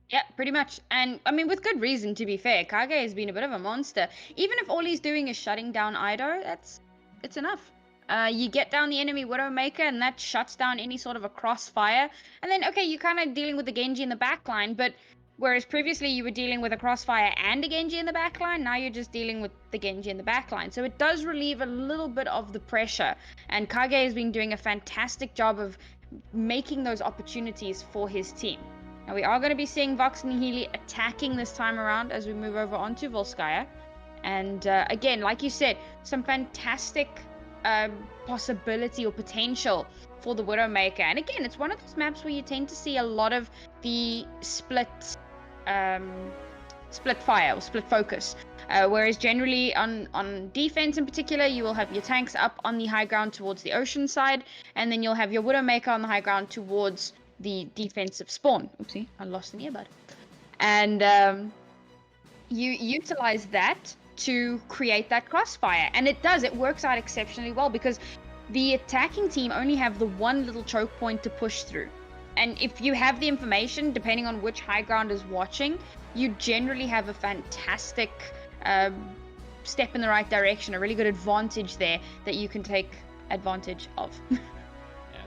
Yeah, pretty much. And I mean, with good reason, to be fair. Kage has been a bit of a monster. Even if all he's doing is shutting down Ido, it's enough. You get down the enemy Widowmaker, and that shuts down any sort of a crossfire. And then, okay, you're kind of dealing with the Genji in the backline, but whereas previously you were dealing with a crossfire and a Genji in the backline, now you're just dealing with the Genji in the backline. So it does relieve a little bit of the pressure. And Kage has been doing a fantastic job of making those opportunities for his team. Now we are going to be seeing Vox Nihili attacking this time around as we move over onto Volskaya. And again, like you said, some fantastic possibility or potential for the Widowmaker. And again, it's one of those maps where you tend to see a lot of the split fire or split focus. Whereas generally on defense in particular, you will have your tanks up on the high ground towards the ocean side, and then you'll have your Widowmaker on the high ground towards the defensive spawn. Oopsie, I lost an earbud. And you utilize that to create that crossfire, and it works out exceptionally well because the attacking team only have the one little choke point to push through. And if you have the information, depending on which high ground is watching, you generally have a fantastic step in the right direction, a really good advantage there that you can take advantage of.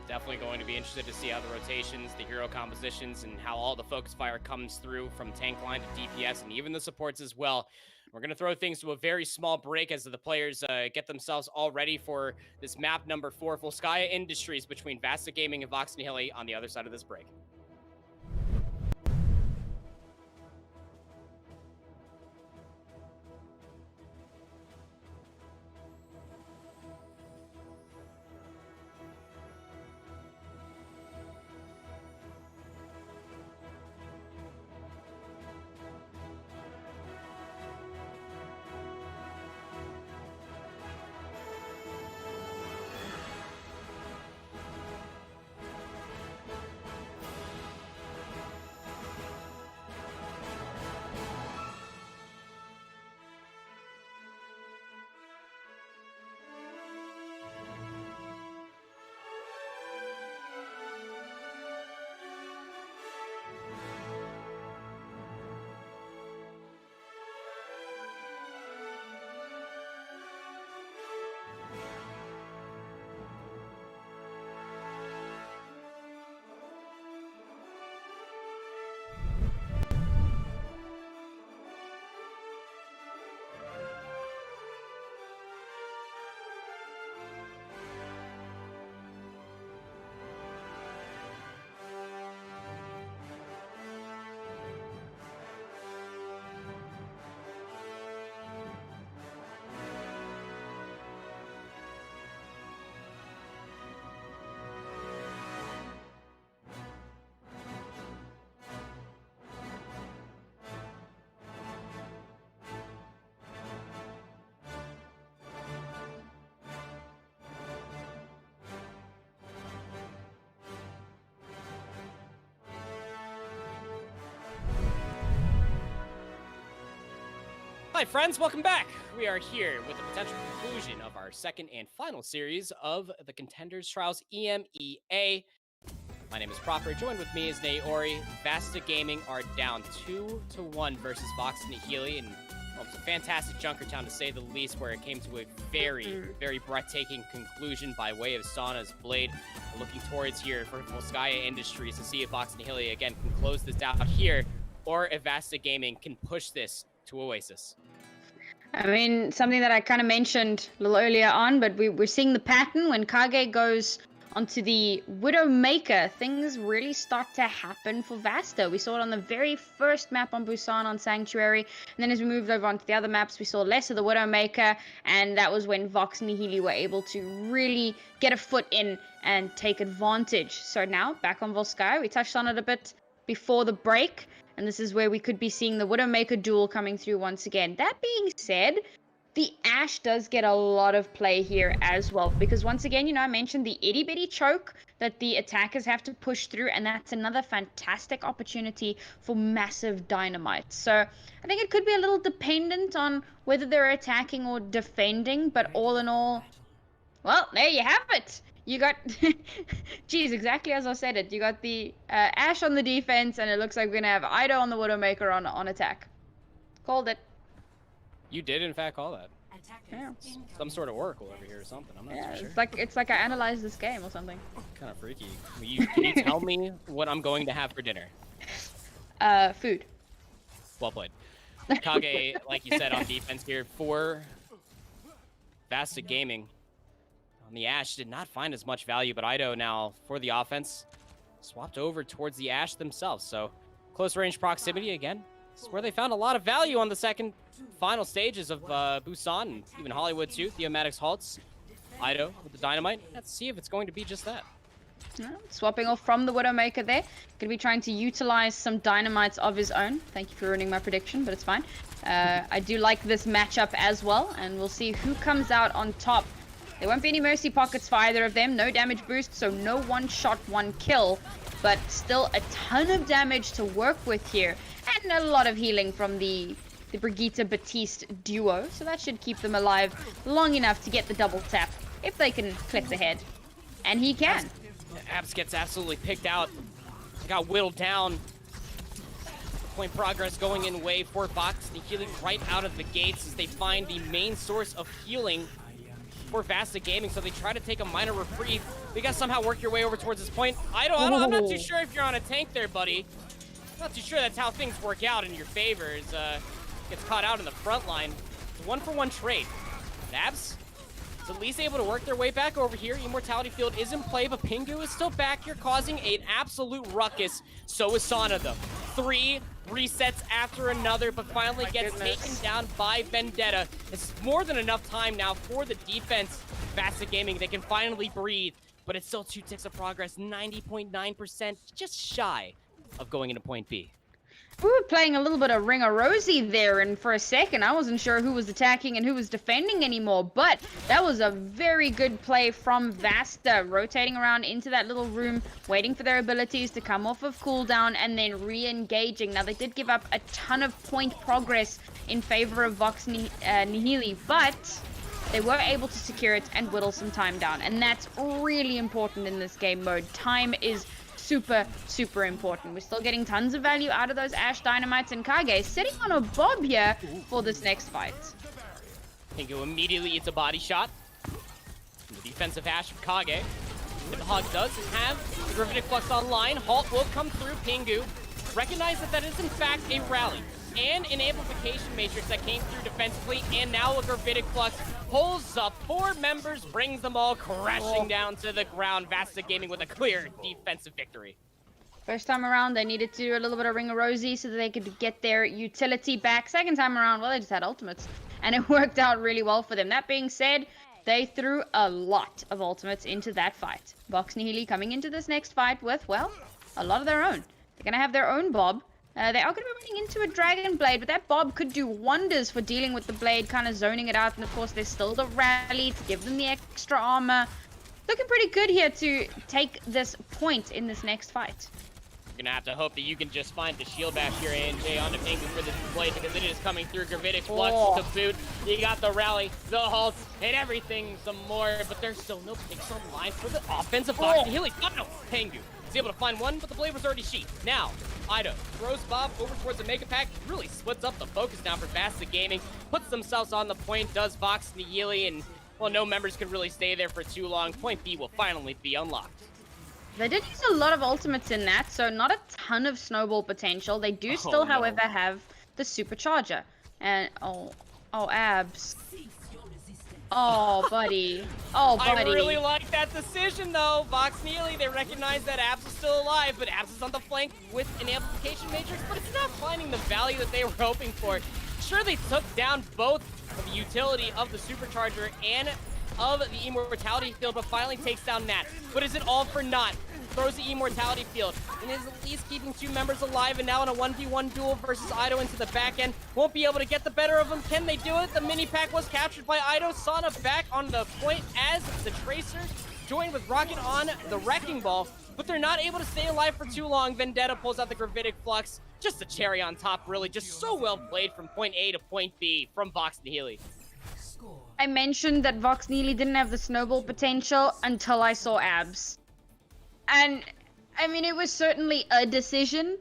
Definitely going to be interested to see how the rotations, the hero compositions, and how all the focus fire comes through from tank line to DPS and even the supports as well. We're going to throw things to a very small break as the players get themselves all ready for this map number 4, Volskaya Industries between VASTA Gaming and Vox Nihili on the other side of this break. Hi friends, welcome back. We are here with the potential conclusion of our second and final series of the Contenders Trials EMEA. My name is Proper, joined with me is Naori. VASTA Gaming are down 2-1 versus Vox Nihili, and well, it's a fantastic Junkertown to say the least, where it came to a very, very breathtaking conclusion by way of Sana's Blade. We're looking towards here for Volskaya Industries to see if Vox Nihili again can close this out here, or if VASTA Gaming can push this to Oasis. I mean, something that I kind of mentioned a little earlier on, but we're seeing the pattern when Kage goes onto the Widowmaker, things really start to happen for VASTA. We saw it on the very first map on Busan on Sanctuary, and then as we moved over onto the other maps, we saw less of the Widowmaker, and that was when Vox Nihili were able to really get a foot in and take advantage. So now, back on Volskaya, we touched on it a bit before the break, and this is where we could be seeing the Widowmaker duel coming through once again. That being said, the Ashe does get a lot of play here as well, because once again, you know, I mentioned the itty bitty choke that the attackers have to push through, and that's another fantastic opportunity for massive dynamite. So I think it could be a little dependent on whether they're attacking or defending, but all in all, well, there you have it. You got, geez, exactly as I said it. You got the Ashe on the defense, and it looks like we're gonna have Ido on the Widowmaker on attack. Called it. You did, in fact, call that. Yeah. Some sort of oracle over here or something. I'm not too sure. It's like I analyzed this game or something. Kind of freaky. Can you tell me what I'm going to have for dinner? Food. Well played. Kage, like you said, on defense here for VASTA Gaming. On the Ashe, did not find as much value, but Ido now, for the offense, swapped over towards the Ashe themselves. So, close range proximity again. This is where they found a lot of value on the second final stages of Busan, and even Hollywood too. Theomatics halts. Ido with the dynamite. Let's see if it's going to be just that. Swapping off from the Widowmaker there. Going to be trying to utilize some dynamites of his own. Thank you for ruining my prediction, but it's fine. I do like this matchup as well, and we'll see who comes out on top. There won't be any mercy pockets for either of them. No damage boost, so no one shot, one kill. But still a ton of damage to work with here. And a lot of healing from the Brigitte Batiste duo. So that should keep them alive long enough to get the double tap. If they can clip the head. And he can. Abs gets absolutely picked out. Got whittled down. Point progress going in wave for Vox Nihili right out of the gates as they find the main source of healing for VASTA Gaming, so they try to take a minor reprieve. You gotta somehow work your way over towards this point. I'm not too sure if you're on a tank there, buddy. Not too sure that's how things work out in your favor. Gets caught out in the front line. It's a 1-for-1 trade. Abs is at least able to work their way back over here. Immortality Field is in play, but Pingu is still back here, causing an absolute ruckus. So is Sana, though. 3 resets after another, but finally gets taken down by Vendetta. It's more than enough time now for the defense. VASTA Gaming, they can finally breathe, but it's still 2 ticks of progress, 90.9%, just shy of going into point B. We were playing a little bit of Ring of Rosie there, and for a second I wasn't sure who was attacking and who was defending anymore, but that was a very good play from VASTA, rotating around into that little room, waiting for their abilities to come off of cooldown, and then re-engaging. Now, they did give up a ton of point progress in favor of Vox Nihili, but they were able to secure it and whittle some time down, and that's really important in this game mode. Time is super important. We're still getting tons of value out of those Ashe dynamites, and Kage sitting on a bob here for this next fight. Pingu immediately eats a body shot. The defensive Ashe of Kage. The Hog does have the Gravitic Flux online. Halt will come through. Pingu recognize that is in fact a rally and an amplification matrix that came through defensively, and now a Gravitic Flux pulls up 4 members, brings them all crashing down to the ground. VASTA Gaming with a clear defensive victory. First time around, they needed to do a little bit of Ring of Rosie so that they could get their utility back. Second time around, well, they just had ultimates, and it worked out really well for them. That being said, they threw a lot of ultimates into that fight. Vox Nihili coming into this next fight with, well, a lot of their own. They're going to have their own Bob. They are going to be running into a Dragon Blade, but that Bob could do wonders for dealing with the Blade, kind of zoning it out. And of course, there's still the rally to give them the extra armor. Looking pretty good here to take this point in this next fight. You're going to have to hope that you can just find the shield bash here, ANJ, onto Pingu for this Blade, because it is coming through. Gravitic Flux to boot. You got the rally, the halt, and everything some more, but there's still no picks online for the offensive Vox Nihili. Oh, no, Pingu is able to find one, but the Blade was already sheathed. Now, Ido throws Bob over towards the Mega Pack, really splits up the focus now for VASTA Gaming, puts themselves on the point, does Vox Nihili, and, well, no members can really stay there for too long. Point B will finally be unlocked. They did use a lot of ultimates in that, so not a ton of snowball potential. They do still, however, have the supercharger. And, Oh, Abs. Oh, buddy. Oh, buddy. I really like that decision, though. Vox Nihili, they recognize that Abs is still alive, but Abs is on the flank with an amplification matrix, but it's not finding the value that they were hoping for. Sure, they took down both of the utility of the supercharger and of the immortality field, but finally takes down Nat. But is it all for naught? Throws the immortality field and is at least keeping 2 members alive, and now in a 1v1 duel versus Ido into the back end. Won't be able to get the better of him. Can they do it? The mini pack was captured by Ido. Sana back on the point as the Tracer joined with Rocket on the Wrecking Ball, but they're not able to stay alive for too long. Vendetta pulls out the Gravitic Flux. Just a cherry on top, really. Just so well played from point A to point B from Vox Nihili. I mentioned that Vox Nihili didn't have the snowball potential until I saw Abs. And, I mean, it was certainly a decision,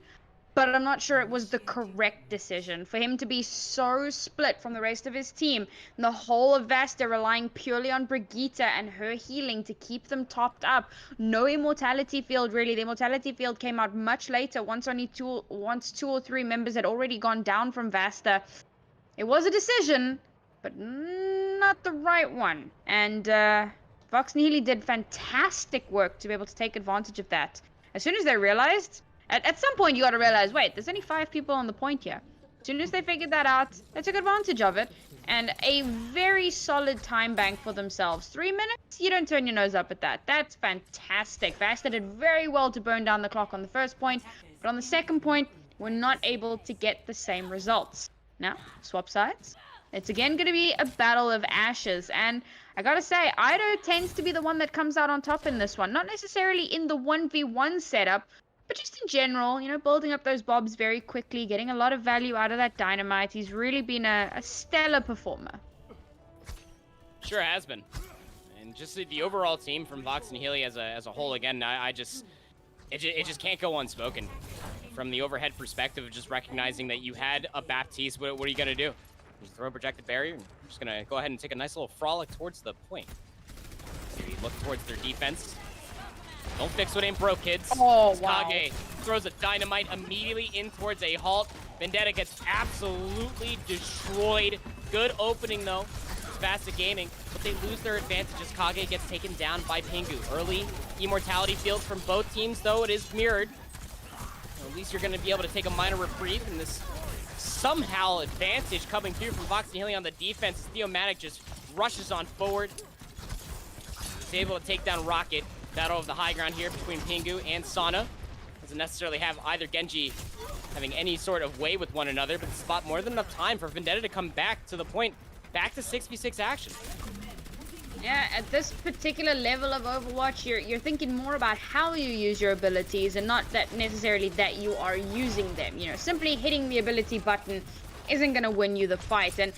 but I'm not sure it was the correct decision. For him to be so split from the rest of his team, and the whole of VASTA relying purely on Brigitte and her healing to keep them topped up. No immortality field, really. The immortality field came out much later, once 2 or 3 members had already gone down from VASTA. It was a decision, but not the right one. And, Vox Nihili did fantastic work to be able to take advantage of that. As soon as they realized, at some point you gotta realize, wait, there's only 5 people on the point here. As soon as they figured that out, they took advantage of it. And a very solid time bank for themselves. 3 minutes? You don't turn your nose up at that. That's fantastic. VASTA did very well to burn down the clock on the first point, but on the second point, we're not able to get the same results. Now, swap sides. It's again going to be a battle of ashes, and I gotta say, Ido tends to be the one that comes out on top in this one. Not necessarily in the 1v1 setup, but just in general, you know, building up those bobs very quickly, getting a lot of value out of that dynamite. He's really been a stellar performer. Sure has been. And just the overall team from Vox Nihili as a whole, again, it just can't go unspoken. From the overhead perspective of just recognizing that you had a Baptiste, what are you going to do? Just throw a projected barrier, and I'm just gonna go ahead and take a nice little frolic towards the point. Maybe look towards their defense. Don't fix what ain't broke, kids. Oh, wow. Kage throws a dynamite immediately in towards a halt. Vendetta gets absolutely destroyed. Good opening, though. It's VASTA Gaming, but they lose their advantage as Kage gets taken down by Pingu. Early immortality fields from both teams, though it is mirrored. So at least you're gonna be able to take a minor reprieve in this somehow advantage coming through from Vox Nihili on the defense. Theomatic just rushes on forward. He's able to take down Rocket. Battle of the high ground here between Pingu and Sana. Doesn't necessarily have either Genji having any sort of way with one another, but spot more than enough time for Vendetta to come back to the point, back to 6v6 action. Yeah, at this particular level of Overwatch, you're thinking more about how you use your abilities and not that necessarily that you are using them. You know, simply hitting the ability button isn't going to win you the fight. And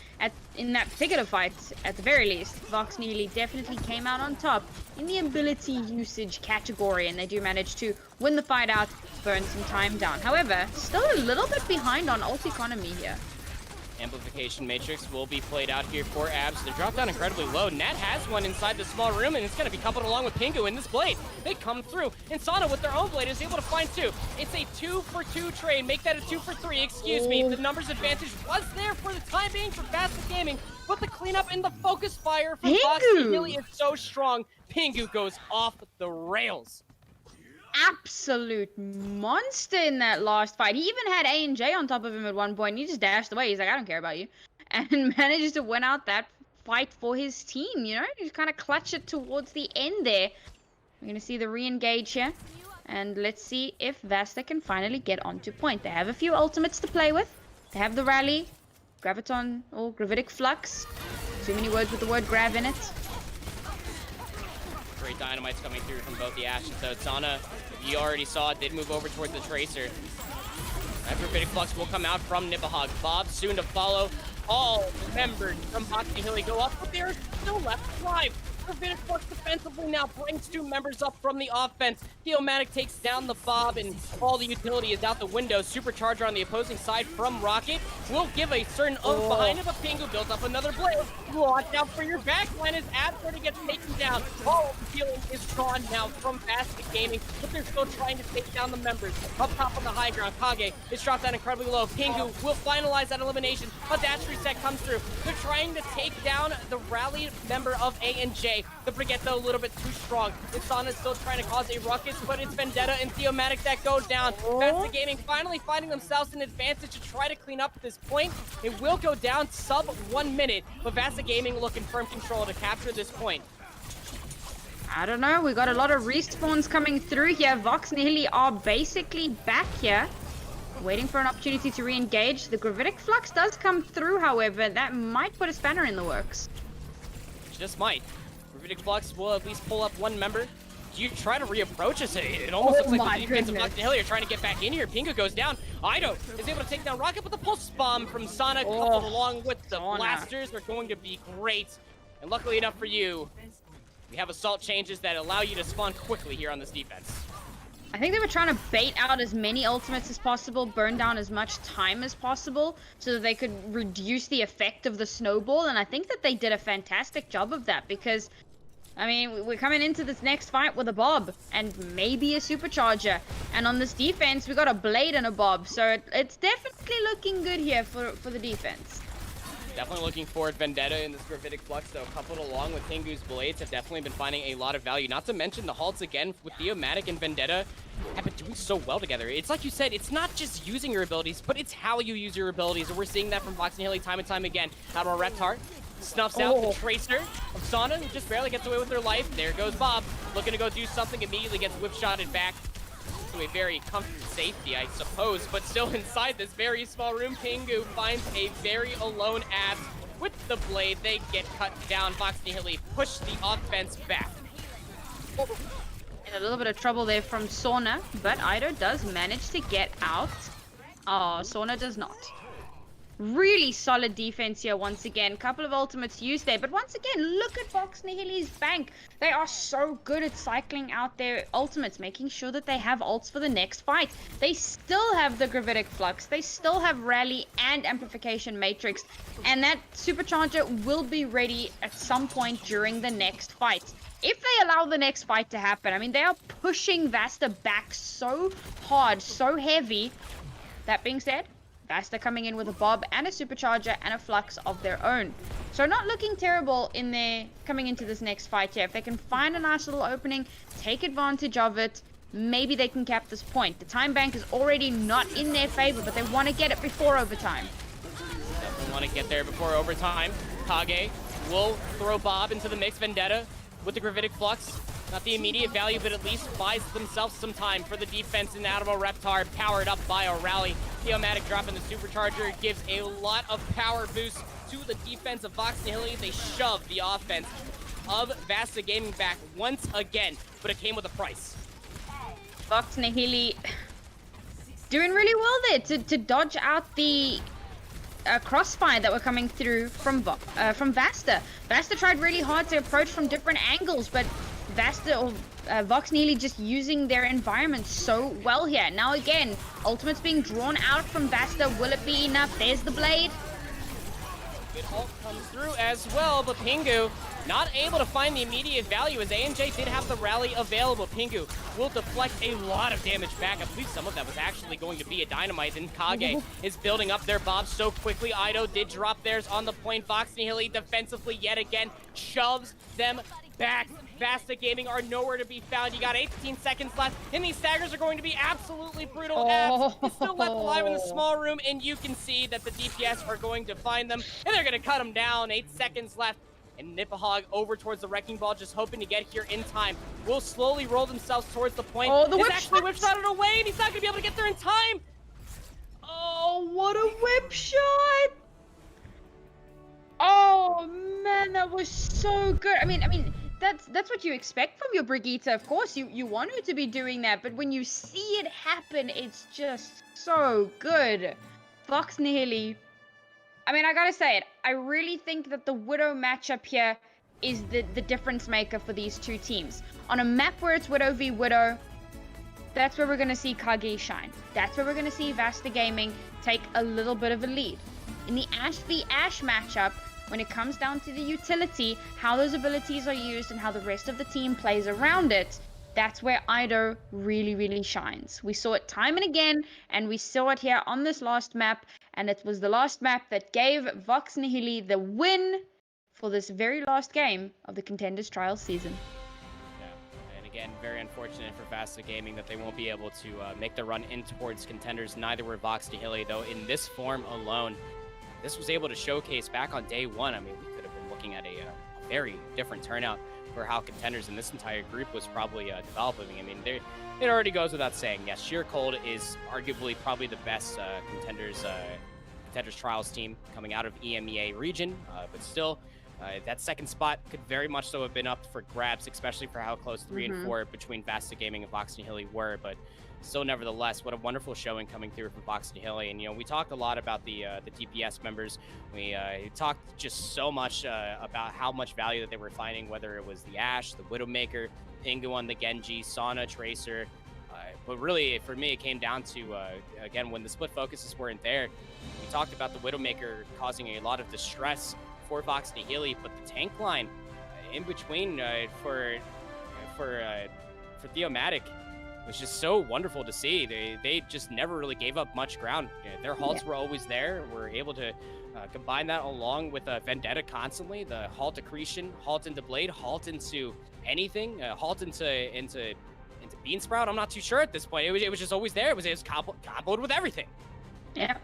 in that particular fight, at the very least, Vox Nihili definitely came out on top in the ability usage category, and they do manage to win the fight out, burn some time down. However, still a little bit behind on ult economy here. Amplification Matrix will be played out here for Abs. They drop down incredibly low. Nat has one inside the small room, and it's going to be coupled along with Pingu in this blade. They come through, and Sana with their own blade is able to find 2. It's a 2-for-2 trade. Make that a 2-for-3, excuse me. The numbers advantage was there for the time being for VASTA Gaming, but the cleanup and the focus fire from Vox Nihili is so strong. Pingu goes off the rails. Absolute monster in that last fight. He even had A&J on top of him at one point. He just dashed away. He's like, I don't care about you. And managed to win out that fight for his team, you know? He kind of clutched it towards the end there. We're going to see the re-engage here. And let's see if VASTA can finally get onto point. They have a few ultimates to play with. They have the rally, Graviton, or Gravitic Flux. Too many words with the word grav in it. Great dynamites coming through from both the Ashes. So Sana, you already saw it, did move over towards the Tracer. That Gravitic Flux will come out from Nibahog. Bob soon to follow. All members from Vox Nihili go up, but they're still left alive. Gravitic Flux defensively now brings 2 members up from the offense. Theomatic takes down the Bob, and all the utility is out the window. Supercharger on the opposing side from Rocket will give a certain oomph behind it, but Pingu built up another blade. Watch out for your backline as Absurd gets taken down. All of the healing is gone now from VASTA Gaming, but they're still trying to take down the members. Up top on the high ground, Kage is dropped down incredibly low. Pingu will finalize that elimination. A dash reset comes through. They're trying to take down the rally member of A&J. The Brigitte a little bit too strong. Insana's still trying to cause a ruckus, but it's Vendetta and Theomatic that go down. VASTA Gaming finally finding themselves an advantage to try to clean up this point. It will go down sub 1 minute, but VASTA Gaming looking firm control to capture this point. I don't know. We got a lot of respawns coming through here. Vox Nihili are basically back here, waiting for an opportunity to re-engage. The Gravitic Flux does come through, however. That might put a spanner in the works. Just might. Gravitic Flux will at least pull up 1 member. Do you try to reapproach us? It almost looks like the defense of Vox Nihili are trying to get back in here. Pingu goes down. Ido is able to take down Rocket, but the pulse bomb from Sana coupled along with the blasters are going to be great. And luckily enough for you, we have assault changes that allow you to spawn quickly here on this defense. I think they were trying to bait out as many ultimates as possible, burn down as much time as possible, so that they could reduce the effect of the snowball, and I think that they did a fantastic job of that, because, I mean, we're coming into this next fight with a Bob, and maybe a Supercharger, and on this defense, we got a Blade and a Bob, so it's definitely looking good here for the defense. Definitely looking forward. Vendetta in this Gravitic Flux, though, coupled along with Pingu's Blades, have definitely been finding a lot of value. Not to mention the halts again with Theomatic and Vendetta have been doing so well together. It's like you said, it's not just using your abilities, but it's how you use your abilities. And we're seeing that from Vox Nihili time and time again. Out of Reptar, snuffs out the Tracer of Sana, who just barely gets away with her life. There goes Bob, looking to go do something, immediately gets whip-shotted back to a very comfortable safety, I suppose, but still inside this very small room, Pingu finds a very alone ass with the Blade. They get cut down. Vox Nihili push the offense back. In a little bit of trouble there from Sauna, but Ido does manage to get out. Oh, Sauna does not. Really solid defense here once again. Couple of ultimates used there, but once again, look at Vox Nihili's bank. They are so good at cycling out their ultimates, making sure that they have ults for the next fight. They still have the Gravitic Flux, they still have Rally and Amplification Matrix, and that Supercharger will be ready at some point during the next fight. If they allow the next fight to happen, I mean, they are pushing VASTA back so hard, so heavy. That being said, VASTA coming in with a Bob and a Supercharger and a Flux of their own. So not looking terrible in there coming into this next fight here. If they can find a nice little opening, take advantage of it, maybe they can cap this point. The time bank is already not in their favor, but they want to get it before overtime. Definitely want to get there before overtime. Kage will throw Bob into the mix. Vendetta with the Gravitic Flux. Not the immediate value, but at least buys themselves some time for the defense in Adamo Reptar, powered up by a Rally. Theomatic dropping the Supercharger gives a lot of power boost to the defense of Vox Nihili. They shove the offense of VASTA Gaming back once again, but it came with a price. Vox Nihili doing really well there to dodge out the crossfire that were coming through from VASTA. VASTA tried really hard to approach from different angles, but VASTA or Vox Nihili just using their environment so well here. Now again, ultimates being drawn out from VASTA. Will it be enough? There's the Blade. Good ult comes through as well, but Pingu not able to find the immediate value as A&J did have the Rally available. Pingu will deflect a lot of damage back. I believe some of that was actually going to be a dynamite, and Kage is building up their Bob so quickly. Ido did drop theirs on the point. Vox Nihili defensively yet again shoves them back. VASTA Gaming are nowhere to be found. You got 18 seconds left, and these staggers are going to be absolutely brutal. It's still left alive in the small room, and you can see that the DPS are going to find them, and they're going to cut them down. 8 seconds left, and Nipahog over towards the Wrecking Ball, just hoping to get here in time. Will slowly roll themselves towards the point. Oh, the whip actually whip-shotted away, and he's not going to be able to get there in time. Oh, what a whip shot! Oh man, that was so good. I mean, that's what you expect from your Brigitte. Of course, you want her to be doing that, but when you see it happen, it's just so good. Vox Nihili. I mean, I gotta say it. I really think that the Widow matchup here is the difference maker for these two teams. On a map where it's Widow v Widow, that's where we're going to see Kage shine. That's where we're going to see Vasta Gaming take a little bit of a lead. In the Ash v Ash matchup, when it comes down to the utility, how those abilities are used and how the rest of the team plays around it, that's where Ido really, really shines. We saw it time and again, and we saw it here on this last map, and it was the last map that gave Vox Nihili the win for this very last game of the Contenders Trials season. Yeah, and again, very unfortunate for Vasta Gaming that they won't be able to make the run in towards Contenders. Neither were Vox Nihili, though in this form alone, this was able to showcase back on day one. I mean, we could have been looking at a very different turnout for how Contenders in this entire group was probably developing. I mean, it already goes without saying. Yes, Sheer Cold is arguably probably the best Contenders Trials team coming out of EMEA region, but still, that second spot could very much so have been up for grabs, especially for how close 3 and 4 between Vasta Gaming and Vox Nihili were. But still, nevertheless, what a wonderful showing coming through from Vox Nihili. And, you know, we talked a lot about the DPS members. We talked just so much about how much value that they were finding, whether it was the Ashe, the Widowmaker, Pinguan, the Genji, Sauna, Tracer. But really, for me, it came down to, again, when the split focuses weren't there, we talked about the Widowmaker causing a lot of distress for Vox Nihili, but the tank line in between for Theomatic was just so wonderful to see. They just never really gave up much ground. Their halts were always there. We're able to combine that along with Vendetta constantly, the halt accretion, halt into Blade, halt into anything, halt into Beansprout. I'm not too sure at this point. It was just always there. It was comboed with everything. Yeah.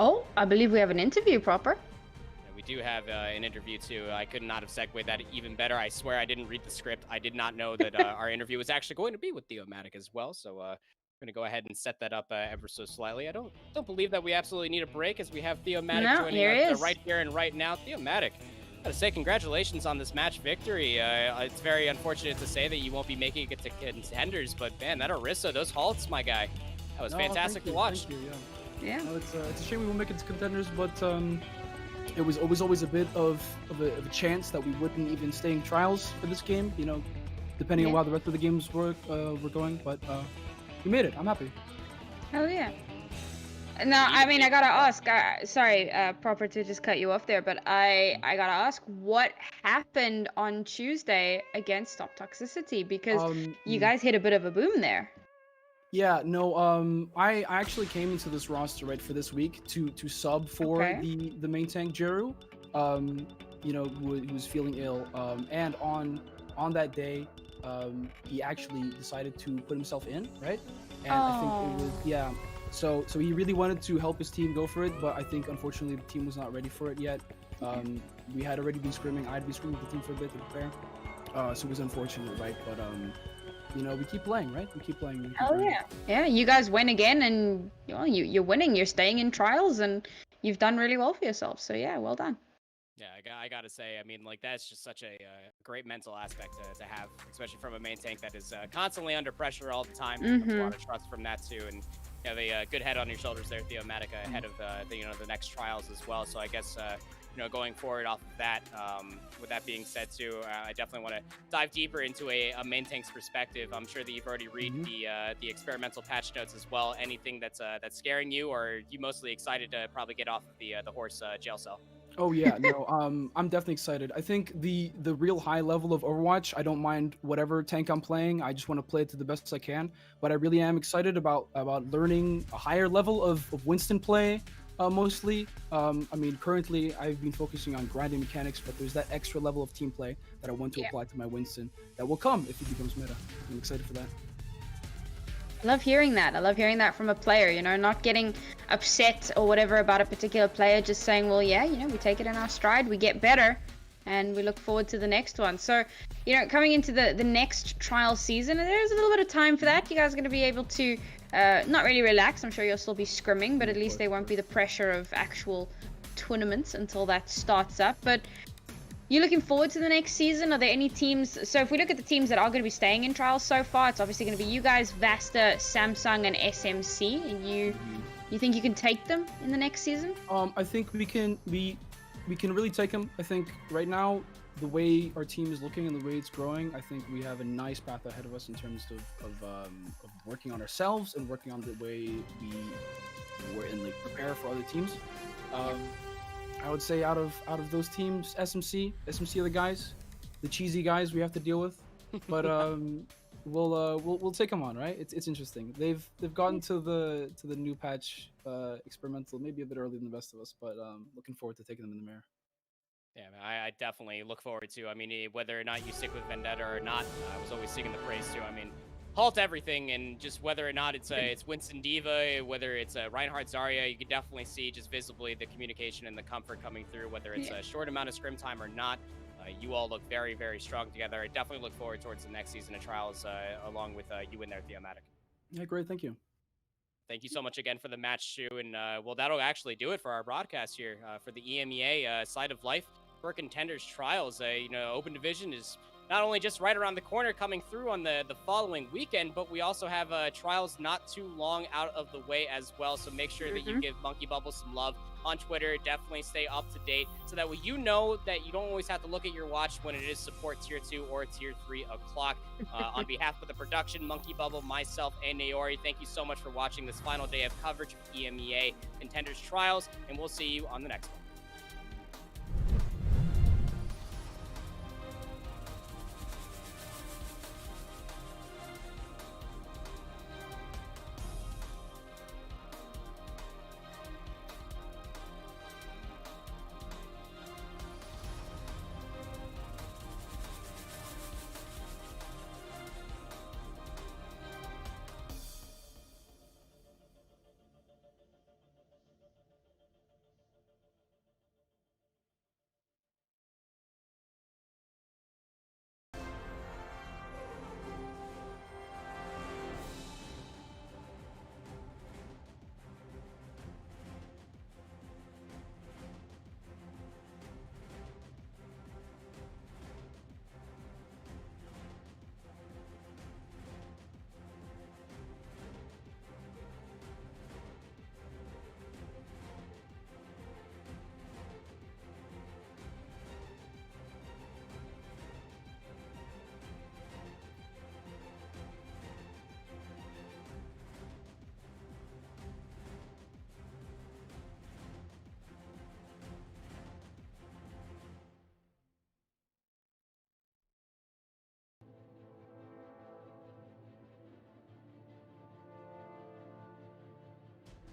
Oh, I believe we have an interview, Proper. We do have an interview too. I could not have segued that even better. I swear I didn't read the script. I did not know that our interview was actually going to be with Theomatic as well. So we're gonna go ahead and set that up ever so slightly. I don't believe that we absolutely need a break, as we have Theomatic joining us right here and right now. Theomatic, I gotta say congratulations on this match victory. It's very unfortunate to say that you won't be making it to Contenders, but man, that Orisa, those halts, my guy, that was fantastic to watch. Thank you, Yeah. No, it's a shame we won't make it to Contenders, but it was always a bit of a chance that we wouldn't even stay in trials for this game, you know, depending on how the rest of the games were going. But we made it. I'm happy. Oh yeah. Now, I mean, I gotta ask. Sorry, Proper, to just cut you off there, but I gotta ask, what happened on Tuesday against Stop Toxicity? Because you guys hit a bit of a boom there. Yeah, no, I actually came into this roster right for this week to sub for the main tank Jeru, you know, who was feeling ill, and on that day, he actually decided to put himself in, right? And I think it was so he really wanted to help his team go for it, but I think unfortunately the team was not ready for it yet. We had already been scrimming. I'd been scrimming with the team for a bit to prepare, so it was unfortunate, right? But you know, we keep playing, right? We keep playing. Yeah, you guys win again, and you know, you're winning. You're staying in trials, and you've done really well for yourself. So yeah, well done. Yeah, I gotta say, I mean, like, that's just such a great mental aspect to have, especially from a main tank that is constantly under pressure all the time. There's a lot of trust from that too, and you have a good head on your shoulders there, Theomatic, ahead of the next trials as well. So I guess you know, going forward off of that, with that being said too, I definitely want to dive deeper into a main tank's perspective. I'm sure that you've already read the experimental patch notes as well. Anything that's scaring you, or are you mostly excited to probably get off of the horse jail cell? Oh yeah, no, I'm definitely excited. I think the real high level of Overwatch, I don't mind whatever tank I'm playing. I just want to play it to the best I can. But I really am excited about learning a higher level of Winston play, mostly. I mean, currently I've been focusing on grinding mechanics, but there's that extra level of team play that I want to apply to my Winston that will come if he becomes meta. I'm excited for that. I love hearing that. I love hearing that from a player, you know, not getting upset or whatever about a particular player, just saying, well, yeah, you know, we take it in our stride, we get better, and we look forward to the next one. So, you know, coming into the next trial season, there's a little bit of time for that. You guys are going to be able to not really relax. I'm sure you'll still be scrimming, but at least there won't be the pressure of actual tournaments until that starts up. But you looking forward to the next season? Are there any teams? So if we look at the teams that are going to be staying in trials so far, it's obviously going to be you guys, Vasta, Samsung, and SMC. And you think you can take them in the next season? I think we can. We we can really take them. I think right now, the way our team is looking and the way it's growing, I think we have a nice path ahead of us in terms of working on ourselves and working on the way we prepare for other teams. I would say out of those teams, SMC are the guys, the cheesy guys we have to deal with, but we'll take them on, right? It's interesting. They've gotten to the new patch experimental maybe a bit earlier than the rest of us, but looking forward to taking them in the mirror. Yeah, man, I definitely look forward to. I mean, whether or not you stick with Vendetta or not, I was always singing the praise too. I mean, halt everything, and just whether or not it's Winston Diva, whether it's Reinhardt Zarya, you can definitely see just visibly the communication and the comfort coming through, whether it's a short amount of scrim time or not. You all look very, very strong together. I definitely look forward towards the next season of Trials along with you in there, Theomatic. Yeah, great. Thank you. Thank you so much again for the match, Shu. And, well, that'll actually do it for our broadcast here for the EMEA side of life for Contenders Trials. Open Division is not only just right around the corner coming through on the following weekend, but we also have Trials not too long out of the way as well. So make sure that you give Monkey Bubble some love on Twitter. Definitely stay up to date so that way you know that you don't always have to look at your watch when it is support tier 2 or tier 3 o'clock. On behalf of the production, Monkey Bubble, myself, and Naori, thank you so much for watching this final day of coverage of EMEA Contenders Trials, and we'll see you on the next one.